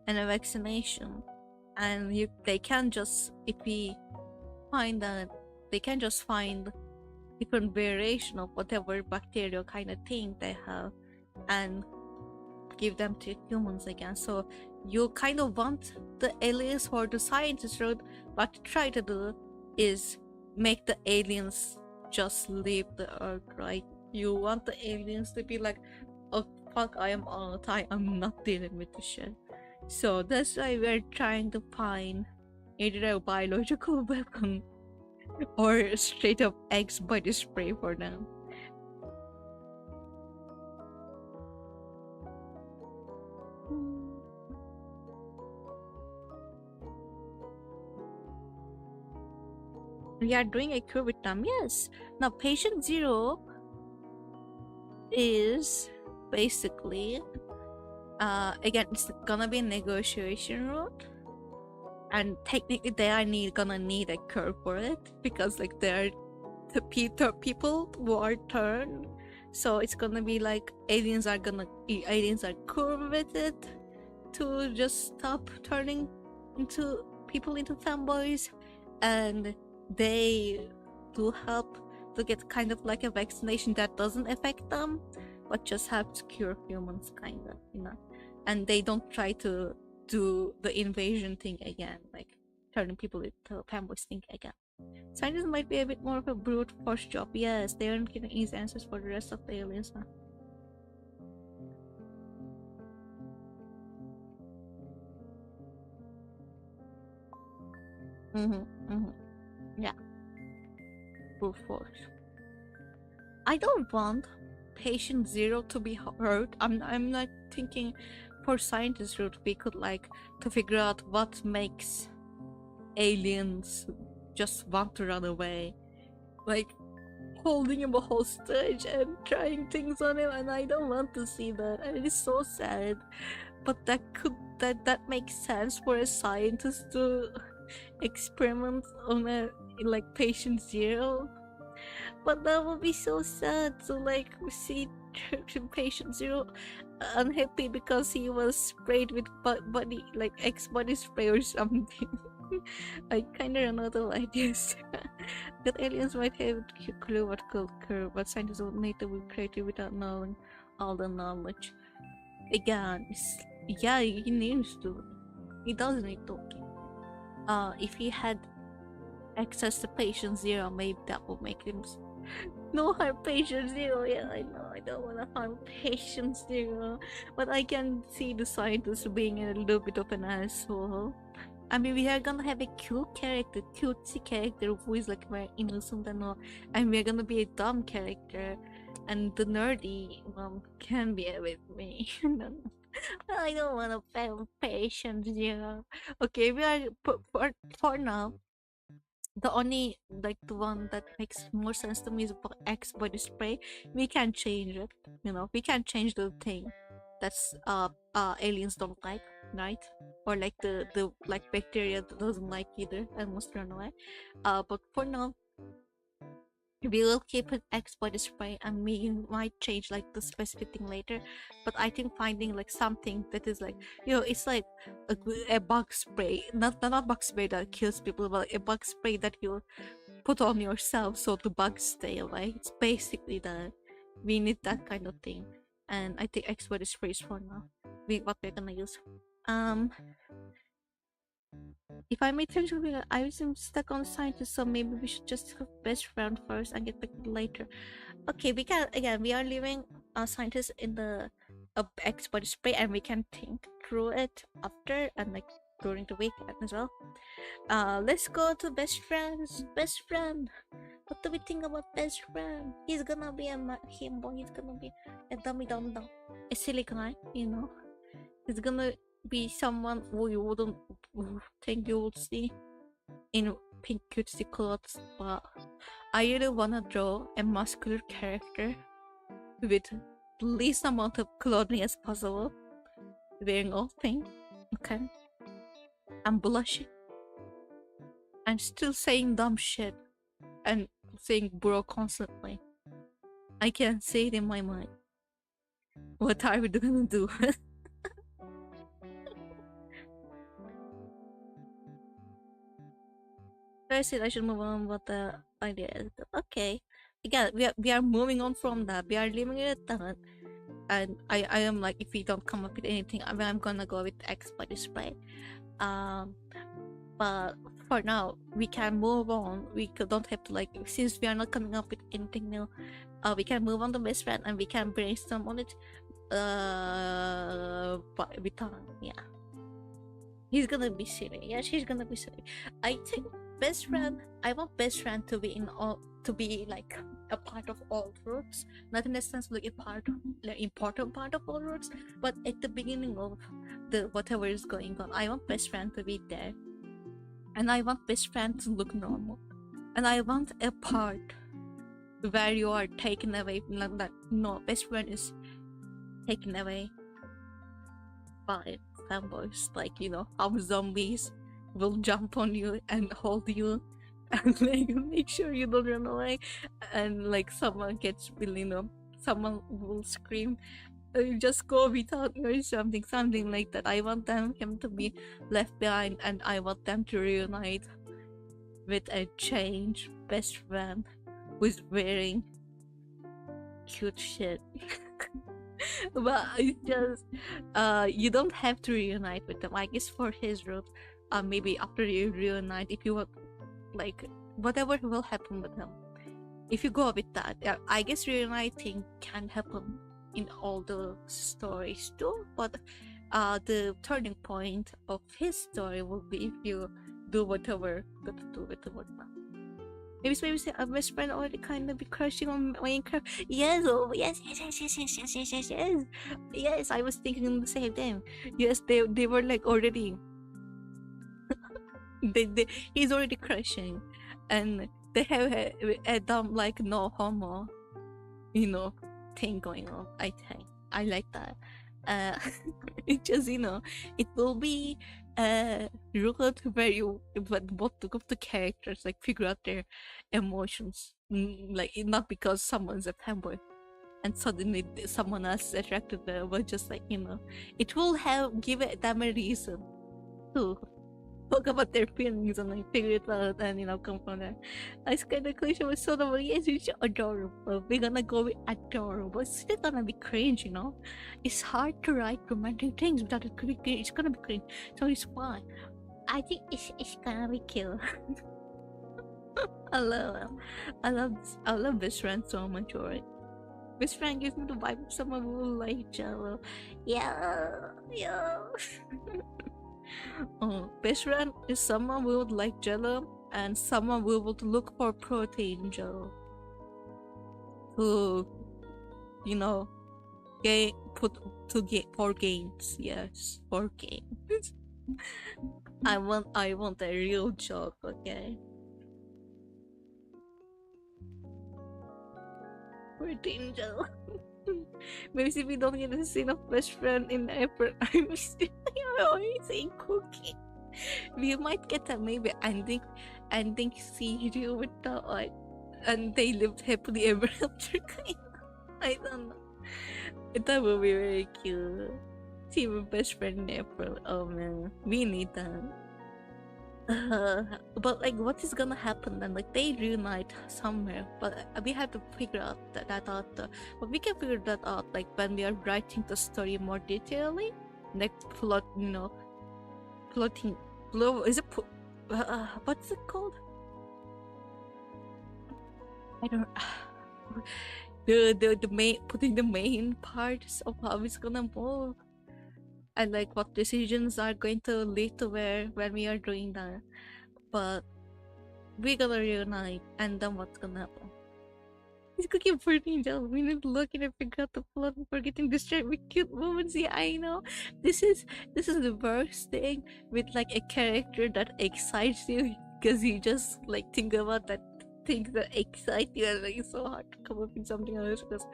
And a vaccination. And they can just, if we find that, they can just find different variation of whatever bacterial kind of thing they have and give them to humans again. So you kind of want the aliens or the scientists route. What you try to do is make the aliens just leave the Earth, right? You want the aliens to be like, oh fuck, I am on time, I'm not dealing with this shit. So that's why we're trying to find either a biological weapon or straight up X body spray for them. We are doing a cure with them, yes. Now patient 0 is basically again, it's gonna be a negotiation route, and technically they are gonna need a cure for it, because like they're the people who are turned. So it's gonna be like aliens are cool with it to just stop turning into people into fanboys, and they do help to get kind of like a vaccination that doesn't affect them but just helps cure humans, kind of, you know. And they don't try to do the invasion thing again, like turning people into fanboys thing again. Scientists might be a bit more of a brute force job. Yes, they aren't giving easy answers for the rest of the aliens, huh? Yeah. Brute force. I don't want patient 0 to be hurt. I'm not thinking for scientists route we could like to figure out what makes aliens just want to run away, like holding him a hostage and trying things on him, and I don't want to see that, and it is so sad. But that makes sense for a scientist to experiment on a like patient 0. But that would be so sad to like see patient zero unhappy because he was sprayed with body like ex-body spray or something. I kinda run out of ideas. That aliens might have a clue what could occur, but scientists would need to be creative without knowing all the knowledge. Again, yeah, he needs to. He does need to. If he had access to patient zero, maybe that would make him no harm patient zero. Yeah, I know I don't want to harm patient zero, but I can see the scientist being a little bit of an asshole. I mean, we are gonna have a cute character, cutesy character who is like very innocent and all, and we're gonna be a dumb character, and the nerdy one can be with me. I don't want to fail patient zero. Okay, we are for now. The only like the one that makes more sense to me is X body spray. We can change it, you know. We can change the thing that's aliens don't like, right? Or like the like bacteria that doesn't like either and must run away. But for now, we will keep it X body spray and we might change like the specific thing later. But I think finding like something that is like, you know, it's like a bug spray, not bug spray that kills people, but a bug spray that you put on yourself so the bugs stay away. It's basically that. We need that kind of thing, and I think X body spray is for now. What we're gonna use. If I made terms with I was stuck on scientist, so maybe we should just have best friend first and get back later. Okay, we can again. We are leaving a scientist in the expert spray, and we can think through it after and like during the weekend as well. Let's go to best friends. Best friend. What do we think about best friend? He's gonna be a himbo. He's gonna be a dummy dum dum, a silly guy. You know, he's gonna be someone who you wouldn't think you would see in pink cutesy clothes, but I really wanna draw a muscular character with the least amount of clothing as possible, wearing all pink, okay? I'm blushing and still saying dumb shit and saying bro constantly. I can't say it in my mind. What are we gonna do? First, I should move on what the idea is. Okay. Again, we are moving on from that. We are leaving it at that. And I am like, if we don't come up with anything, I'm gonna go with X body spray. But for now, we can move on. We don't have to like, since we are not coming up with anything new, we can move on to best friend and we can brainstorm on it. But with time, yeah. He's gonna be silly. Yeah, she's gonna be silly. I think best friend. I want best friend to be in all, to be like a part of all groups, not in the sense like a part, like important part of all groups, but at the beginning of the whatever is going on. I want best friend to be there, and I want best friend to look normal, and I want a part where you are taken away. Not that no, best friend is taken away by femboys, like, you know, how zombies will jump on you and hold you and like make sure you don't run away, and like someone gets really, you know, someone will scream, just go without me or something like that. I want him to be left behind, and I want them to reunite with a changed best friend who's wearing cute shit. But it's just you don't have to reunite with them. I guess for his route, maybe after you reunite, if you want, like, whatever will happen with him, if you go with that, I guess reuniting can happen in all the stories too, but the turning point of his story will be if you do whatever you got to do with the one. Maybe say a best friend already kind of be crushing on Minecraft. Yes, oh yes. Yes, I was thinking the same thing. Yes, they were like already. He's already crushing, and they have a dumb like no homo, you know, thing going on. I think I like that. It just, you know, it will be route where you but both of the characters like figure out their emotions like not because someone's a fanboy and suddenly someone else is attracted to them, but just like, you know, it will give them a reason to talk about their feelings and like figure it out and, you know, come from there. It's kind of cliche, but so the yes, it's adorable. We're gonna go with adorable. It's still gonna be cringe, you know. It's hard to write romantic things without it could be cringe. It's gonna be cringe, so it's fine. I think it's gonna be cute. I love Best Friend so much, alright. Best Friend gives me the vibe of someone who will like Jello. Yeah. Best Friend is someone who would like Jello and someone who would look for protein Jello. To, you know, for games. Yes, for games. I want a real job, okay? Protein Jello. Maybe if we don't get a scene of Best Friend in April, I'm still always saying cookie. We might get a maybe ending series with the like, and they lived happily ever after. I don't know. That would be very cute. Team of Best Friend in April. Oh man, we need that. But like, what is gonna happen then? Like, they reunite somewhere, but we have to figure out that out. But we can figure that out like when we are writing the story more detailedly, like plot, you know, plotting. Is it what's it called? I don't. The main, putting the main parts of how it's gonna move. And like what decisions are going to lead to where when we are doing that. But we're gonna reunite, and then what's gonna happen? He's cooking for ninja. We need to look and figure out the plot before getting distracted with cute moments. Yeah, I know. This is the worst thing with like a character that excites you, because you just like think about that things that excite you, and like it's so hard to come up with something else. Because,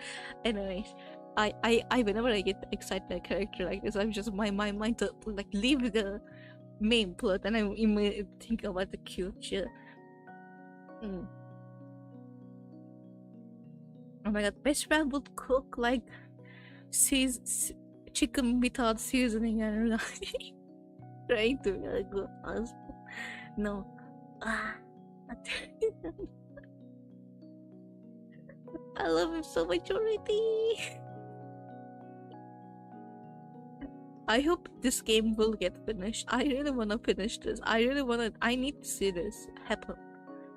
anyways, I whenever I get excited by a character like this, I'm just my mind to like leave the main plot and I immediately think about the cute shit. Oh my god, Best Friend would cook like chicken without seasoning and like trying to be a good husband. No. I love him so much already. I hope this game will get finished. I really wanna finish this. I need to see this happen.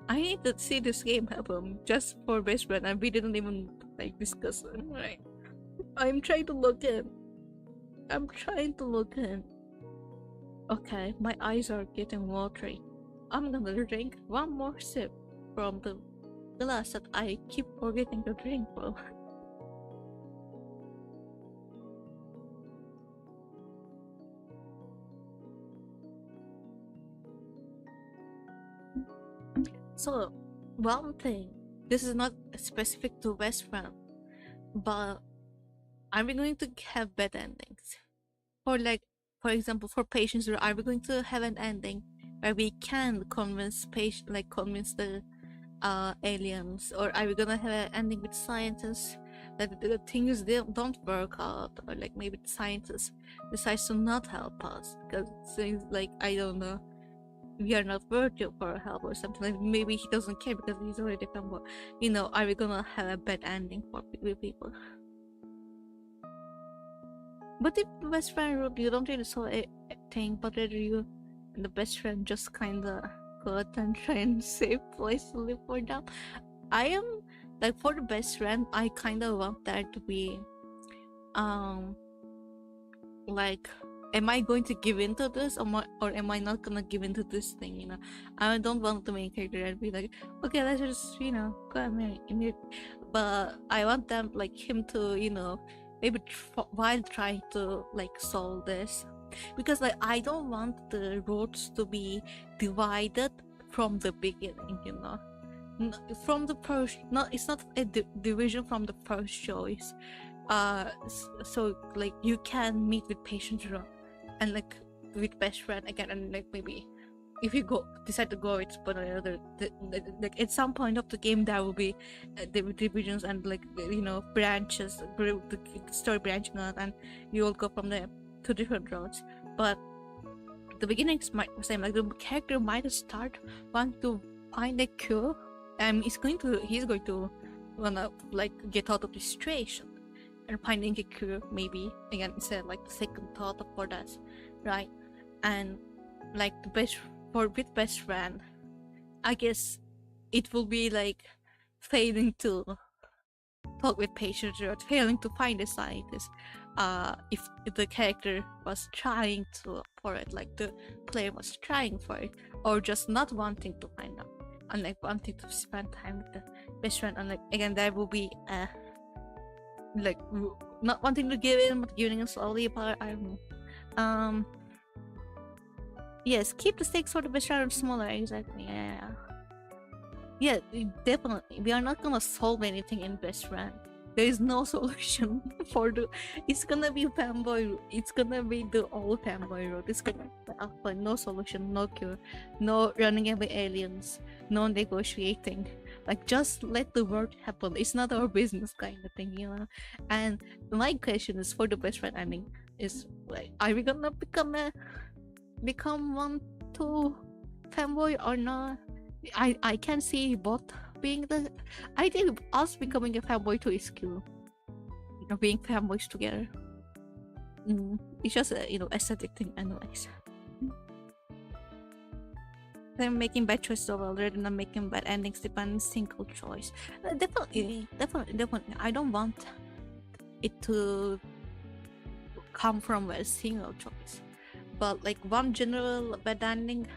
I need to see this game happen just for Best Friend, and we didn't even like discuss it, right? I'm trying to look in. Okay, my eyes are getting watery. I'm gonna drink one more sip from the glass that I keep forgetting to drink from. So, one thing, this is not specific to Best Friend, but are we going to have bad endings? For example, for patients, are we going to have an ending where we can convince the aliens, or are we gonna have an ending with scientists that the things don't work out, or like maybe the scientist decides to not help us because things like, I don't know, we are not worthy for help or something, like maybe he doesn't care because he's already femboy. You know, are we gonna have a bad ending for people? But if the Best Friend, you don't really saw a thing, but whether you and the Best Friend just kinda go out and try and save place to live for them. I am like, for the Best Friend, I kinda want that to be like, am I going to give into this, or am I not gonna give into this thing, you know? I don't want the main character and be like, okay, let's just, you know, go and marry him. But I want them, like, him to, you know, maybe while trying to like solve this, because like I don't want the roads to be divided from the beginning, you know, from the first, not, it's not a division from the first choice. So like you can meet with patient and like with Best Friend again, and like maybe if you decide to go with one another, like at some point of the game there will be the divisions and like branches, the story branching out, and you will go from there to different roads. But the beginnings might be the same. Like the character might start wanting to find a cure, and he's going to wanna like get out of this situation and finding a cure. Maybe again, instead like the second thought for that, right? And like with best friend, I guess it will be like failing to talk with patients or failing to find a scientist. If the character was trying to for it, like the player was trying for it, or just not wanting to find out, and like wanting to spend time with the best friend, and like again there will be like not wanting to give in but giving in slowly. But I don't know. Yes, keep the stakes for the best friend smaller. Exactly. Yeah, definitely. We are not gonna solve anything in best friend. There is no solution for the. It's gonna be femboy. It's gonna be the old femboy road. It's gonna be alpha. No solution, no cure, no running away aliens, no negotiating. Like just let the world happen. It's not our business, kind of thing, you know. And my question is for the best friend ending is like, are we gonna become one to femboy or not? I can see both being the. I think us becoming a femboy too is cool. Being femboys together. It's just a aesthetic thing, anyways. They're making bad choices overall rather than making bad endings depending on single choice. Definitely. I don't want it to come from a single choice, but like one general bad ending.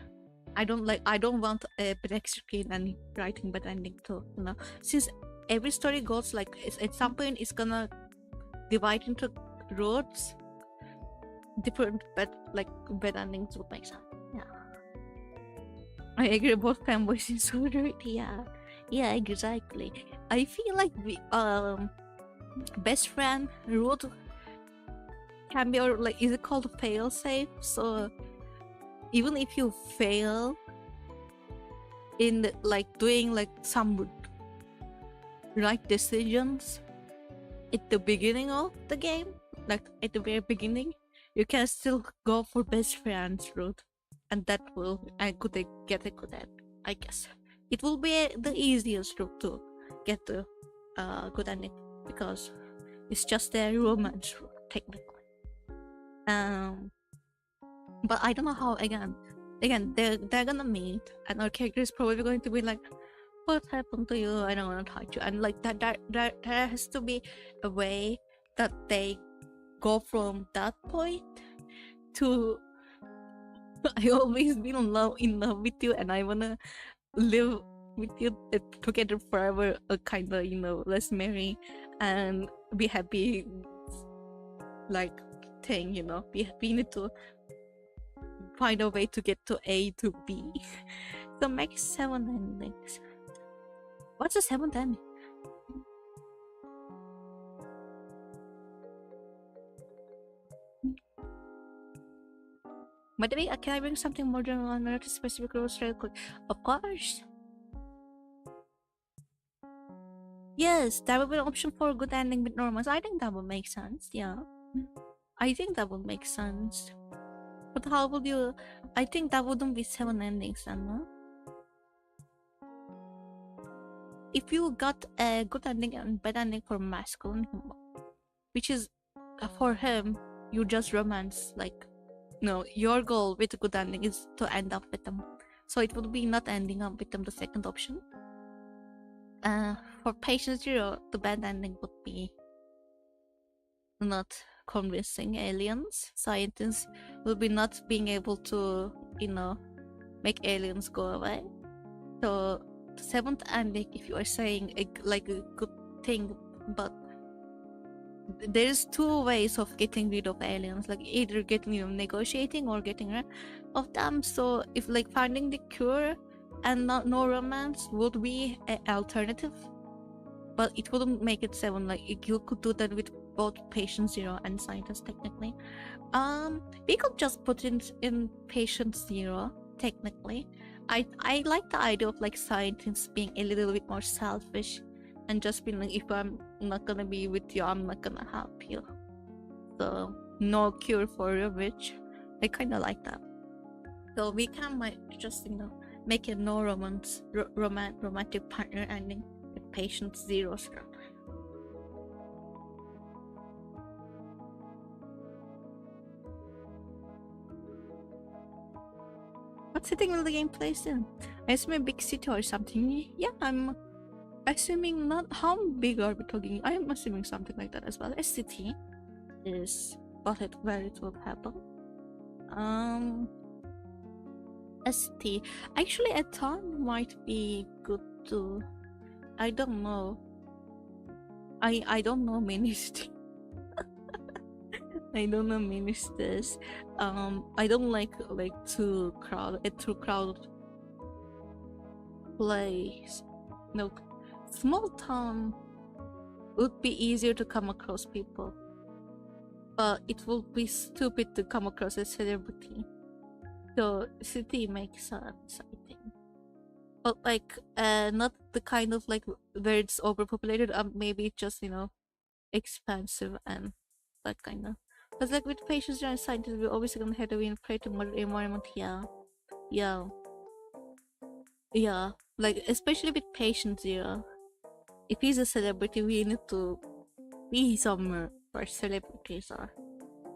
I don't want a backseater and writing bad ending too, since every story goes like at some point it's gonna divide into roads. Different bad endings would make sense. Yeah, I agree about femboys in solidarity. Yeah, exactly. I feel like we best friend road can be, or like, is it called fail safe? So even if you fail in like doing like some right decisions at the beginning of the game, like at the very beginning, you can still go for best friends route, and that will get a good end. I guess it will be the easiest route to get the good ending, because it's just a romance route technically. But I don't know how. Again, they're gonna meet, and our character is probably going to be like, "What happened to you? I don't want to touch you." And like that there has to be a way that they go from that point to I always been in love with you, and I wanna live with you together forever. A kind of let's marry and be happy, like thing. We need to find a way to get to A to B. So make 7 endings. What's the 7th ending? By the way, can I bring something more general on another specific rules real quick? Of course. Yes, that would be an option for a good ending with normals. I think that would make sense. Yeah, I think that would make sense. But how would you? I think that wouldn't be 7 endings, then, no? If you got a good ending and bad ending for masculine, which is for him, you just romance. Like, no, your goal with a good ending is to end up with them. So it would be not ending up with them, the second option. For patient 0, the bad ending would be not convincing aliens. Scientists will be not being able to, make aliens go away. So the 7th ending, if you are saying a good thing, but there's 2 ways of getting rid of aliens, like either getting negotiating or getting rid of them. So if like finding the cure and no romance would be an alternative, but it wouldn't make it 7. Like you could do that with both patient 0 and scientist technically. We could just put in patient 0 technically. I like the idea of like scientists being a little bit more selfish and just being like, if I'm not gonna be with you, I'm not gonna help you. So no cure for your bitch. I kind of like that. So we can might just make a no romantic partner ending with patient zero. What setting will the game place in? I assume a big city or something. Yeah, I'm assuming not. How big are we talking? I am assuming something like that as well. A city is where it will happen. A city. Actually, a town might be good too. I don't know. I don't know many cities. I don't know many cities. I don't like too crowded place. No, small town would be easier to come across people, but it would be stupid to come across a celebrity. So city makes sense, I think. But like, not the kind of like where it's overpopulated. Maybe just expensive and that kind of. Because like with patients and scientists, we're always gonna have to be in pray to modern environment. Yeah. Like especially with patients, if he's a celebrity, we need to be somewhere where celebrities are.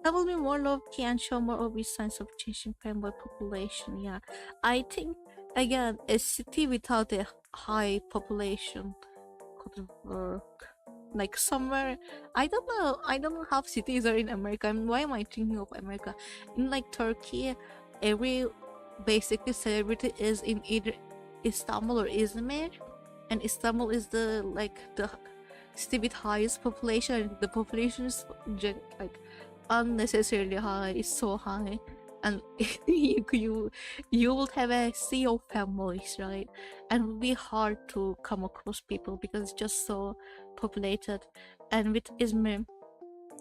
That will be more low-key and show more obvious signs of changing femboy population. Yeah, I think again a city without a high population could work. Like somewhere, I don't know how cities are in America. Why am I thinking of America? In like Turkey, every basically celebrity is in either Istanbul or Izmir, and Istanbul is the city with highest population, and the population is like unnecessarily high. It's so high, and you will have a sea of femboys, right? And it will be hard to come across people because it's just so populated. And with Izmir,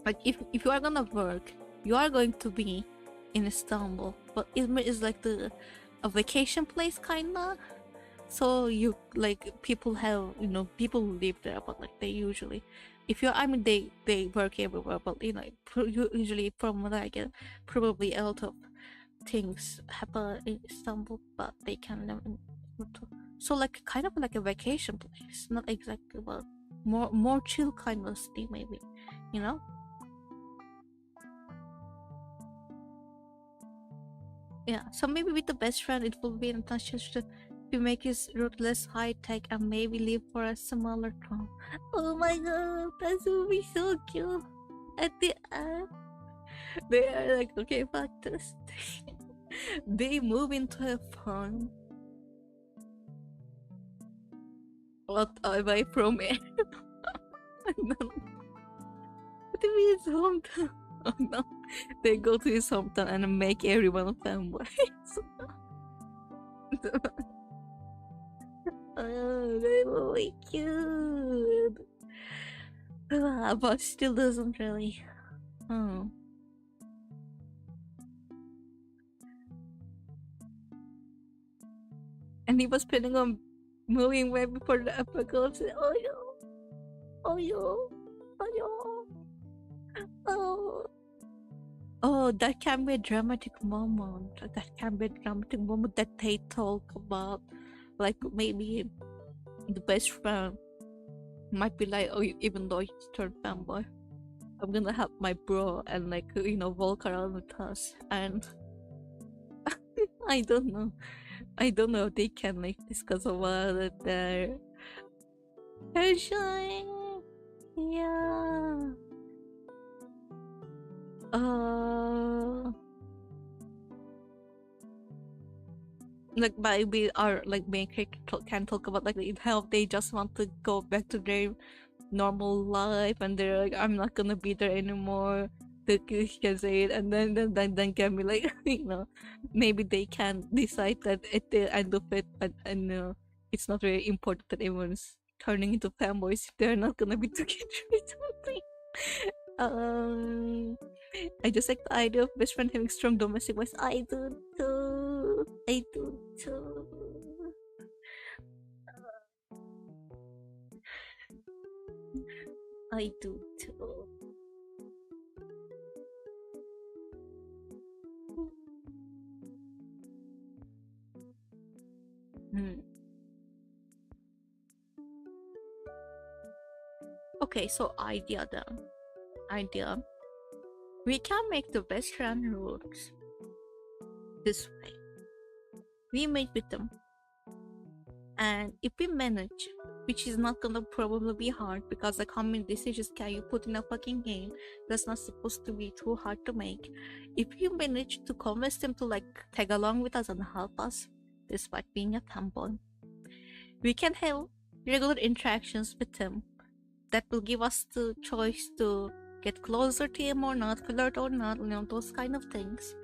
like if you are gonna work, you are going to be in Istanbul, but Izmir is like a vacation place kinda. So you like people have people live there, but like they usually, if you're they work everywhere, but usually from what I get, probably a lot of things happen in Istanbul, but they can live in Porto. So like kind of like a vacation place, not exactly, but more chill kind of city maybe, you know. Yeah, so maybe with the best friend it will be intentions to make his route less high tech and maybe leave for a smaller town. Oh my god, that would be so cute. At the end, they are like, okay, fuck this. They move into a farm. What away from it? No. What do you mean his hometown? Oh no. They go to his hometown and make everyone a fanboy. Oh, they will be cute. But still doesn't really. Oh. And he was planning on moving way before the apocalypse. Oh yo. Oh yo. Oh yo. Oh. Oh, that can be a dramatic moment. That can be a dramatic moment that they talk about. Like maybe the best friend might be like, oh, even though he's turned fanboy, I'm gonna help my bro and walk around with us. And I don't know if they can discuss about it there. Shine. Yeah. Like maybe our main character can talk about how they just want to go back to their normal life and they're like, I'm not gonna be there anymore. They can say it, and then can be like, maybe they can decide that at the end of it, and it's not very important that everyone's turning into fanboys if they're not gonna be together or something. I just like the idea of best friend having strong domestic voice. I do too. I do I do too. Hmm. Okay, so idea then. Idea. We can make the best friend rules this way. We meet with them, and if we manage, which is not gonna probably be hard because like how many decisions can you put in a fucking game that's not supposed to be too hard to make. If you manage to convince them to like tag along with us and help us, despite being a femboy, we can have regular interactions with him that will give us the choice to get closer to him or not, flirt or not, you know, those kind of things.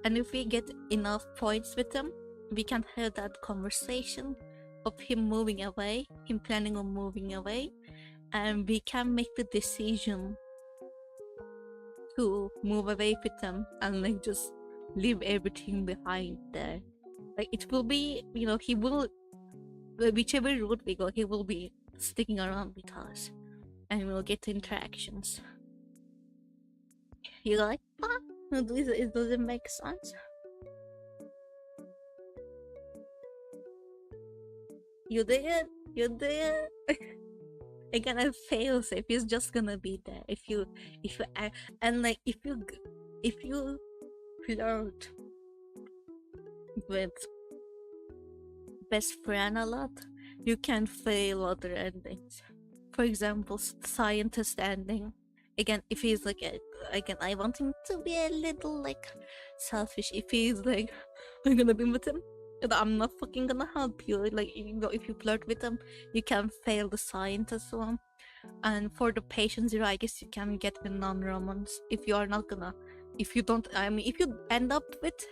And if we get enough points with him, we can have that conversation of him moving away, him planning on moving away, and we can make the decision to move away with him and like just leave everything behind there. Like it will be, you know, he will, whichever route we go, he will be sticking around with us and we'll get interactions. You like that? Does it make sense? You did? You did? Again, I fail safe. He's just gonna be there. If you and like if you flirt with best friend a lot, you can fail other endings. For example, scientist ending. Again, if he's like again, I want him to be a little like selfish. If he's like, I'm gonna be with him, and I'm not fucking gonna help you. Like, you know, if you flirt with him, you can fail the scientist one. And for the patient zero, I guess you can get the non-romance if you are not gonna. If you don't, I mean, if you end up with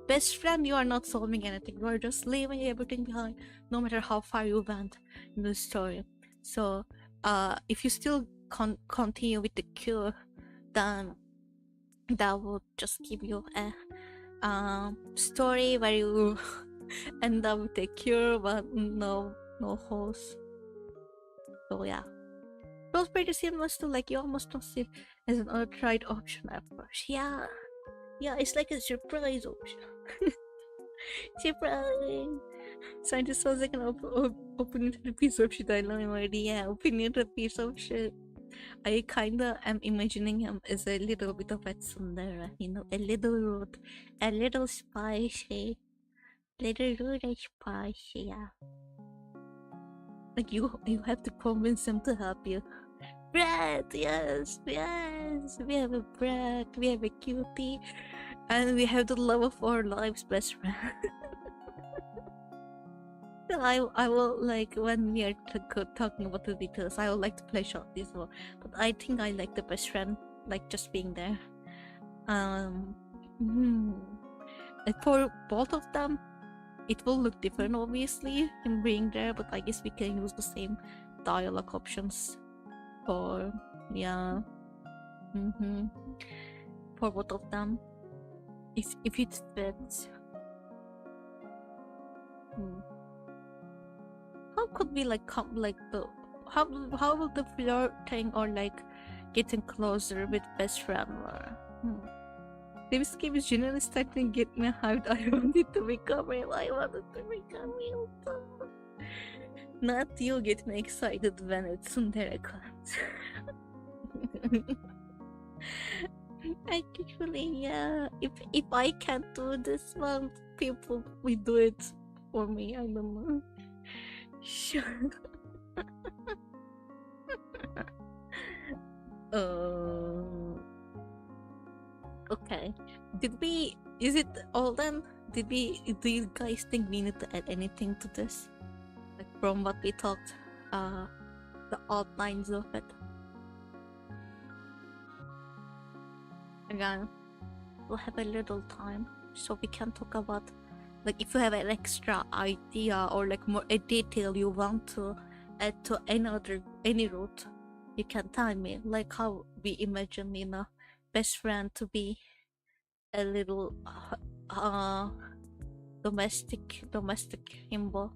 best friend, you are not solving anything. You are just leaving everything behind, no matter how far you went in the story. So, if you still continue with the cure, then that will just give you a story where you end up with a cure, but no host. So yeah, it was pretty seamless too. Like you almost don't see it as an untried option at first. Yeah, it's like a surprise option. Surprise! Scientist sounds like an opinionated piece of shit. I know him already. Yeah, opinionated piece of shit. I kinda am imagining him as a little bit of a tsundere, you know, a little rude, a little spicy, little rude and spicy, yeah. Like you have to convince him to help you. Brad, yes, we have a Brad, we have a cutie, and we have the love of our lives, best friend. I will like when we are talking about the details. I would like to play short this one, but I think I like the best friend, like just being there. Hmm. For both of them, it will look different, obviously, him being there. But I guess we can use the same dialogue options for for both of them, if it fits. How could we like come like the how will the flirting or like getting closer with best friend work? This game is genuinely starting to get me hyped. I wanted to become real. I wanted to become real too. Not you get me excited when it's tsundere comes. Actually, yeah. If I can't do this one, people will do it for me. I don't know. Sure. Okay. Is it all done? Do you guys think we need to add anything to this? Like from what we talked, the outlines of it. Again, we'll have a little time so we can talk about, like, if you have an extra idea or like more a detail you want to add to any route, you can tell me, like how we imagine, you know, best friend to be a little domestic himbo.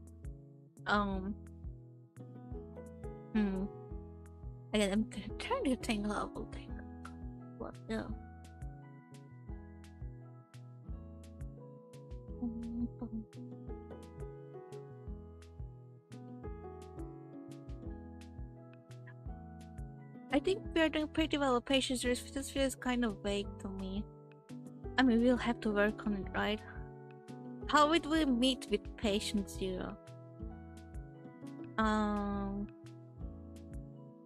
Again, I'm trying to think how I will think. What? Yeah. I think we are doing pretty well with patience. This feels kind of vague to me. I mean, we'll have to work on it, right? How would we meet with patient zero?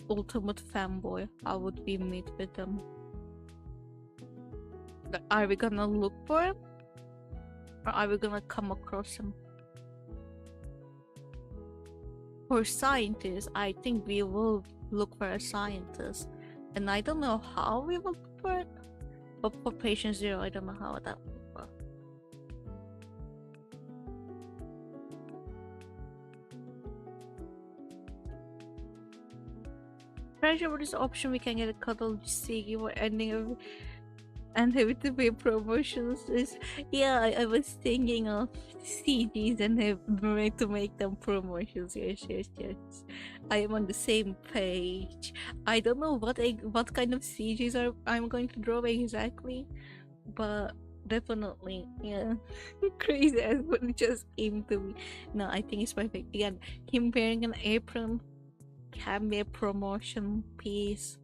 Ultimate femboy. How would we meet with them? Are we gonna look for him? Or are we gonna come across him? For scientists, I think we will look for a scientist. And I don't know how we will look for it. But for patient zero, I don't know how that will work. Pressure for this option, we can get a cuddle Sigi or ending of and have to pay promotions. Is yeah, I was thinking of CGs and have to make them promotions. Yes. I am on the same page. I don't know what kind of CGs I'm going to draw exactly, but definitely, yeah. Crazy as what it just came to me. No, I think it's perfect. Again, him wearing an apron can be a promotion piece.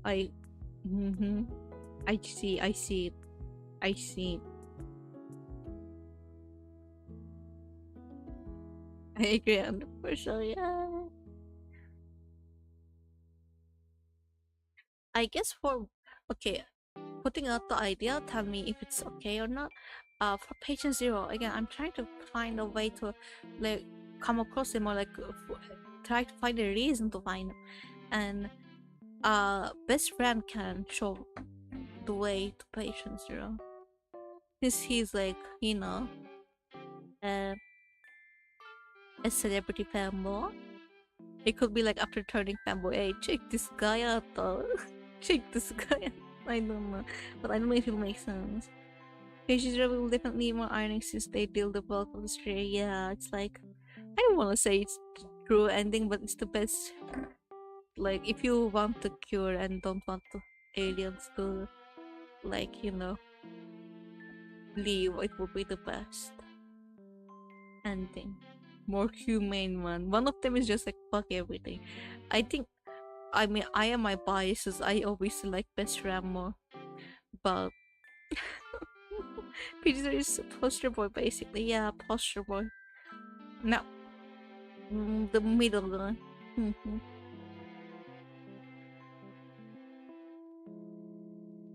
I see it. I agree 100%, yeah. I guess okay, putting out the idea, tell me if it's okay or not. For patient zero, again, I'm trying to find a way to like come across him or like try to find a reason to find him. And best friend can show the way to patient zero. Since he's like, you know, a celebrity fanboy. It could be like after turning fanboy, hey, check this guy out though. Check this guy out. I don't know. But I don't know if it makes sense. Patient zero will definitely need more ironing since they deal the bulk of the stray. Yeah, it's like, I don't want to say it's true ending, but it's the best. Like, if you want to cure and don't want the aliens to, like, you know, leave, it will be the best ending. More humane one. One of them is just like, fuck everything. I think, I mean, I am my biases. I always like best ram more. But Peter is poster boy basically. Yeah, poster boy. No. The middle one.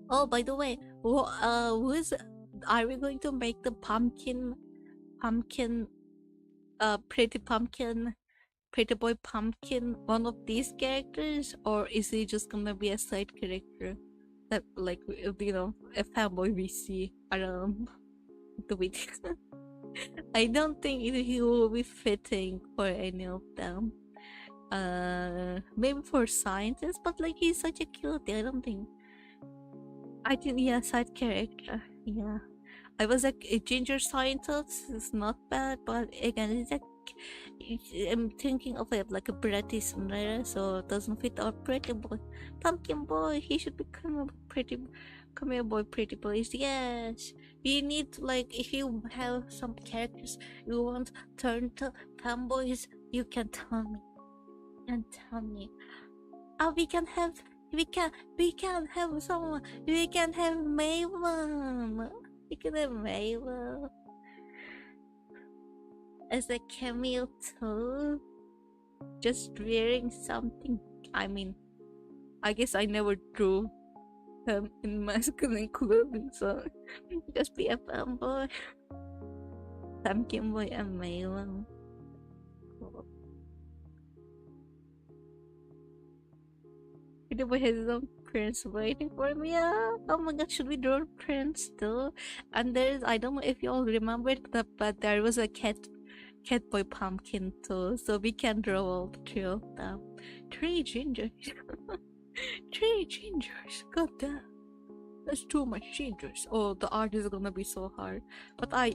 Oh, by the way, are we going to make the pumpkin, pretty boy pumpkin one of these characters, or is he just gonna be a side character that, like, you know, a fanboy we see around the video? I don't think he will be fitting for any of them. Maybe for scientists, but like he's such a cutie. I think yeah, side character. Yeah, I was like a ginger scientist. It's not bad, but again, it's like I'm thinking of it like a pretty Cinderella, so it doesn't fit our pretty boy, pumpkin boy. He should become a pretty, come here, boy, pretty boys. Yes, we need to, like, if you have some characters you want turn to fanboys, you can tell me. Oh, we can have someone. We can have Maven. We can have Maven as a cameo too. Just wearing something. I mean, I guess I never drew them in masculine clothing, so just be a fanboy. Pumpkin boy and Maven. Cool. The boy has his own prince waiting for me. Yeah. Oh my god, should we draw prince too? And there's, I don't know if you all remember it, but there was a cat boy pumpkin too, so we can draw all three of them. 3 gingers. 3 gingers. God damn. That's too much gingers. Oh, the art is gonna be so hard. But I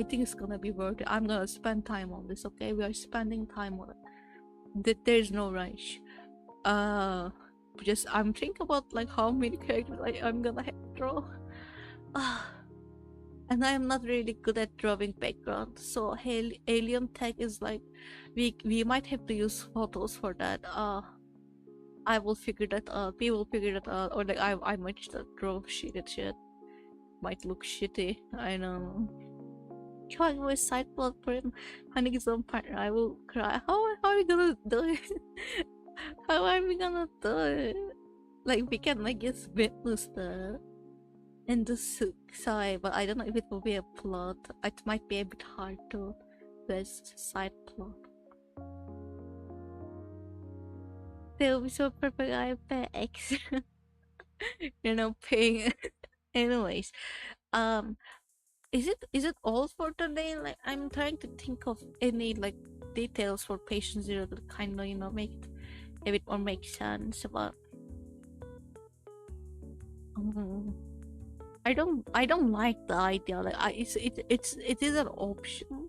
think it's gonna be worth it. I'm gonna spend time on this, okay? We are spending time on it. There's no rush. just I'm thinking about like how many characters I'm gonna have to draw. And I'm not really good at drawing background, so alien tag is like we might have to use photos for that. I will figure that out. We will figure that out, or like I might just draw shit. Might look shitty. I know. Trying with side plot for him. Honey is on partner. I will cry. How are we gonna do it? How are we gonna do it? Like we can like just witness the in the side, but I don't know if it will be a plot. It might be a bit hard to best side plot. They'll be so perfect. I pay X. Paying. Anyways, is it all for today? Like I'm trying to think of any like details for patient zero that kind of make it a bit more make sense. But I don't like the idea. Like it is an option.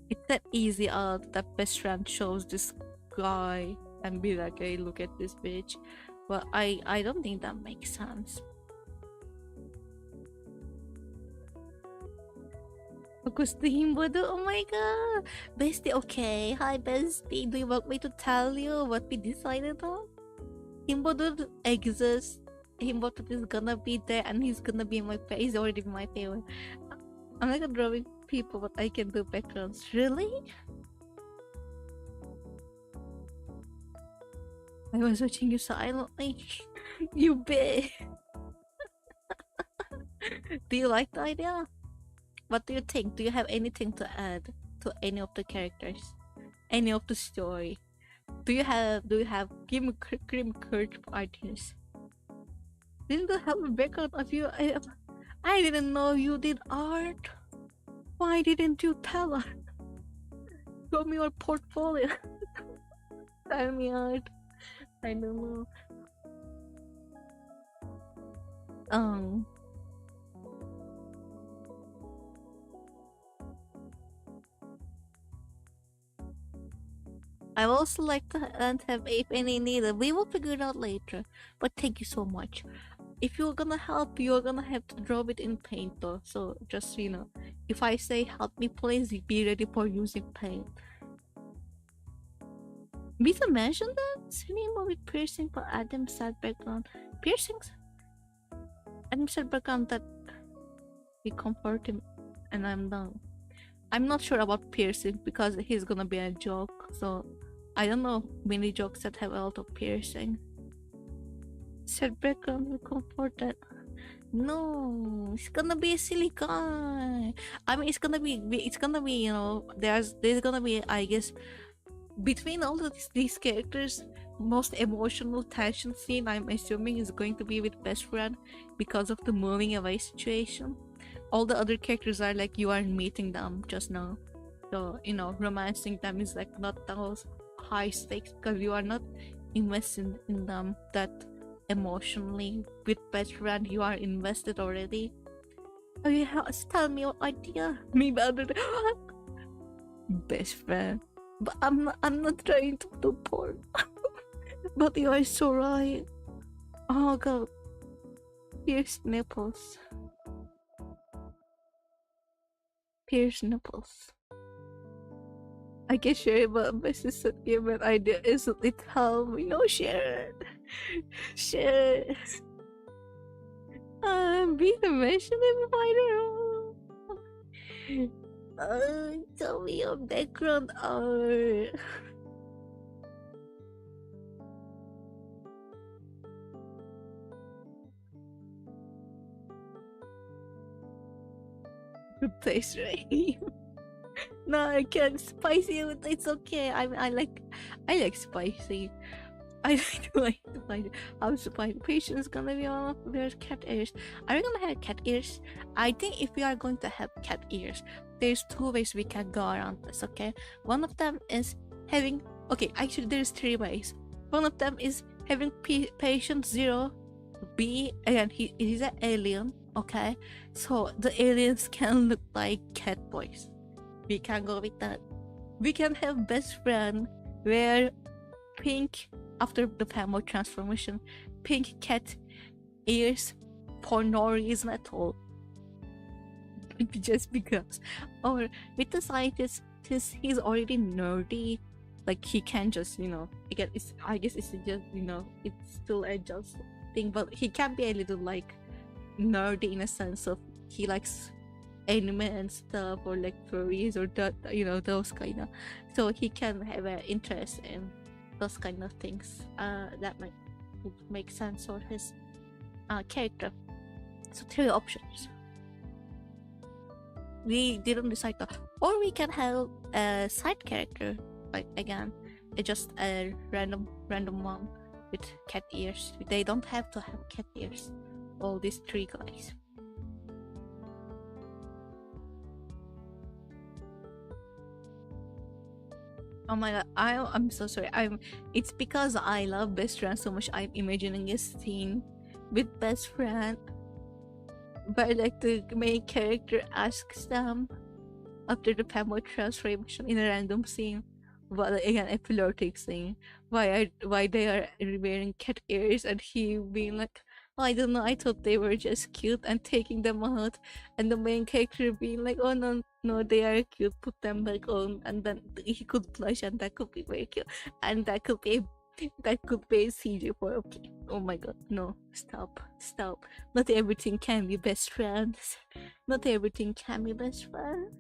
It's that easy that best friend shows this guy and be like, hey, look at this bitch. But I don't think that makes sense. Agustin, oh my god. Bestie, okay. Hi bestie. Do you want me to tell you what we decided on? Himbo exists. Himbo is gonna be there and he's gonna be in my face. He's already in my favor. I'm not drawing people, but I can do backgrounds. Really? I was watching you silently. You bitch. Do you like the idea? What do you think? Do you have anything to add to any of the characters? Any of the story? Do you have give me courage ideas? Didn't you have a background of you? I didn't know you did art. Why didn't you tell us? Show me your portfolio. Tell me art. I don't know. I also like to have if any needed. We will figure it out later. But thank you so much. If you're gonna help, you're gonna have to draw it in paint though. So just if I say help me please, be ready for using paint. Misa mentioned that cinema with piercing, but Adam said background piercings. Adam said background that we comfort him, and I'm done. I'm not sure about piercing because he's gonna be a joke, so I don't know many jokes that have a lot of piercing. Said background will comfort that. No, it's gonna be a silly guy. I mean, it's gonna be there's gonna be, I guess, between all of these characters, most emotional tension scene I'm assuming is going to be with best friend because of the moving away situation. All the other characters are like you are meeting them just now, so romancing them is like not those high stakes because you are not invested in them that emotionally. With best friend you are invested already. Oh yeah, tell me your idea. Maybe other best friend. But I'm not trying to do porn. But you are so right. Oh god. Pierce nipples. Pierce nipples. I can share it, but my sister gave me an idea. Isn't it? Help me. No, share it. Share it. Be the mention it fighter. Tell me your background art. Good taste, right? No, I can't. Spicy, it's okay. I like spicy. I like spicy. How spicy? Patient's gonna be on there's cat ears. Are we gonna have cat ears? I think if we are going to have cat ears, there's two ways we can go around this, okay? One of them is having actually there's three ways. One of them is having patient zero be again he's an alien, okay? So the aliens can look like cat boys. We can go with that. We can have best friend wear pink after the femboy transformation, pink cat ears for no reason at all. Just because. Or with the scientist, since he's already nerdy, like he can just, I guess it's just, it's still a just thing, but he can be a little like nerdy in a sense of he likes anime and stuff, or like furries, or that, those kind of, so he can have an interest in those kind of things. That might make sense for his character. So 3 options. We didn't decide that. Or we can have a side character, like again, it's just a random one with cat ears. They don't have to have cat ears. All these 3 guys. Oh my god, I'm so sorry. It's because I love best friend so much. I'm imagining a scene with best friend, but like the main character asks them after the femboy transformation in a random scene, but again a flirting scene, why they are wearing cat ears, and he being like, oh, I don't know, I thought they were just cute, and taking them out, and the main character being like, oh no, they are cute, put them back on, and then he could blush, and that could be very cute, and that could be a CG for, okay. Oh my god, no, stop. Not everything can be best friends. Not everything can be best friends.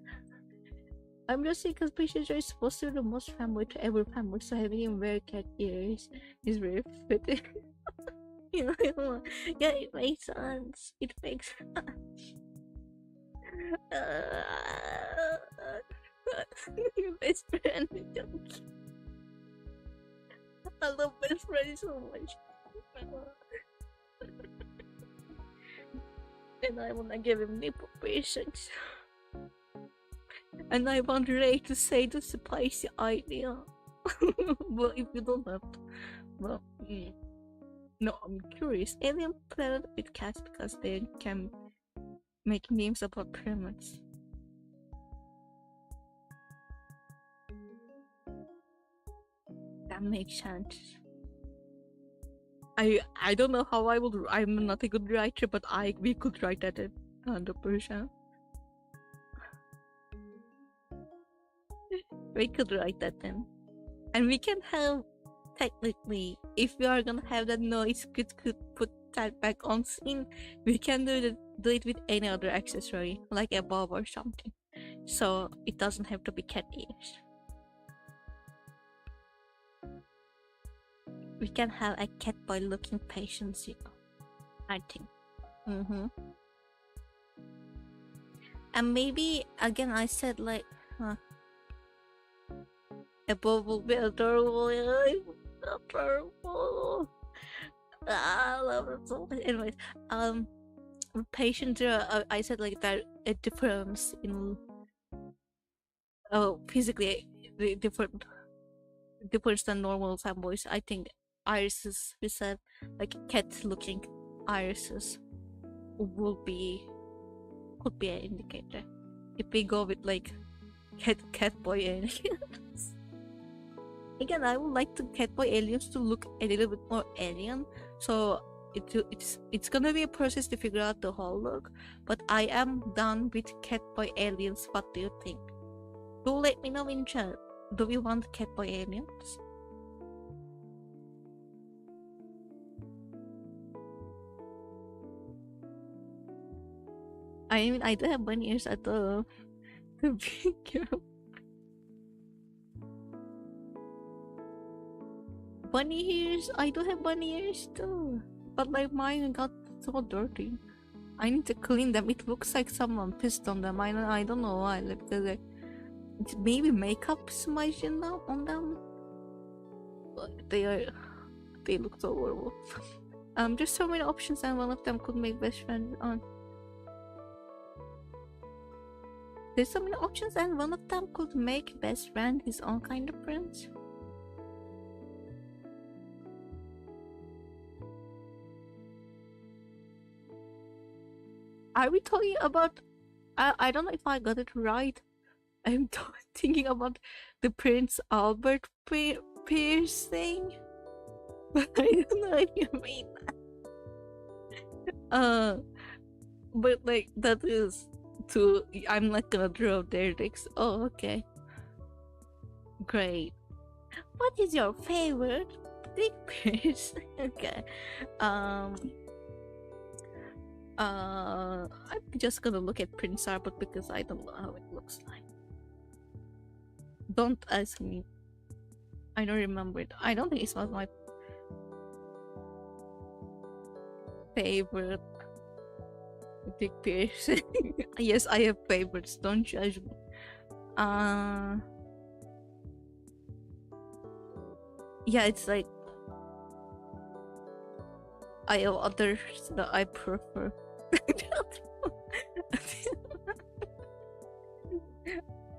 I'm just saying because patients are supposed to be the most femboy to ever femboy, so having him wear cat ears is very fitting. Yeah, it makes sense. It makes sense. Your best friend. I love best friend so much. And I wanna give him nipple piercings. And I want Ray to say the spicy idea. Well, if you don't have to. Well, no, I'm curious. Alien planet with cats because they can make memes about pyramids. That makes sense. I don't know how I would. I'm not a good writer, but we could write that at 100%. We could write that then, and we can have, technically, if we are gonna have that noise, could put that back on scene. We can do it with any other accessory, like a bob or something, so it doesn't have to be cat ears. We can have a cat boy looking patient, I think. And maybe again, I said like, a bob will be adorable. Adorable. I love it so much. Anyways, patient. I said like that a difference in physically different than normal femboys. I think irises, we said, like cat looking irises could be an indicator if we go with like cat boy aliens. Again, I would like the cat boy aliens to look a little bit more alien, so it's gonna be a process to figure out the whole look, but I am done with cat boy aliens. What do you think? Do let me know in chat. Do we want cat boy aliens? I mean, I don't have bunny ears at all. To be cute. Bunny ears? I do have bunny ears too. But like mine got so dirty. I need to clean them. It looks like someone pissed on them. I don't know why. Like, because it's maybe makeup smudging on them. But they look so horrible. There's so many options, and one of them could make best friend on. There's so many options, and one of them could make best friend his own kind of prince. Are we talking about? I don't know if I got it right. I'm thinking about the Prince Albert piercing. I don't know what you mean. But like that is too. I'm not gonna draw their dicks. Oh, okay. Great. What is your favorite dick pics? Okay. I'm just gonna look at Prince Albert because I don't know how it looks like. Don't ask me. I don't remember it. I don't think it was my favorite dick pics. Yes, I have favorites. Don't judge me. Yeah, it's like I have others that I prefer.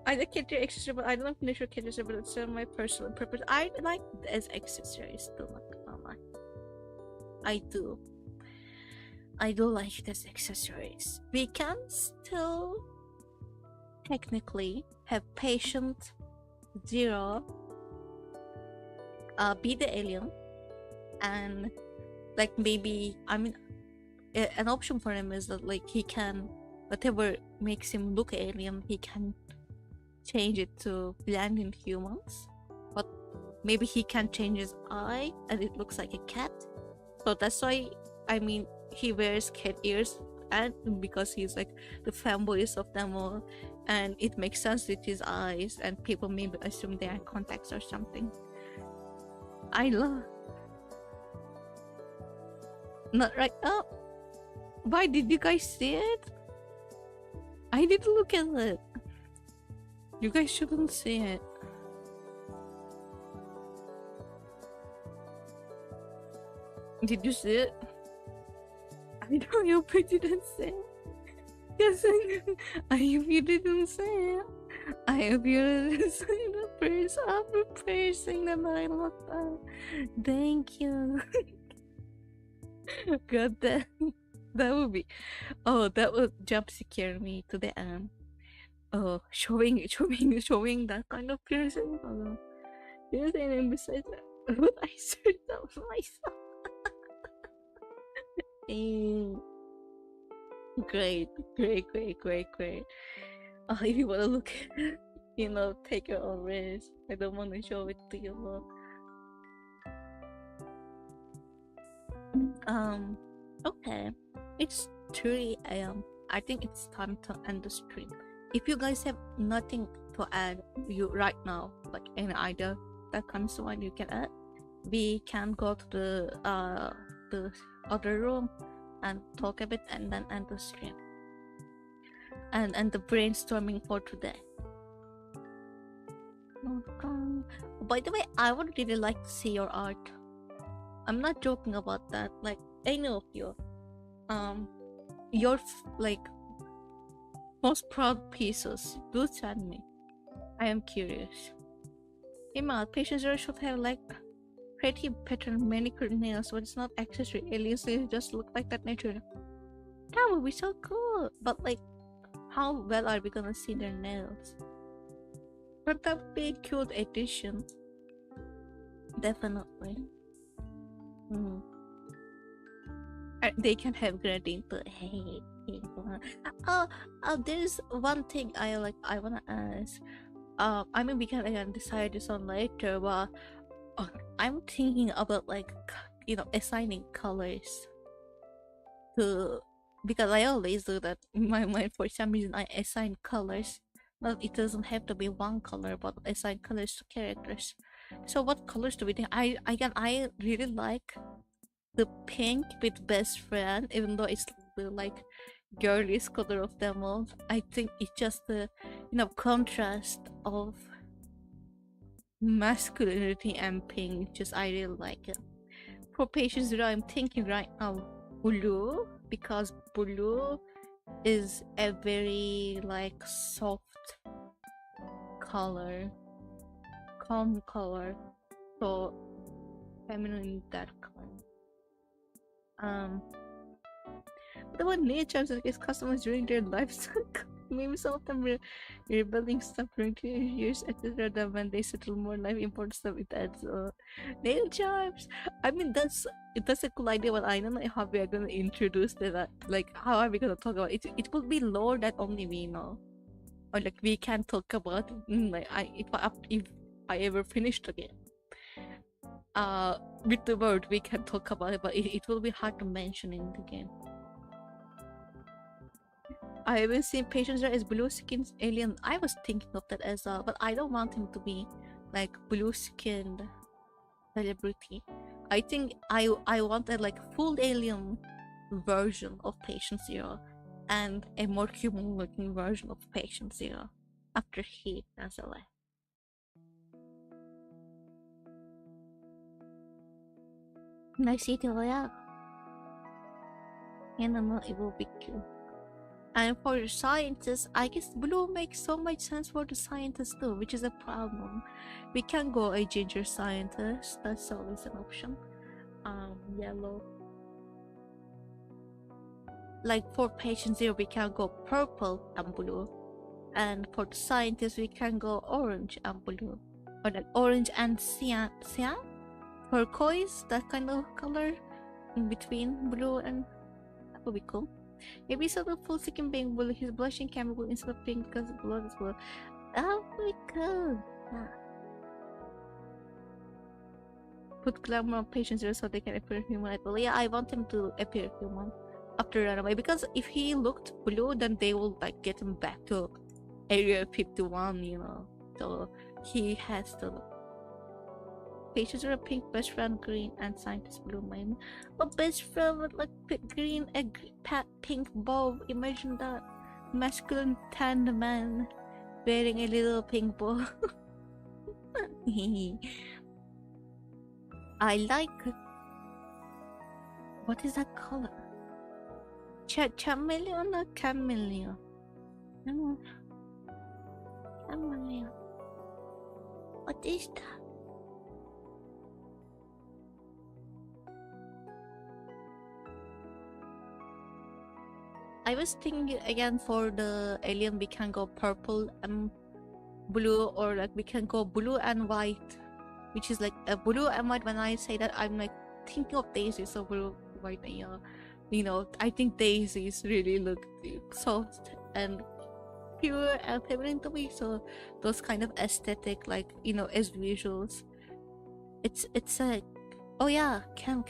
I like kid accessories, but I don't finish your kid but it's still my personal preference. I like it as accessories too, like I do. I do like it as accessories. We can still technically have patient 0 be the alien, and like maybe an option for him is that like he can, whatever makes him look alien, he can change it to blend in humans, but maybe he can change his eye and it looks like a cat, so that's why he wears cat ears, and because he's like the fanboys of them all, and it makes sense with his eyes, and people maybe assume they are contacts or something. I love. Not right now. Why did you guys see it? I didn't look at it. You guys shouldn't see it. Did you see it? I know you didn't say it. Yes, I hope you didn't say it. I hope you didn't say the praise after praising that I love that. Thank you. God, that would be. Oh, that would jump scare me to the end. Oh, showing that kind of piercing. Oh, piercing, and besides that, what I searched out myself. Great. Oh, if you wanna look at it, take your own risk. I don't want to show it to you. Okay. It's 3 a.m. I think it's time to end the stream. If you guys have nothing to add right now, like any idea that comes to mind you can add, we can go to the other room and talk a bit and then end the stream. And the brainstorming for today. By the way, I would really like to see your art. I'm not joking about that. Like any of you, your like most proud pieces, do send me. I am curious. Ima, patient 0 should have like pretty pattern manicured nails, but it's not accessory. Aliens, they just look like that naturally. That would be so cool. But like, how well are we gonna see their nails? But that would be a cute addition. Definitely. They can have grading too. Hey. There's one thing I wanna ask. We can again decide this on later, but I'm thinking about like, assigning colors to, because I always do that in my mind. For some reason, I assign colors. Well, it doesn't have to be one color, but assign colors to characters. So what colors do we think? I really like the pink with best friend, even though it's the like girliest color of them all. I think it's just the contrast of masculinity and pink. I really like it. For patient 0, I'm thinking right now blue, because blue is a very like soft color, calm color, so feminine, that color. But what nature is customers during their life cycle. Maybe some of them rebuilding stuff for 2 years, etc. Then when they settle more life important stuff, it adds nail charms. I mean, that's a cool idea, but I don't know how we are gonna introduce that. Like, how are we gonna talk about it? It will be lore that only we know, or like we can talk about. Like, if I ever finish the game, with the word we can talk about it, but it will be hard to mention in the game. I haven't seen Patience as blue skinned alien. I was thinking of that as well, but I don't want him to be like blue skinned celebrity. I think I want a like full alien version of Patient Zero and a more human looking version of Patient Zero after he runs away. Nice detail, yeah. And no, it will be cute. And for the scientists, I guess blue makes so much sense for the scientists too, which is a problem. We can go a ginger scientist, that's always an option. Yellow. Like for Patient Zero, we can go purple and blue. And for the scientists, we can go orange and blue. Or like orange and cyan? Turquoise, that kind of color in between blue and... that would be cool. Maybe instead of full skin being blue, his blushing can be blue instead of pink because blood is blue. That would be cool. Yeah. Put glamour on Patient Zero so they can appear human. Well, yeah, I want him to appear human after runaway, because if he looked blue, then they will like get him back to Area 51, you know. So he has to look. Patient Zero pink, best friend green, and scientist blue. Man, a best friend with like green, a pink bow. Imagine that masculine tanned man wearing a little pink bow. I like. What is that color? Chameleon or chameleon? Chameleon. What is that? I was thinking again for the alien we can go purple and blue, or like we can go blue and white, which is like a blue and white. When I say that, I'm like thinking of daisies, so blue, white, and yellow. You know, I think daisies really look soft and pure and feminine to me, so those kind of aesthetic, like, you know, as visuals. It's a... oh yeah, can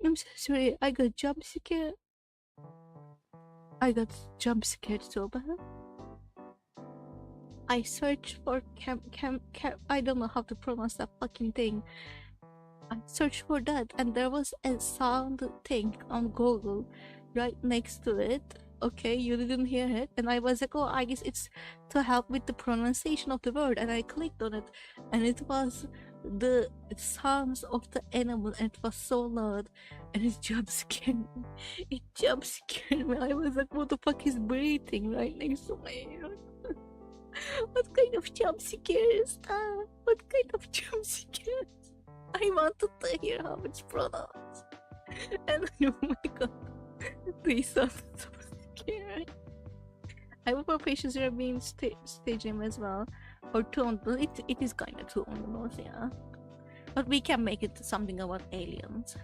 I'm so sorry, I got jump scared. I got jump scared so bad. I searched for I don't know how to pronounce that fucking thing. I searched for that and there was a sound thing on Google right next to it. Okay, you didn't hear it, and I was like, oh, I guess it's to help with the pronunciation of the word, and I clicked on it, and it was the sounds of the animal, and it was so loud, and it jump scared me. It jump scared me. I was like, what the fuck is breathing right next to my ear? What kind of jump scare is that? What kind of jump scare? I wanted to hear how it's pronounced. And oh my god, these sound so scary. I hope our patients are being staging as well. Or two, it is kinda two on the nose, yeah. But we can make it something about aliens.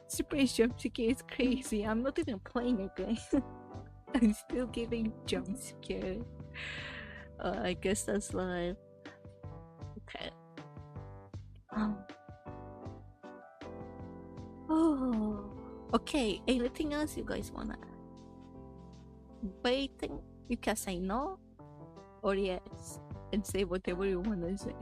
Space jump scare is crazy. I'm not even playing a game. I'm still giving jump scare. I guess that's live. Okay. Oh. Okay. Anything else you guys wanna add? Waiting. You can say no or yes, and say whatever you wanna say.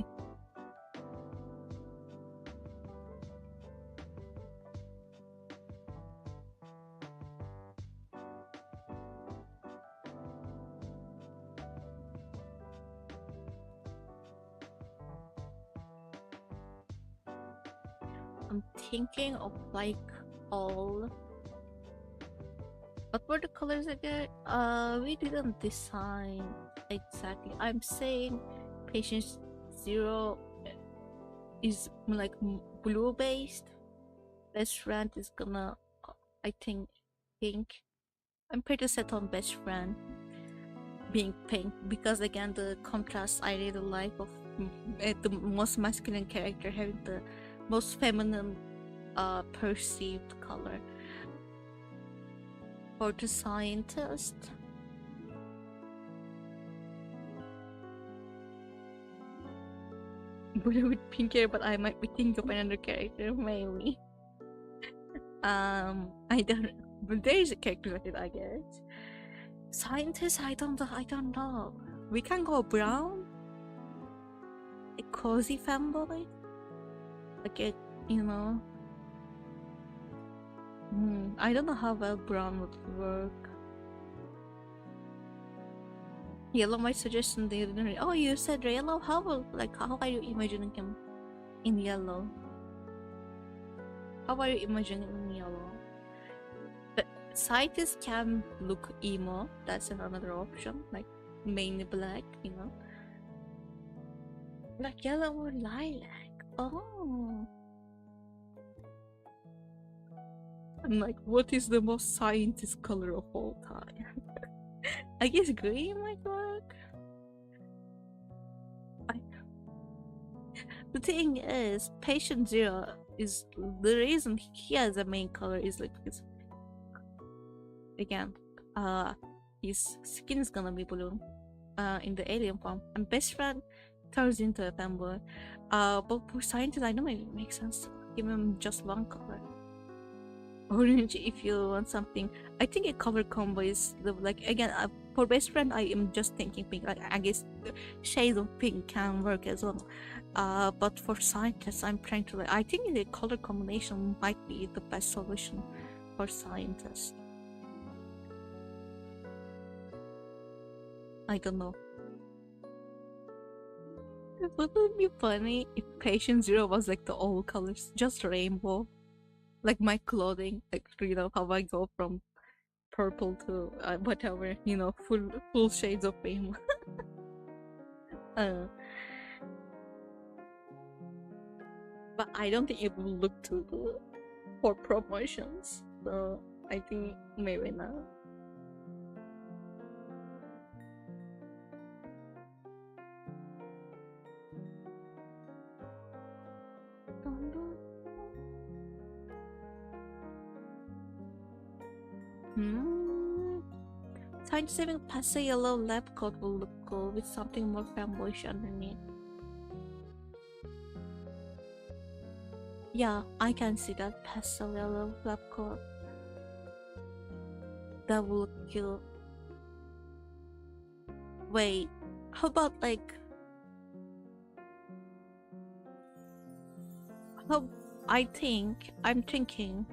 I'm thinking of like all... what were the colors again? We didn't decide. exactly. I'm saying patient zero is like blue based. Best friend is gonna, I think, pink. I'm pretty set on best friend being pink because again the contrast I really like of the most masculine character having the most feminine perceived color. For the scientist, blue with pink hair, but I might be thinking of another character maybe. I don't, but there is a character like it, I guess. Scientist, I don't know. We can go brown, a cozy femboy, like it, you know. I don't know how well brown would work. Yellow, my suggestion. They didn't. Oh, you said yellow. How are you imagining him in yellow? How are you imagining him in yellow? But scientists can look emo. That's another option. Like mainly black, you know. Like yellow or lilac. Oh. I'm like, what is the most scientist color of all time? I guess green might work. The thing is, patient zero is the reason he has a main color is like his, again, his skin is gonna be blue, in the alien form, and best friend turns into a femboy. But for scientists, I know it makes sense to give him just one color. Orange if you want something. I think a color combo is the like again for best friend I am just thinking pink. Like I guess the shades of pink can work as well. But for scientists I'm trying to like I think the color combination might be the best solution for scientists. I don't know. It would be funny if patient zero was like the all colors, just rainbow. Like my clothing, like you know how I go from purple to whatever, you know, full shades of rainbow. But I don't think it will look too good for promotions, so I think maybe not. Time saving pastel yellow lab coat will look cool with something more femboyish underneath. Yeah, I can see that pastel yellow lab coat. That will look cute. Wait, how about like how I'm thinking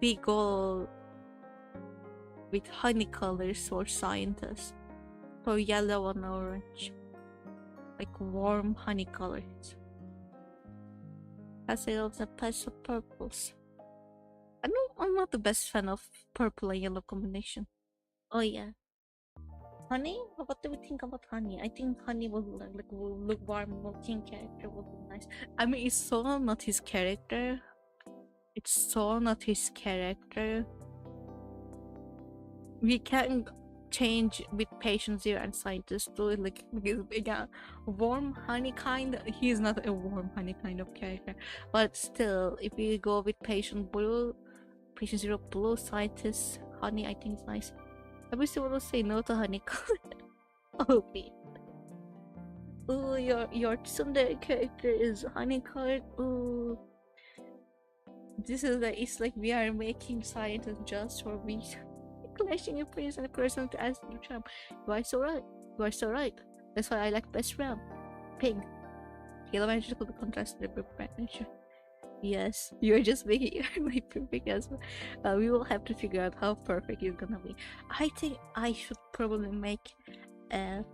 we go with honey colors for scientists. So yellow and orange. Like warm honey colors. Pastels and pastel purples. I'm not the best fan of purple and yellow combination. Oh yeah. Honey? What do we think about honey? I think honey will look warm, looking character will be nice. I mean it's so not his character. It's so not his character. We can change with patient zero and scientist to it like again warm honey kind. He is not a warm honey kind of character, but still if we go with patient zero blue, scientist honey, I think it's nice. I wish you would say no to honey color. Oh wait. Ooh, your tsundere character is honey colored. Ooh, this is like it's like we are making scientists just for me. Clashing your prince and a person to ask your charm. You are so right. You are so right. That's why I like best friend. Pink. Yellow magical contrast to the perfect nature. Yes, you're just making my perfect as well. We will have to figure out how perfect it's gonna be. I think I should probably make a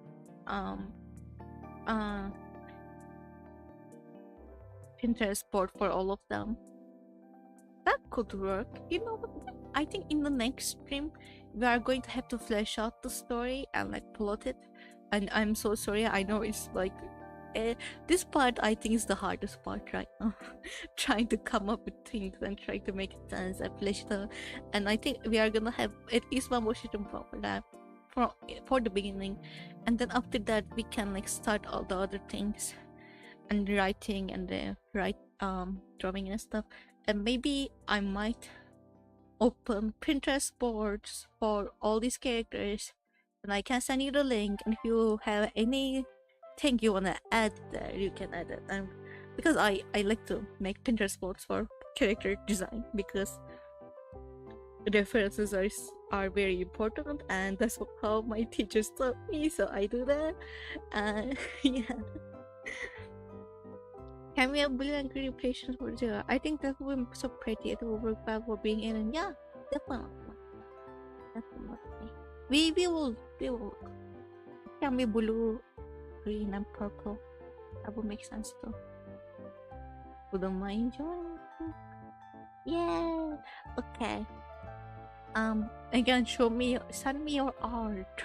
Pinterest board for all of them. That could work. You know what? I think in the next stream we are going to have to flesh out the story and like plot it. And I'm so sorry. I know it's like this part I think is the hardest part right now. Trying to come up with things and trying to make it sense and flesh it out. And I think we are gonna have at least one more stream for that for the beginning, and then after that we can like start all the other things and writing and drawing and stuff. And maybe I might open Pinterest boards for all these characters, and I can send you the link. And if you have anything you wanna add there, you can add it. Because I like to make Pinterest boards for character design because references are very important, and that's how my teachers taught me. So I do that. Yeah. Can we have blue and green replacements for zero? I think that would be so pretty. It will work well for being in. And yeah, definitely. We will. Can be blue, green, and purple. That would make sense too. Wouldn't mind joining. Yeah. Okay. Again, send me your art.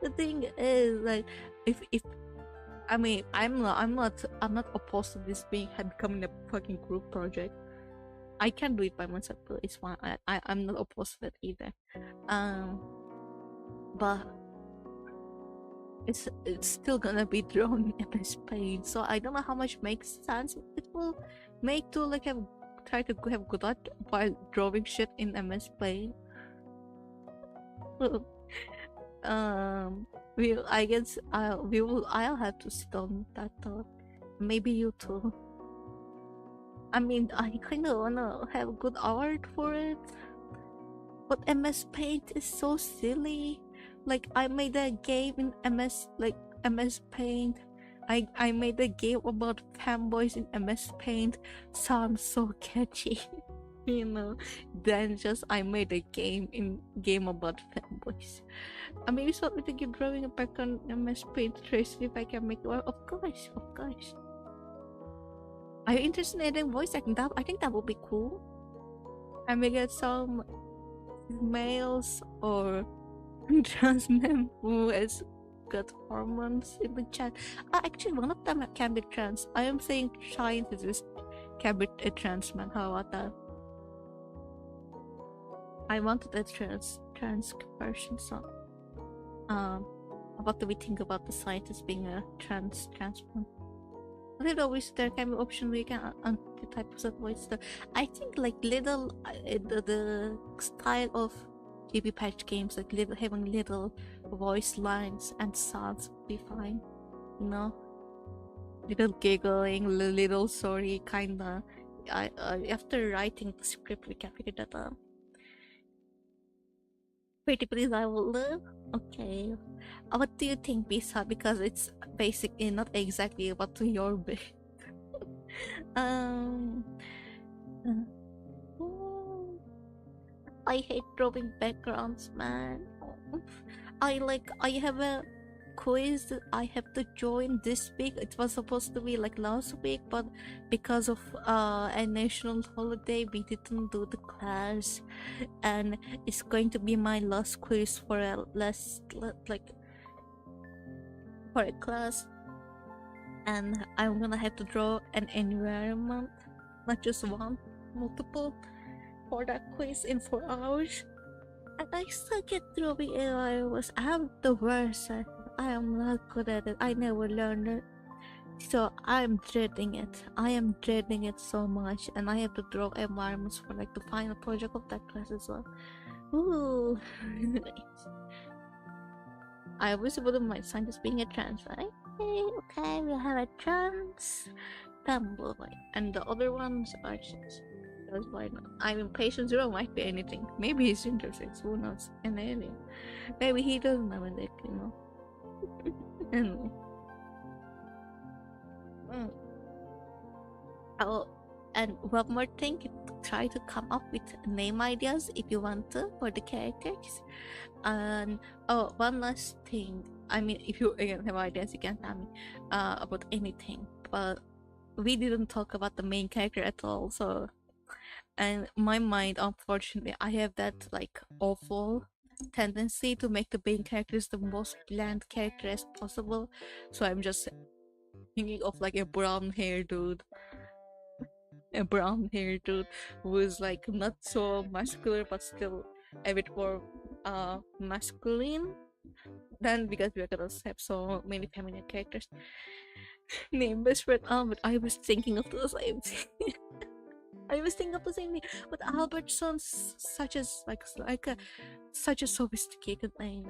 The thing is, like, if I mean, I'm not opposed to this becoming a fucking group project. I can do it by myself, but it's fine. I'm not opposed to it either. But it's still gonna be drawn in MS Paint, so I don't know how much makes sense it will make to like try to have good art while drawing shit in MS Paint. I'll have to sit on that thought. Maybe you too. I mean, I kind of wanna have good art for it, but MS Paint is so silly. Like, I made a game in MS Paint. I made a game about femboys in MS Paint. Sounds so catchy. You know, then just I made a game about femboys. I mean, it's not me to keep drawing it back on MS Paint trace if I can make it work. Of course. Are you interested in adding voice acting? I think that would be cool. And we get some males or trans men who has got hormones in the chat. Actually, one of them can be trans. I am saying scientist can be a trans man. How about that? I wanted a trans person, so what do we think about the scientist being a trans man? I think always there can be option where you can the types of voice. I think like little the style of GB Patch games, like having little voice lines and sounds would be fine. You know, little giggling, little sorry, kinda. After writing the script, we can figure that out. Pretty please, I will live. Okay. What do you think, Bisa? Because it's basically not exactly about your bit. I hate drawing backgrounds, man. I have a quiz I have to join this week. It was supposed to be like last week, but because of a national holiday, we didn't do the class, and it's going to be my last quiz for a class, and I'm gonna have to draw an environment, not just one, multiple, for that quiz in 4 hours. And I suck at drawing environments. I'm the worst. I am not good at it. I never learned it. So I'm dreading it. I am dreading it so much, and I have to draw environments for like the final project of that class as well. Ooh. I wish it wouldn't mind scientist being a trans, right? Okay, we'll have a trans femboy, and the other ones are just. Why not? I mean, patient zero might be anything. Maybe he's intersex. Who knows? An alien. Maybe he doesn't have a dick, you know. Anyway. Oh, and one more thing, try to come up with name ideas if you want to for the characters. And one last thing. I mean, if you again have ideas, you can tell me about anything. But we didn't talk about the main character at all, so And my mind, unfortunately, I have that like awful tendency to make the main characters the most bland character as possible. So I'm just thinking of like a brown hair dude, who is like not so muscular but still a bit more masculine. Then because we're gonna have so many feminine characters named best friend Albert, I was thinking of the same thing. I was thinking of the same thing, but Albert sounds like a such a sophisticated name.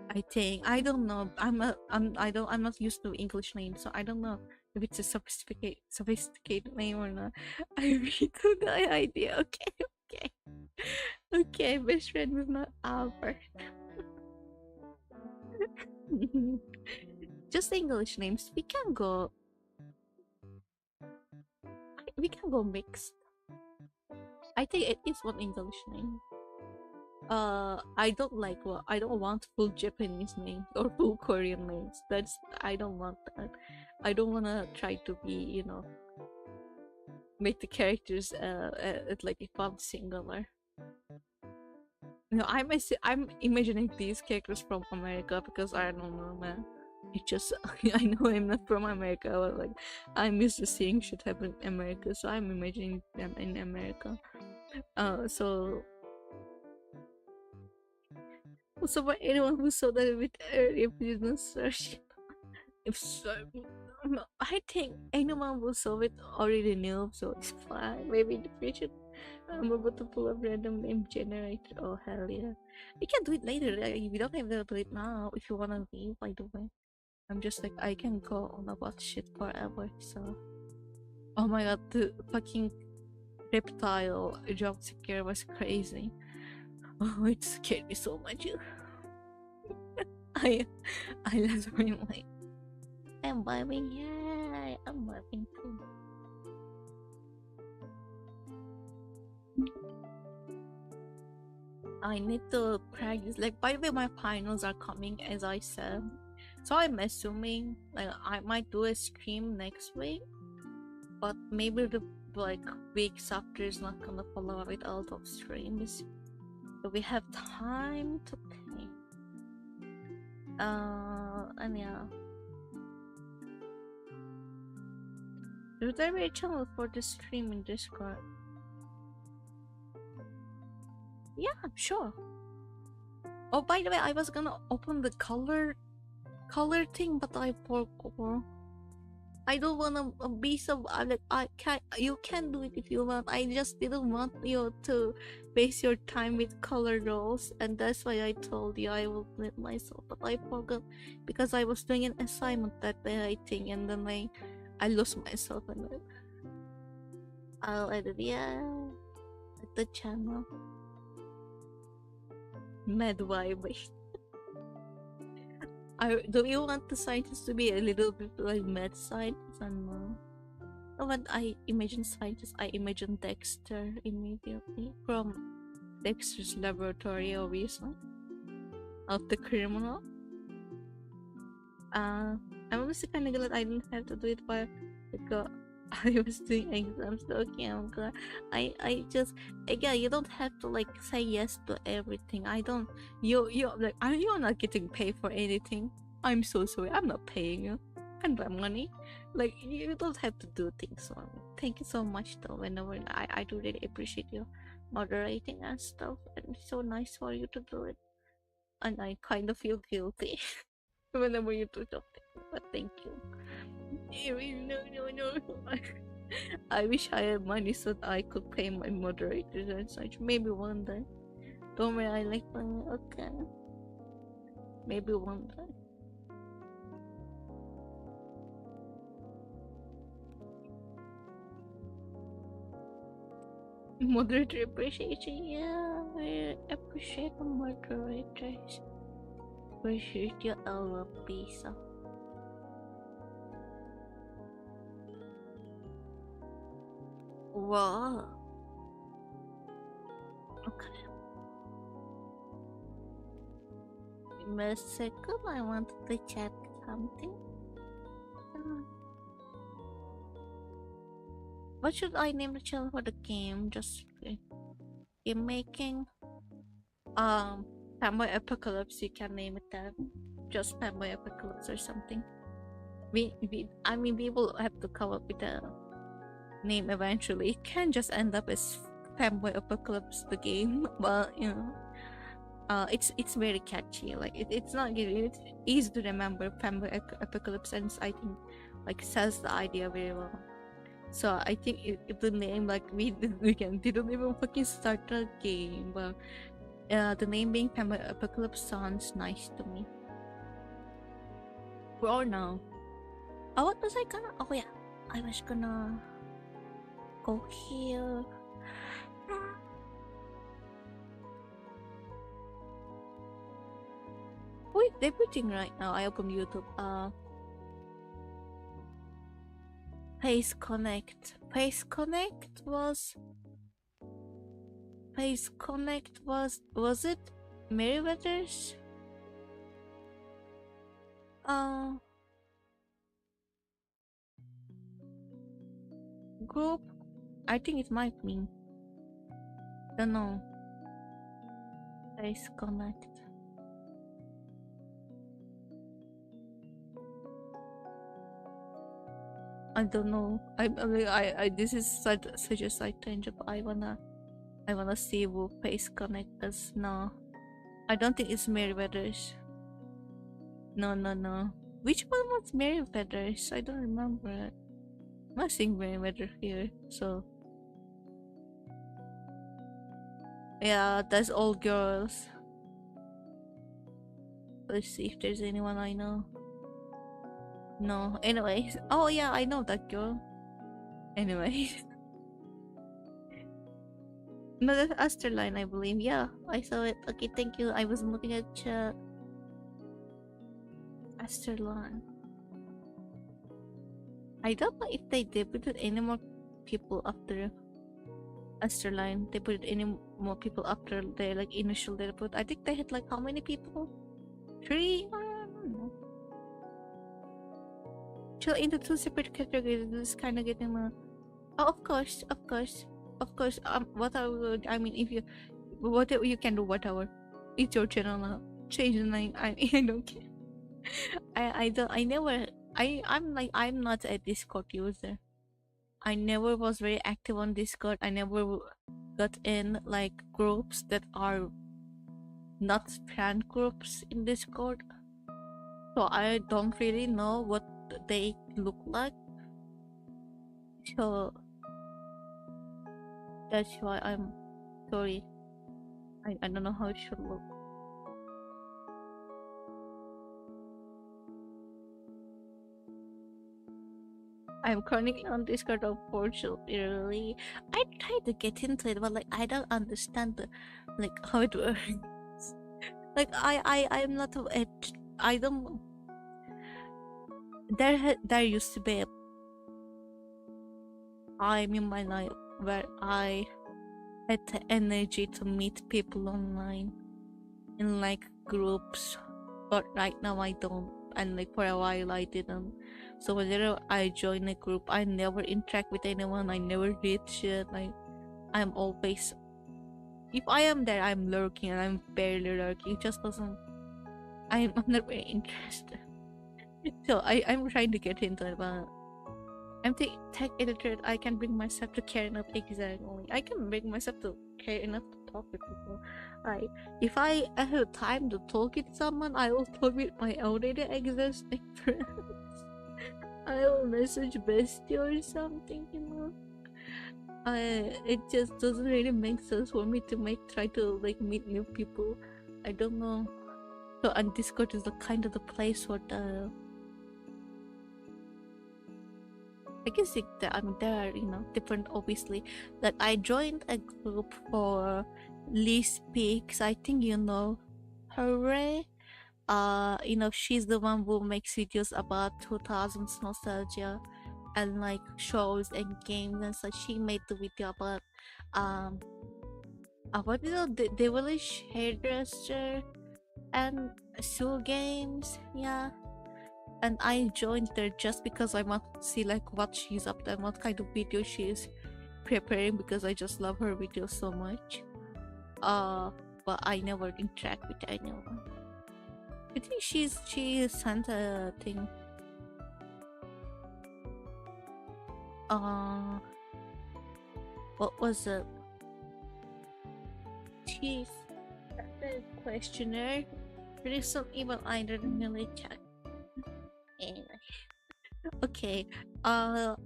I think I don't know. I'm not used to English names, so I don't know if it's a sophisticated name or not. I really don't know the idea. Okay, okay, okay. Best friend is not Albert. Just English names. We can go. We can go mixed. I think it is one English name. I don't like I don't want full Japanese names or full Korean names. I don't want that. I don't wanna try to be, you know, make the characters like if I'm singular. No, I'm imagining these characters from America because I don't know, man. It just I know I'm not from America, but like I'm used to seeing shit happen in America, so I'm imagining them in America. So for anyone who saw that with earlier business search, if so, I think anyone who saw it already knew, so it's fine. Maybe in the future, I'm about to pull up random name generator. Oh hell yeah! We can do it later. We don't have to do it now. If you wanna leave, by the way, I'm just like I can go on about shit forever. So, oh my god, the fucking reptile jump scare was crazy. Oh, it scared me so much. I lost my mind. I'm vibing, yeah, I'm vibing too. I need to practice. Like, by the way, my finals are coming, as I said. So I'm assuming, like, I might do a stream next week, but maybe the like weeks after is not gonna follow with a lot of streams. So we have time to think. And yeah. Is there a channel for the stream in Discord? Yeah, sure. Oh, by the way, I was gonna open the color thing, but I forgot. I don't wanna be so like you can do it if you want. I just didn't want you to waste your time with color rolls, and that's why I told you I will do it myself. But I forgot because I was doing an assignment that day, I think, and then I lost myself in it. I'll edit, yeah, at the channel. Mad vibe. Do you want the scientists to be a little bit like mad scientists? No. When I imagine scientists, I imagine Dexter immediately from Dexter's laboratory, obviously, of the criminal. I'm honestly kind of glad I didn't have to do it while I was doing exams. Okay, I'm glad. I just again, you don't have to like say yes to everything. I don't. You're not getting paid for anything. I'm so sorry. I'm not paying you. And my money. Like you don't have to do things for me. Thank you so much though. Whenever I do really appreciate you moderating and stuff. And it's so nice for you to do it. And I kind of feel guilty whenever you do something. But thank you. No. I wish I had money so that I could pay my moderators and such. Maybe one day. Don't worry, I like money. Okay. Maybe one day. Moderator appreciation. Yeah, I appreciate the moderators. Appreciate your our pizza. Wow. Okay. Give me a second, I wanted to check something. What should I name the channel for the game? Just game making. Fanboy Apocalypse. You can name it that. Just Fanboy Apocalypse or something. I mean, we will have to come up with a name eventually. It can just end up as Fanboy Apocalypse the game, but you know, it's very catchy. Like it's not really, it's easy to remember. Fanboy Apocalypse, and I think like sells the idea very well. So I think if the name, like we didn't even fucking start the game, but the name being Fanboy Apocalypse sounds nice to me. For now. Oh, what was I gonna? Oh yeah, I was gonna go here. Who is debuting right now? I opened YouTube. Face Connect. Face Connect was it Meriwether's group? I think it might be. Don't know. Face Connect. I don't know. I this is such a side tangent. I wanna see who Face Connect does. No, I don't think it's Meriwether's. No. Which one was Meriwether's? I don't remember it. I'm not seeing Meriwether here, so yeah, that's all girls. Let's see if there's anyone I know. No. Anyways, oh yeah, I know that girl. Anyways. No, that's Asterline, I believe. Yeah, I saw it. Okay, thank you. I was looking at chat. Asterline. I don't know if they debuted any more people after Asterline. They put any more people after their like initial debut. I think they had like how many people? 3? I don't know. Chill into 2 separate categories. This is kind of getting a. Oh, of course. Whatever. I mean, if you, whatever you can do, whatever. It's your channel now. Change the name. I don't care. I'm not a Discord user. I never was very active on Discord. I never got in like groups that are not fan groups in Discord. So I don't really know what they look like. So that's why I'm sorry. I don't know how it should look. I'm currently on Discord, unfortunately. I tried to get into it, but like I don't understand the like how it works. Like I'm not I don't. There used to be a time in my life where I had the energy to meet people online in like groups, but right now I don't, and like for a while I didn't. So whenever I join a group, I never interact with anyone. I never read shit. I'm always, if I am there, I'm lurking, and I'm barely lurking. It just doesn't. I'm not very interested. So I'm trying to get into it, but I'm tech illiterate. I can bring myself to care enough. Exactly. I can bring myself to care enough to talk with people. If I have time to talk with someone, I will talk with my already existing friends. I will message bestie or something, you know. It just doesn't really make sense for me to try to like meet new people. I don't know. So and Discord is the kind of the place for the. I guess there are, you know, different, obviously. That I joined a group for Lee Speaks. I think you know her. You know, she's the one who makes videos about 2000s nostalgia and like shows and games and such. She made the video about what, you know, the devilish hairdresser and Sue games. Yeah, and I joined there just because I want to see like what she's up to and what kind of video she is preparing, because I just love her videos so much. But I never interact with anyone. I think she sent a thing. What was it? She sent a questionnaire. There is some email I didn't really check. Anyway. Okay.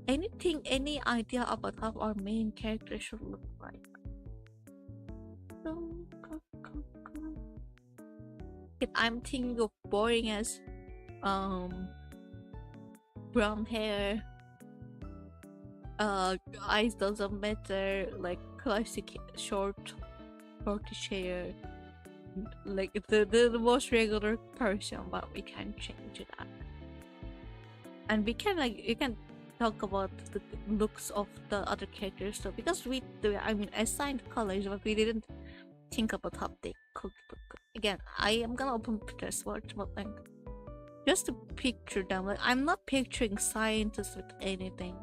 Any idea about how our main character should look like? I'm thinking of boring as brown hair, eyes doesn't matter, like classic shortish hair, like the most regular person, but we can change that. And we can you can talk about the looks of the other characters, so because we assigned colors, but we didn't think about how they could look. Again, I am gonna open Pinterest watch, but like just to picture them. Like I'm not picturing scientists with anything.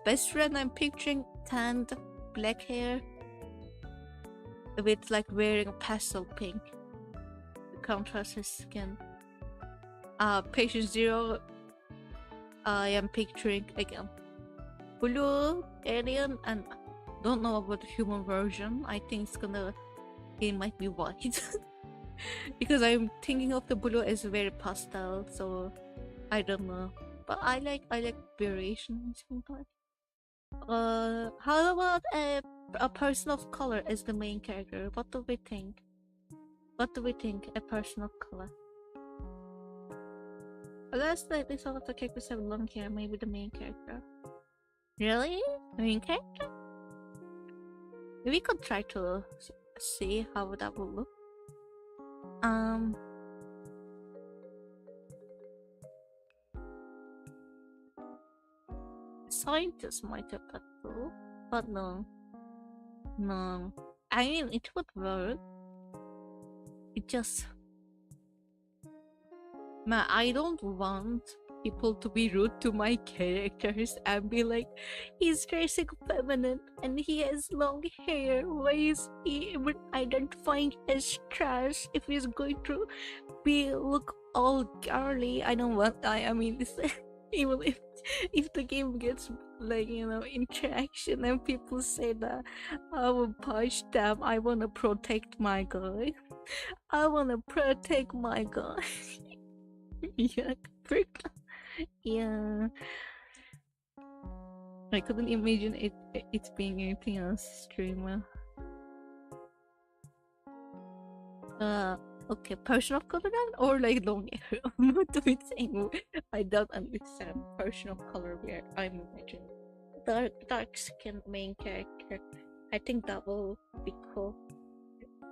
Best friend, I'm picturing tanned black hair with like wearing a pastel pink to contrast his skin. Patient 0, I am picturing again blue alien, and don't know about the human version. I think it might be white because I'm thinking of the blue as very pastel, so I don't know. But I like variations sometimes. How about a person of color as the main character? What do we think? What do we think? A person of color. Let's like this all of the characters have long hair. Maybe the main character. Really? Main character? We could try to see how that will look. Scientists might have that too, but no. I mean, it would work. It just... Man, I don't want people to be rude to my characters and be like, he's dressing feminine and he has long hair. Why is he even identifying as trash if he's going to look all girly? I don't want that. I mean, this, even if the game gets like, you know, interaction and people say that I will push them, I wanna protect my guy. I wanna protect my guy. Yeah, yeah. I couldn't imagine it being anything else. Streamer. Okay, person of color then, or like long hair? What do we think? I don't understand. Person of color where I'm imagining dark skin main character. I think that will be cool.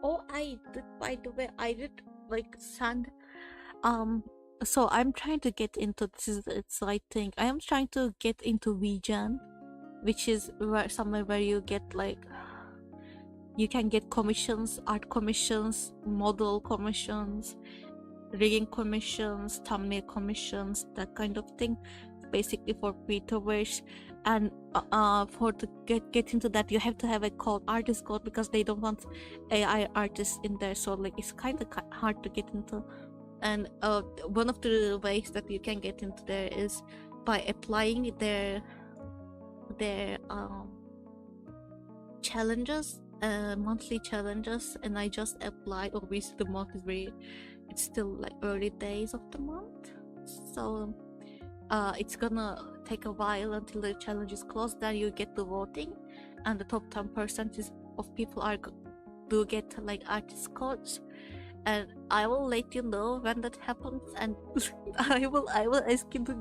Oh, I did. By the way, I did like send so I'm trying to get into I think I am trying to get into VGen, which is somewhere where you get like you can get commissions, art commissions, model commissions, rigging commissions, thumbnail commissions, that kind of thing. Basically for VTubers, and for to get into that you have to have a code, artist code, because they don't want AI artists in there, so like it's kind of hard to get into. And one of the ways that you can get into there is by applying their challenges, monthly challenges, and I just applied. Obviously the month is it's still like early days of the month, so it's gonna take a while until the challenge is closed. Then you get the voting, and the top 10% of people do get like artist codes, and I will let you know when that happens, and I will ask you to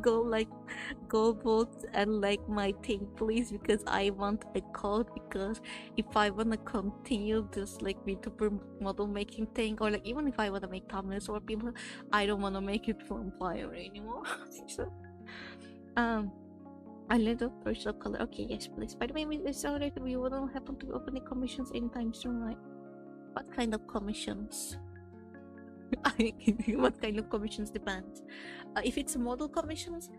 go vote and like my thing, please, because I want a code, because if I wanna continue this like VTuber model making thing, or like even if I wanna make thumbnails for people, I don't wanna make it from Fiverr anymore. So a little personal color. Okay, yes, please. By the way, it's alright. We wouldn't happen to be opening commissions anytime soon, right? What kind of commissions? What kind of commissions depends. If it's model commissions,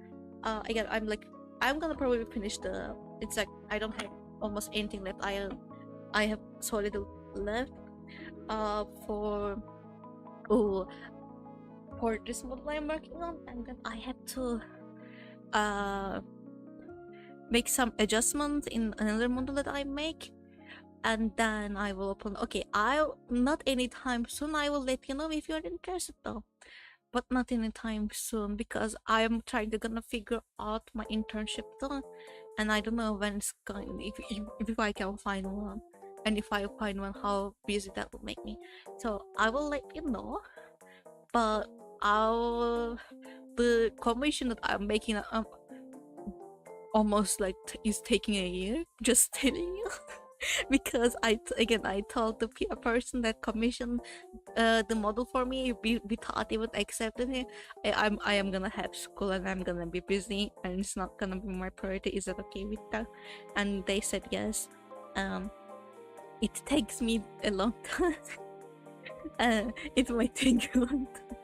again, I'm gonna probably finish the. It's like I don't have almost anything left. I have so little left. For oh for this model I'm working on, and then I have to make some adjustments in another model that I make, and then I will open. Okay, I'll not anytime soon. I will let you know if you're interested though, but not anytime soon because I'm trying to gonna figure out my internship though, and I don't know when it's going. If I can find one, and if I find one, how busy that will make me. So I will let you know, but I'll the commission that I'm making almost like is taking a year. Just telling you. Because I told the person that commissioned the model for me, we thought they would accept it. I am gonna have school and I'm gonna be busy and it's not gonna be my priority. Is that okay with that? And they said yes. It takes me a long time. It might take a long time.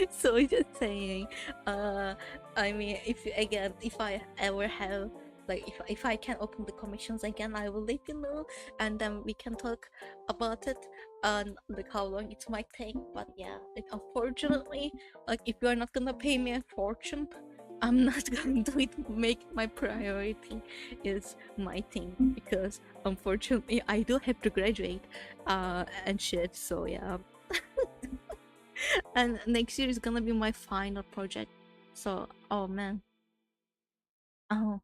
So just saying, I mean, if I ever have like if I can open the commissions again, I will let you know, and then we can talk about it and like how long it might take. But yeah, like unfortunately, like if you are not gonna pay me a fortune, I'm not gonna do it. Make my priority is my thing, because unfortunately I do have to graduate and shit. So yeah. And next year is gonna be my final project. So oh man. Oh.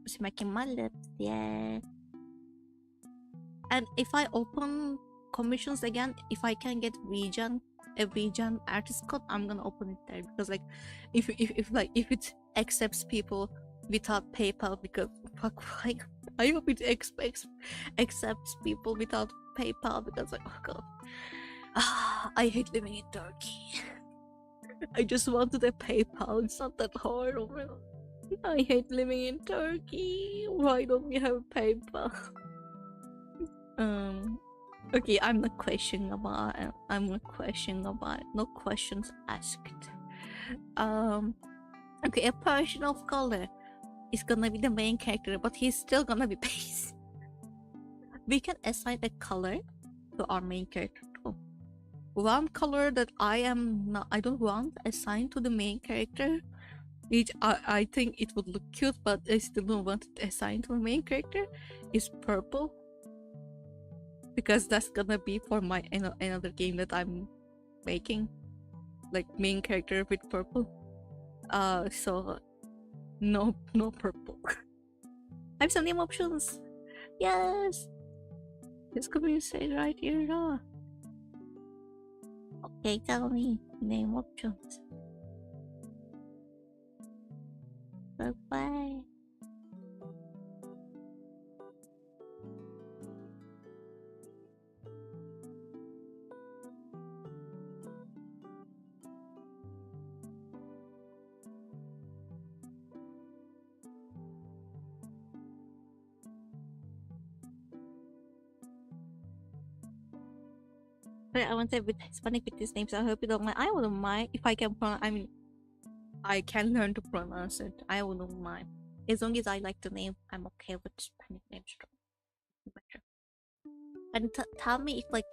Smacking my lips, yeah. And if I open commissions again, if I can get a vegan artist code, I'm gonna open it there, because like if it accepts people without PayPal, because fuck, like I hope it accepts people without PayPal, because like oh god, I hate living in Turkey. I just wanted a PayPal. It's not that horrible. I hate living in Turkey. Why don't we have PayPal? Okay, I'm not questioning about it. No questions asked. Okay, a person of color is gonna be the main character, but he's still gonna be base. We can assign a color to our main character too. One color that I don't want assigned to the main character, which I think it would look cute, but I still don't want it assigned to the main character, is purple. Because that's gonna be for my another game that I'm making, like main character with purple. So no purple. I have some name options. Yes, this could be said right here. Okay, tell me name options. Bye. I want to be Hispanic with these names. I hope you don't mind. I wouldn't mind if I can pronounce. I mean, I can learn to pronounce it. I wouldn't mind. As long as I like the name, I'm okay with Hispanic names. And tell me if like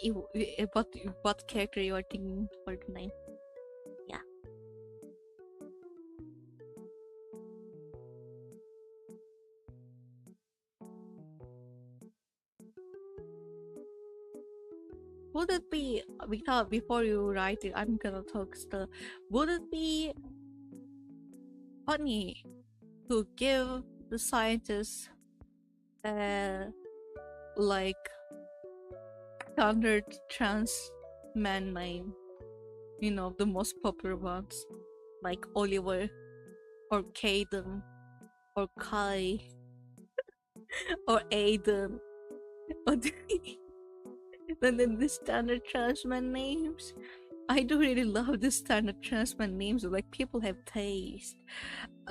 what character you are thinking for the name. Yeah. Would it be before you write it? I'm gonna talk still. Would it be funny to give the scientists like standard trans man name? You know, the most popular ones, like Oliver or Caden or Kai or Aiden or and then the standard trans man names. I do really love the standard trans man names. Like, people have taste.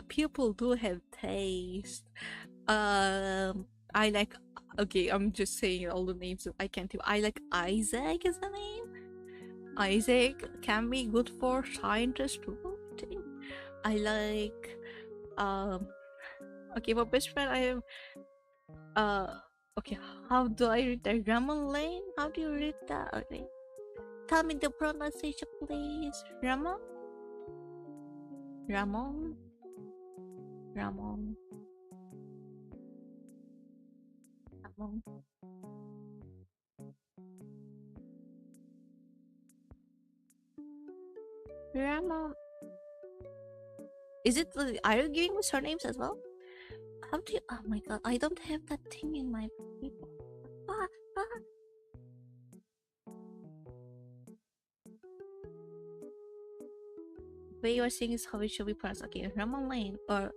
People do have taste. I Okay, I'm just saying all the names that I can't do. I like Isaac is the name. Isaac can be good for scientist too. I like okay, for best friend I have okay, how do I read that? Ramon Lane? How do you read that? Okay. Tell me the pronunciation please. Ramon? Ramon? Ramon. Ramon. Ramon. Is it are you giving me surnames as well? How do you oh my god, I don't have that thing in my people. Ah, ah. The way you are saying is how it should be pronounced. Okay, Ramon Lane or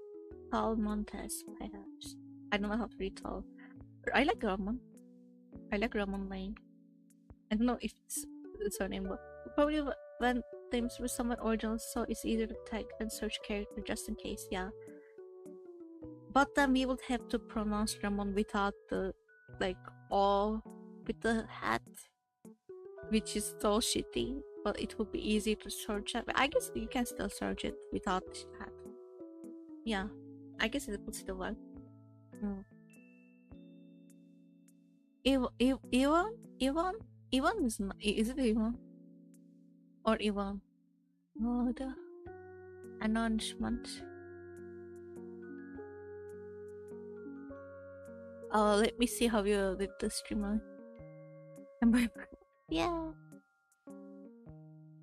Paul Montes, perhaps. I don't know how to read all. I like Ramon. I like Ramon Lane. I don't know if it's the surname, but probably when names were somewhat original, so it's easier to tag and search character just in case, yeah. But then we would have to pronounce Ramon without the, like, all with the hat, which is so shitty, but it would be easy to search it. But I guess you can still search it without the hat. Yeah, I guess it would still work. Ivan is not. Is it Ivan or Ivan? No, the announcement. Let me see how you did the streamer. Yeah,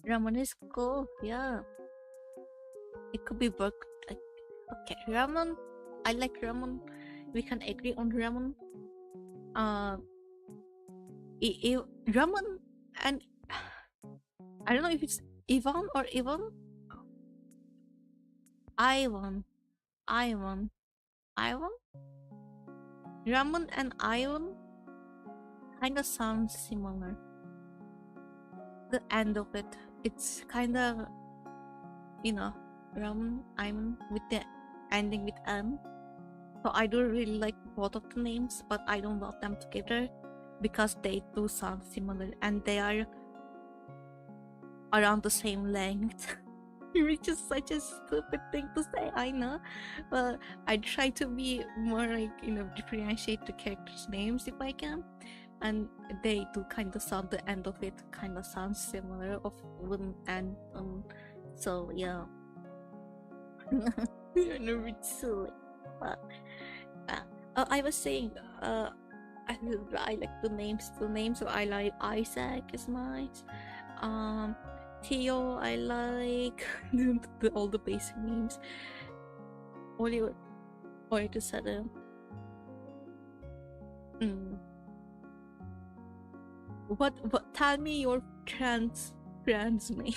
Ramon is cool. Yeah, it could be work. Like, okay, Ramon. I like Ramon. We can agree on Ramon. Ramon and I don't know if it's Ivan or Ivan. Ivan. Ramon and Ivan kind of sounds similar. The end of it, it's kind of, you know, Ramon, Ivan with the ending with M. So I do really like both of the names, but I don't love them together because they do sound similar and they are around the same length. Which is such a stupid thing to say, I know, but I try to be more like, you know, differentiate the characters' names if I can, and they do kind of sound, the end of it kind of sounds similar of one and so yeah. You're a bit silly, but I was saying I like the names. So I like Isaac is nice. Theo, I like all the basic names. Oliver, or to set them. What? Tell me your trans name.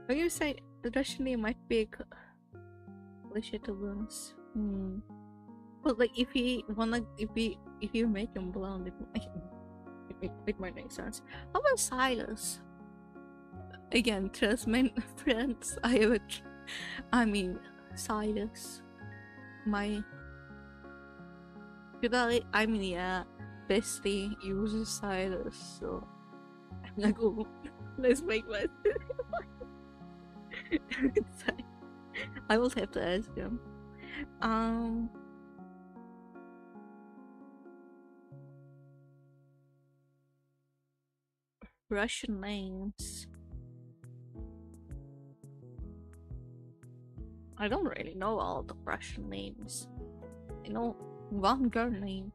When you say the Russian name might be legitimate. But like if you make him blonde, it might make sense. How about Silas? Again, trust my friends. I mean, Silas. My. I mean, yeah, bestie uses Silas, so I'm like, oh, let's make my. I will have to ask him. Russian names. I don't really know all the Russian names. I know one girl name.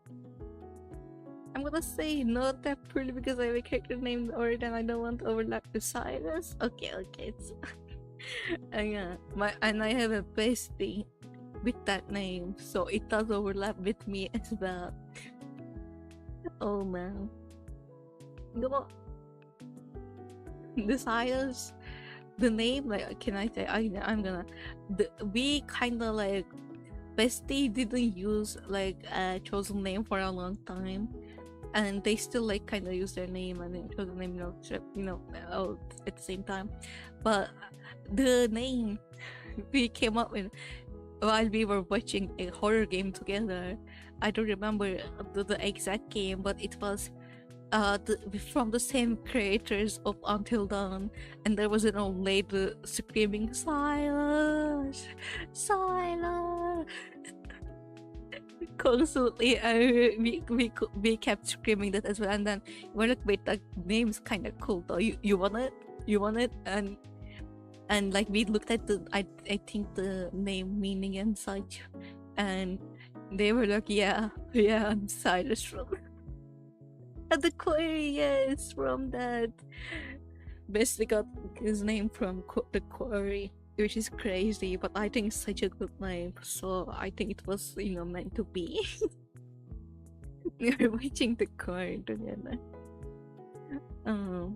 I'm gonna say not that purely because I have a character named already and I don't want to overlap with Cyrus. Okay, it's yeah. And I have a bestie with that name, so it does overlap with me as well. Oh man. You know, the Cyrus, the name, like, can I say, I'm gonna, we kind of like, bestie didn't use like a chosen name for a long time, and they still like kind of use their name and then chosen name, at the same time. But the name we came up with, while we were watching a horror game together. I don't remember the exact game, but it was from the same creators of Until Dawn, and there was an old lady screaming silence, silence constantly. We kept screaming that as well, and then we're like, wait, that name's kind of cool though. You want it? You want it? And like we looked at the I think the name meaning and such, and they were like, yeah, I'm Cyrus from the query, yes, from that. Basically got his name from the quarry, which is crazy, but I think it's such a good name, so I think it was, meant to be. We were watching the quarry together. Oh,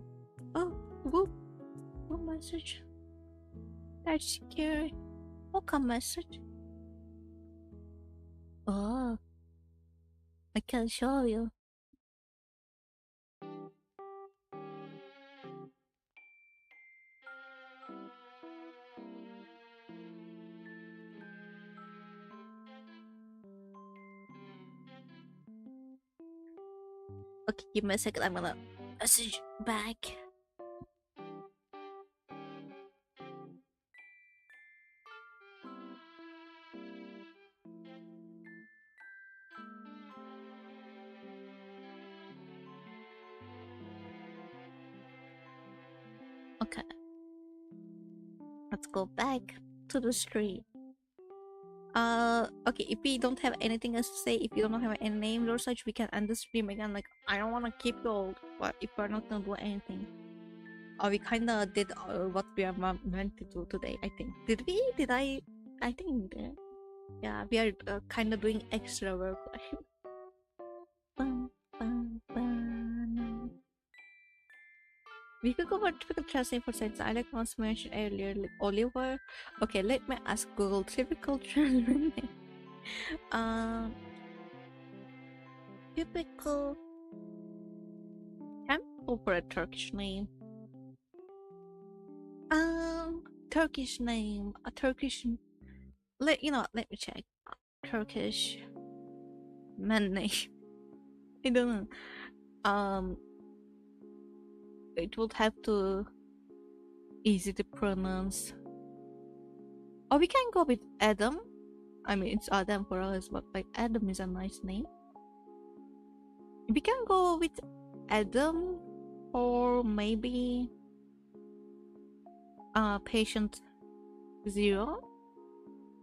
whoop, what message? That's scary. Welcome message. Oh, I can show you. Okay, give me a second. I'm gonna message back. Okay. Let's go back to the street. Okay, if we don't have anything else to say, if you don't have any names or such, we can end the stream again. Like, I don't want to keep you all, but if we're not gonna do anything. We kinda did what we are meant to do today, I think. Did we? Did I? I think we did. Yeah, we are kinda doing extra work. We could go for typical translate for sense. I like once mentioned earlier, like Oliver. Okay, let me ask Google typical translate. Typical temple for a Turkish name. Turkish name. A Turkish. Let me check. Turkish man name. I don't know. It would have to easy to pronounce. Or we can go with Adam. I mean, it's Adam for us, but like Adam is a nice name. We can go with Adam, or maybe Patient Zero.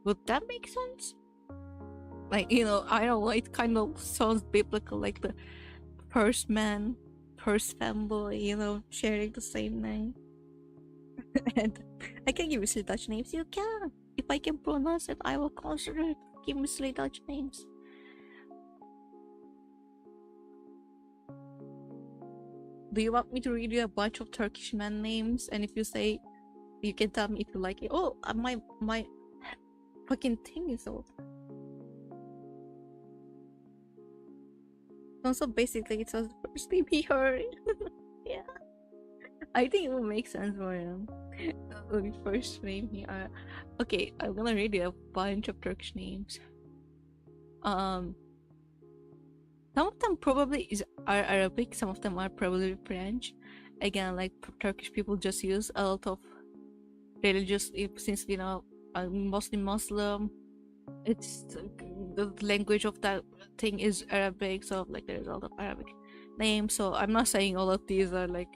Would that make sense? Like, I don't know, it kind of sounds biblical, like the first man, first femboy, sharing the same name. And I can give you silly Dutch names. You can. If I can pronounce it, I will consider it. Give me silly Dutch names. Do you want me to read you a bunch of Turkish man names? And if you say, you can tell me if you like it. Oh, my fucking thing is off. Also, basically, it was the first name he heard. Yeah. I think it will make sense for him. The first name here. Okay, I'm gonna read you a bunch of Turkish names. Some of them probably are Arabic, some of them are probably French. Again, like Turkish people just use a lot of religious, since I'm mostly Muslim. It's the language of that thing is Arabic, so like there's a lot of Arabic names. So I'm not saying all of these are like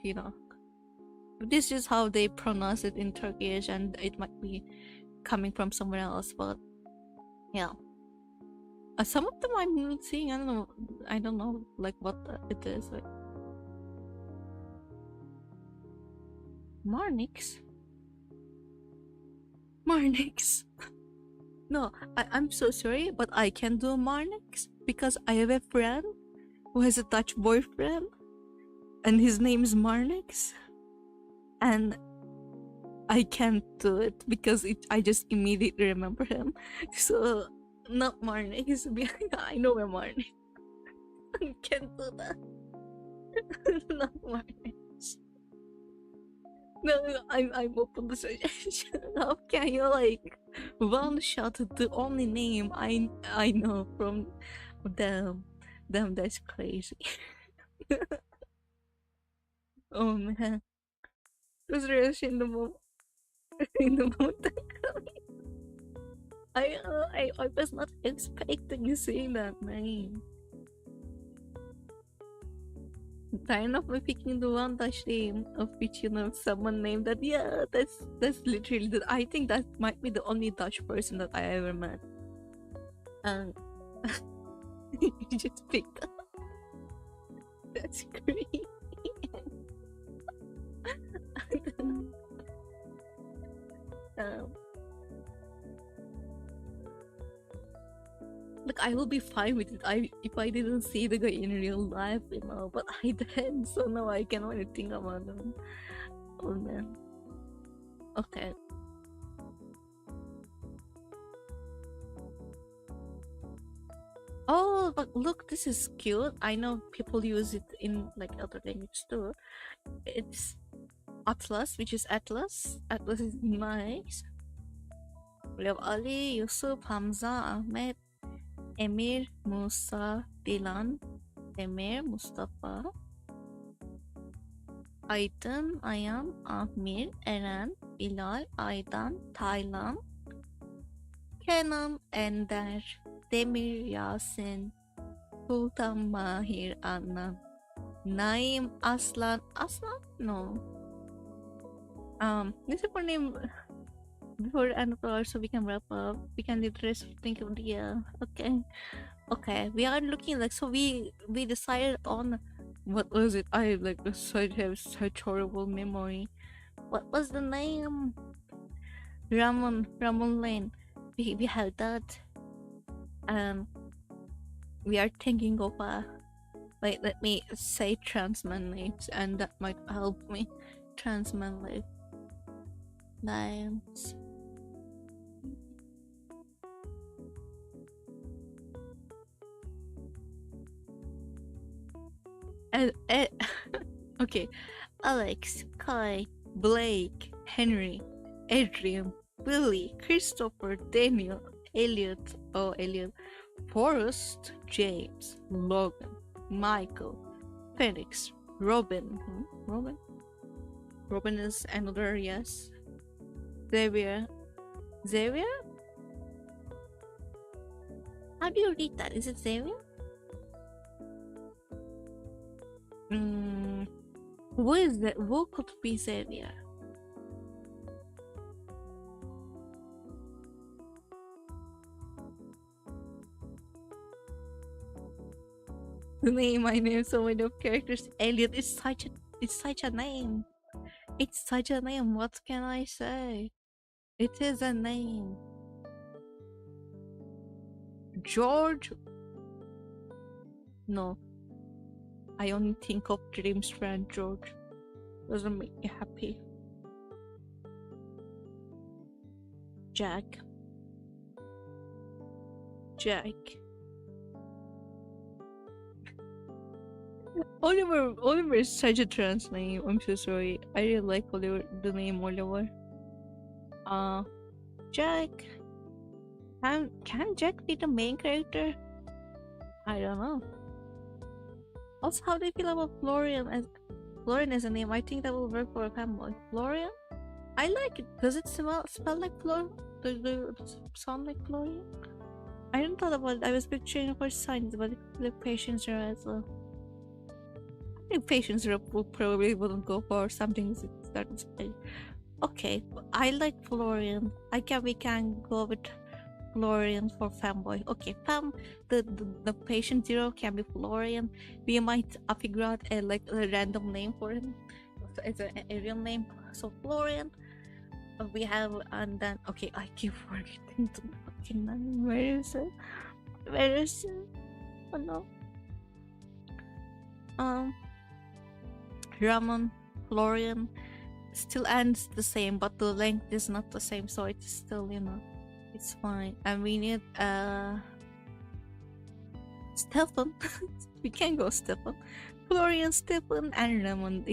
this is how they pronounce it in Turkish, and it might be coming from somewhere else, but yeah. Some of them I'm not seeing. I don't know like what it is. Like Marnix. No, I'm so sorry, but I can't do Marnix because I have a friend who has a Dutch boyfriend, and his name is Marnix, and I can't do it because I just immediately remember him. So not Marnix. I know where Marnix. I can't do that. Not Marnix. No, I'm open to suggestion. How can you like one shot the only name I know from them? Them, that's crazy. Oh man, it was really in the moment. In the moment, I was not expecting you saying that name. Kind of me picking the one Dutch name of which you know someone named that. Yeah, that's literally the. I think that might be the only Dutch person that I ever met. And you just picked up. That's great. um, Look, I will be fine with it. If I didn't see the guy in real life, you know, but I did, so now I can only think about him. Oh man. Okay. Oh, but look, this is cute. I know people use it in like other languages too. It's Atlas, which is Atlas. Atlas is nice. We have Ali, Yusuf, Hamza, Ahmed, Emir, Musa, Dilan, Emir, Mustafa, Aydın, Ayam, Ahmir, Eren, Bilal, Aydan, Taylan, Kenan, Ender, Demir, Yasin, Sultan, Mahir, Adnan, Naim, Aslan. Aslan? No. This is for name before the end of the hour, so we can wrap up. We can do the rest of think of the okay. Okay, we are looking like, so we decided on what was it? I like have such horrible memory. What was the name? Ramon Lane. We have that. We are thinking of wait, let me say transman names, and that might help me. Transman names. Okay, Alex, Kai, Blake, Henry, Adrian, Billy, Christopher, Daniel, Elliot, Forrest, James, Logan, Michael, Felix, Robin, Robin is another, yes. Xavier? How do you read that? Is it Xavier? Who is that? Who could be Xavier? The name I name so many of characters. Elliot is such a name. It's such a name. What can I say? It is a name. George? No. I only think of Dream's friend George. Doesn't make me happy. Jack. Oliver is such a trans name. I'm so sorry. I really like Oliver, the name Oliver. Jack. Can Jack be the main character? I don't know. Also, how do you feel about Florian as a name? I think that will work for a femboy. Florian? I like it. Does it spell like Florian? Does it sound like Florian? I didn't thought about it. I was picturing for signs, but the patience are as well. I think patience probably wouldn't go for something that starts with. Okay, I like Florian. We can go with Florian for femboy. Okay, the patient zero can be Florian. We might figure out a random name for him as a real name. So Florian. We have, and then okay, I keep forgetting the fucking name. Where is it? Oh no. Ramon, Florian still ends the same, but the length is not the same, so it's still, you know, it's fine. And we need Stefan. We can go Stefan. Florian, Stephen, and Ramon.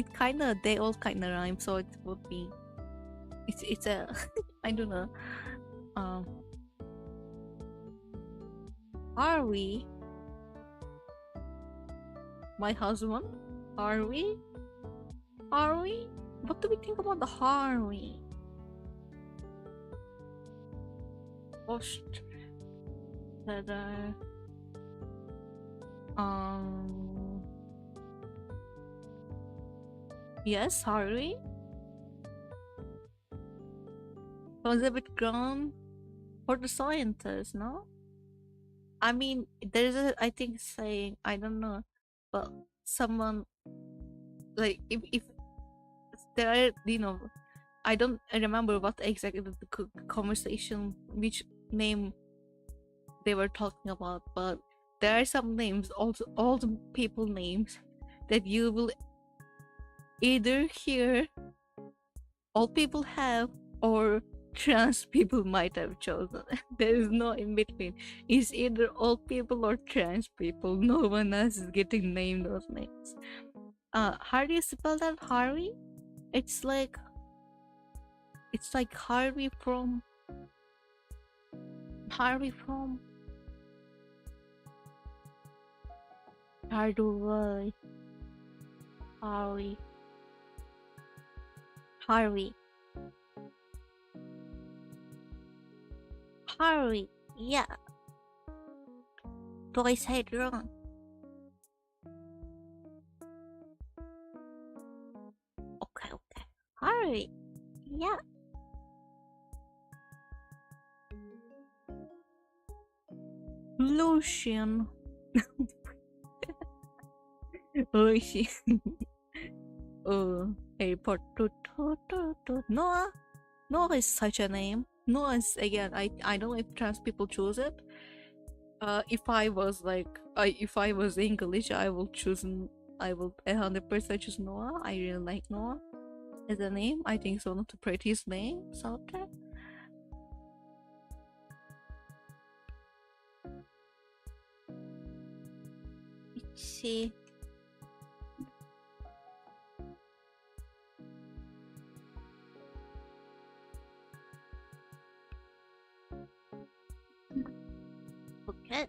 They all kinda rhyme, so it would be. It's a I don't know. Harvey, my husband. Harvey. What do we think about the Harvey? Post. Yes, Harvey. Was a bit grown for the scientists, no? I mean, there's I think saying, I don't know, but someone like if there are, I don't remember what exactly the conversation, which name they were talking about, but there are some names, also all the people names that you will either hear all people have or trans people might have chosen. There is no in between. It's either all people or trans people. No one else is getting named those names. How do you spell that? Harvey? It's like Harvey from Harvey. Harvey. Yeah. Do I say it wrong? Okay. Harvey. Yeah. Lucian. Lucian. Airport. Noah. Noah is such a name. Noah is, again, I don't know if trans people choose it. If I was English, I will 100% choose Noah. I really like Noah as a name. I think it's one of the prettiest names out there. Let's see. Okay.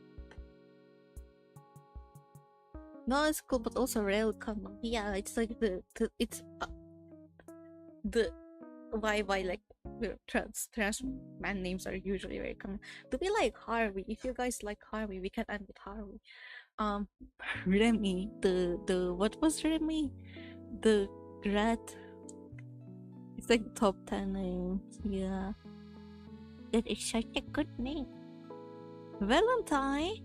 No, it's cool, but also real common. Yeah, it's like the why like the trans man names are usually very common. Do we like Harvey? If you guys like Harvey, we can end with Harvey. Remy, the what was Remy? The rat. It's like top 10 names. Yeah, that is such a good name. Valentine.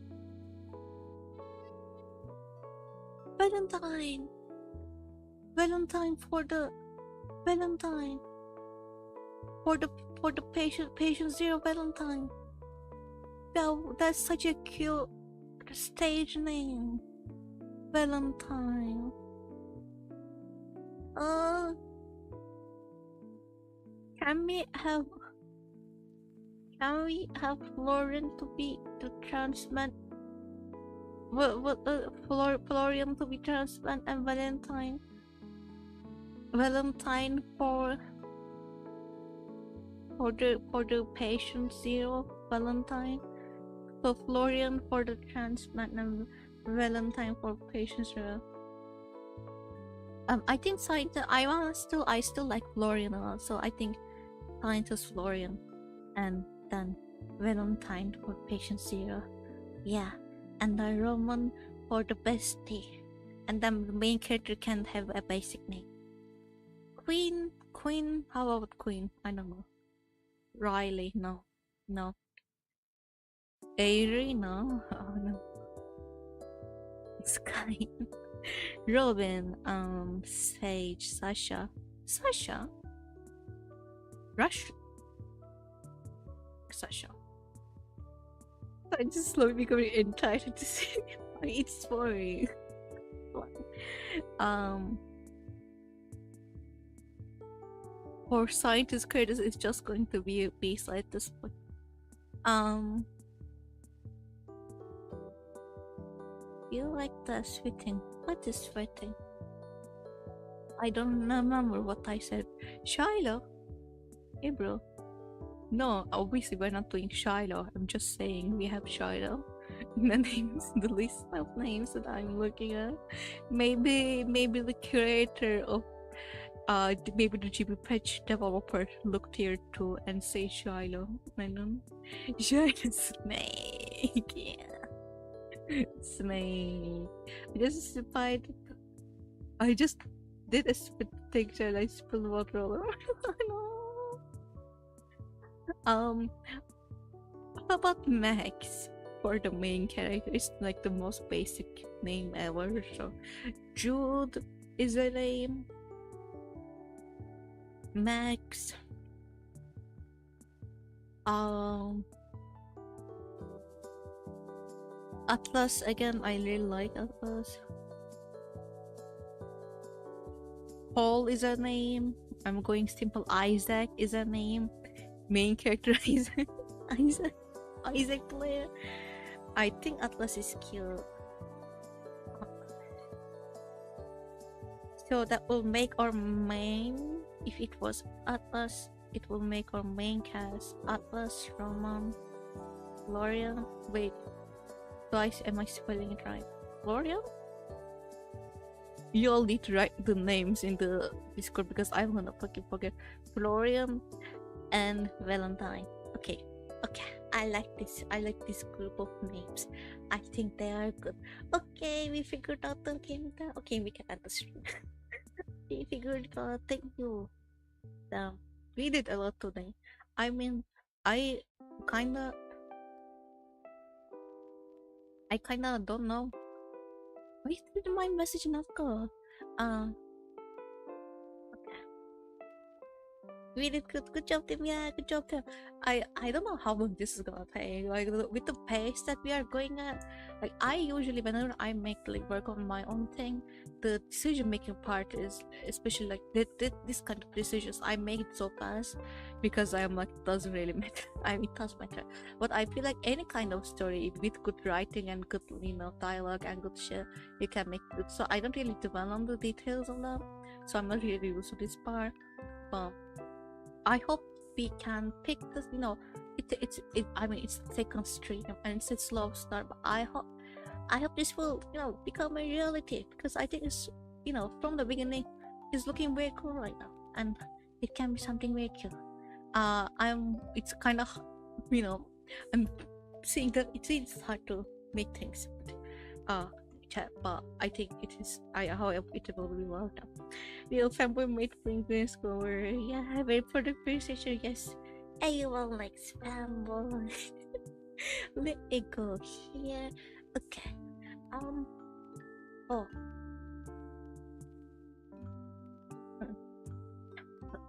For the patient zero Valentine. That's such a cute stage name. Valentine. Can we have Florian to be the transman? Florian to be transman and Valentine for the patient zero Valentine. So Florian for the transplant and Valentine for patient zero. I think scientist. I still like Florian a lot. So I think scientist Florian, and then Valentine for patient zero. Yeah, and the Roman for the bestie, and then the main character can have a basic name. Queen. How about Queen? I don't know. Riley, no. Avery, no. Oh, no. Sky. Robin, Sage, Sasha. Rush. Sasha. I just slowly becoming entitled to see it's boring. For scientist Curtis, it's just going to be a B-side at this point. Feel like the sweeting. What is sweating? I don't remember what I said. Shiloh? Hey, bro. No, obviously we're not doing Shiloh. I'm just saying we have Shiloh in the names, the list of names that I'm looking at. Maybe the creator of maybe the GB patch developer looked here too and say Shiloh. I don't know. Shiloh Snake. Yeah. Snake. I just did a spit picture and I spilled water all over. No. How about Max for the main character? It's like the most basic name ever. So Jude is a name. Max. Atlas again. I really like Atlas. Paul is a name. I'm going simple. Isaac is a name. Main character is Isaac player. I think Atlas is cute. So that will make our main. If it was Atlas, it will make our main cast. Atlas, Roman, Florian. Wait, am I spelling it right? Florian? You all need to write the names in the Discord because I'm gonna fucking forget. Florian and Valentine. Okay. I like this group of names. I think they are good. Okay, we figured out the game. Okay, we can add the stream. We figured it out. Thank you. We did a lot today. I mean, I kinda don't know. Why did my message not go? We did good job, Tim. Yeah, good job, Tim. I don't know how long this is gonna take. Like with the pace that we are going at, like I usually whenever I make like work on my own thing, the decision making part is especially like this kind of decisions I make it so fast because I am like it doesn't really matter. I mean it does matter, but I feel like any kind of story with good writing and good dialogue and good shit, you can make it good. So I don't really dwell on the details of them. So I'm not really used to this part, but I hope we can pick this. I mean, it's the second stream and it's a slow start, but I hope this will, become a reality because I think it's, from the beginning, it's looking very cool right now, and it can be something very cool. It's kind of, I'm seeing that it's hard to make things, but I think it is. I hope it will be well done. Real fanboy made fingers go. Yeah, wait for the precision. Yes, I will like fanboy. Let it go here. Okay. Oh.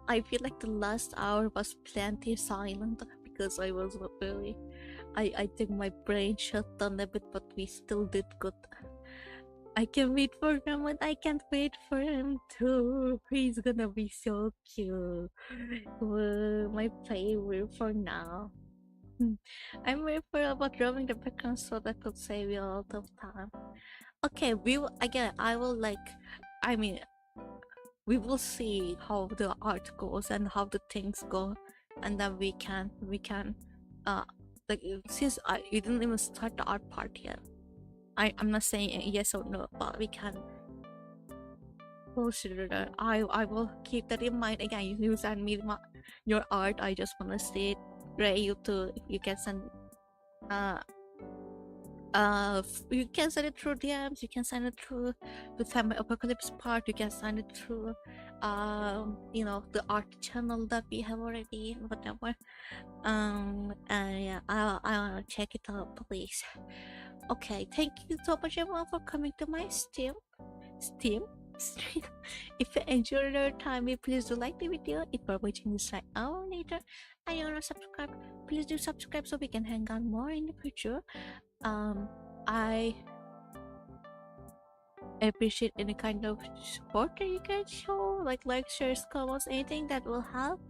I feel like the last hour was plenty silent because I was not really. I think my brain shut down a bit, but we still did good. I can wait for him, and I can't wait for him too. He's gonna be so cute. My favorite for now. I'm waiting for about drawing the background so that could save you a lot of time. Okay, we will again. We will see how the art goes and how the things go, and then we can since we didn't even start the art part yet. I'm not saying yes or no, but we can consider that. I will keep that in mind. Again, you send me your art. I just wanna see it. Ray, you too. If you can send you can send it through DMs. You can send it through the Family Apocalypse part. You can send it through the art channel that we have already. Whatever. Yeah, I wanna check it out, please. Okay, thank you so much everyone for coming to my stream. If you enjoyed your time, please do like the video. If you're watching this right now or later and you wanna subscribe, please do subscribe so we can hang out more in the future. I appreciate any kind of support that you can show, like shares, comments, anything that will help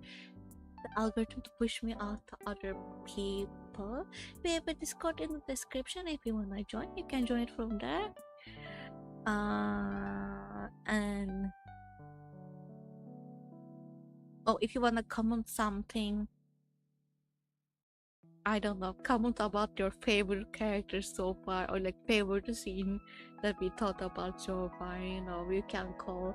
the algorithm to push me out to other people. We have a Discord in the description. If you wanna join, you can join it from there. And oh, if you wanna comment something, I don't know, comment about your favorite characters so far, or like favorite scene that we thought about so far. You know, we can call.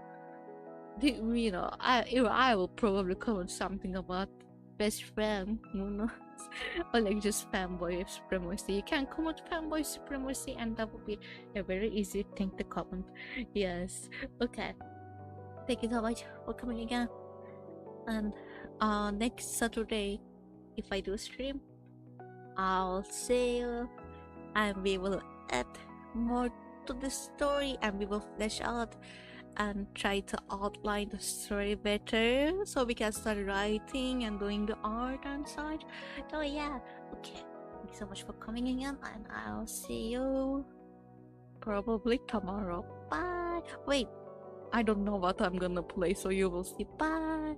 You know, I will probably comment something about best friend, who knows, or like just fanboy supremacy. You can comment fanboy supremacy, and that would be a very easy thing to comment. Yes. Okay. Thank you so much for coming again. And next Saturday, if I do stream, I'll see you, and we will add more to the story, and we will flesh out and try to outline the story better so we can start writing and doing the art and such. So yeah, okay. Thank you so much for coming again, and I'll see you probably tomorrow. Bye. Wait, I don't know what I'm gonna play, so you will see. Bye.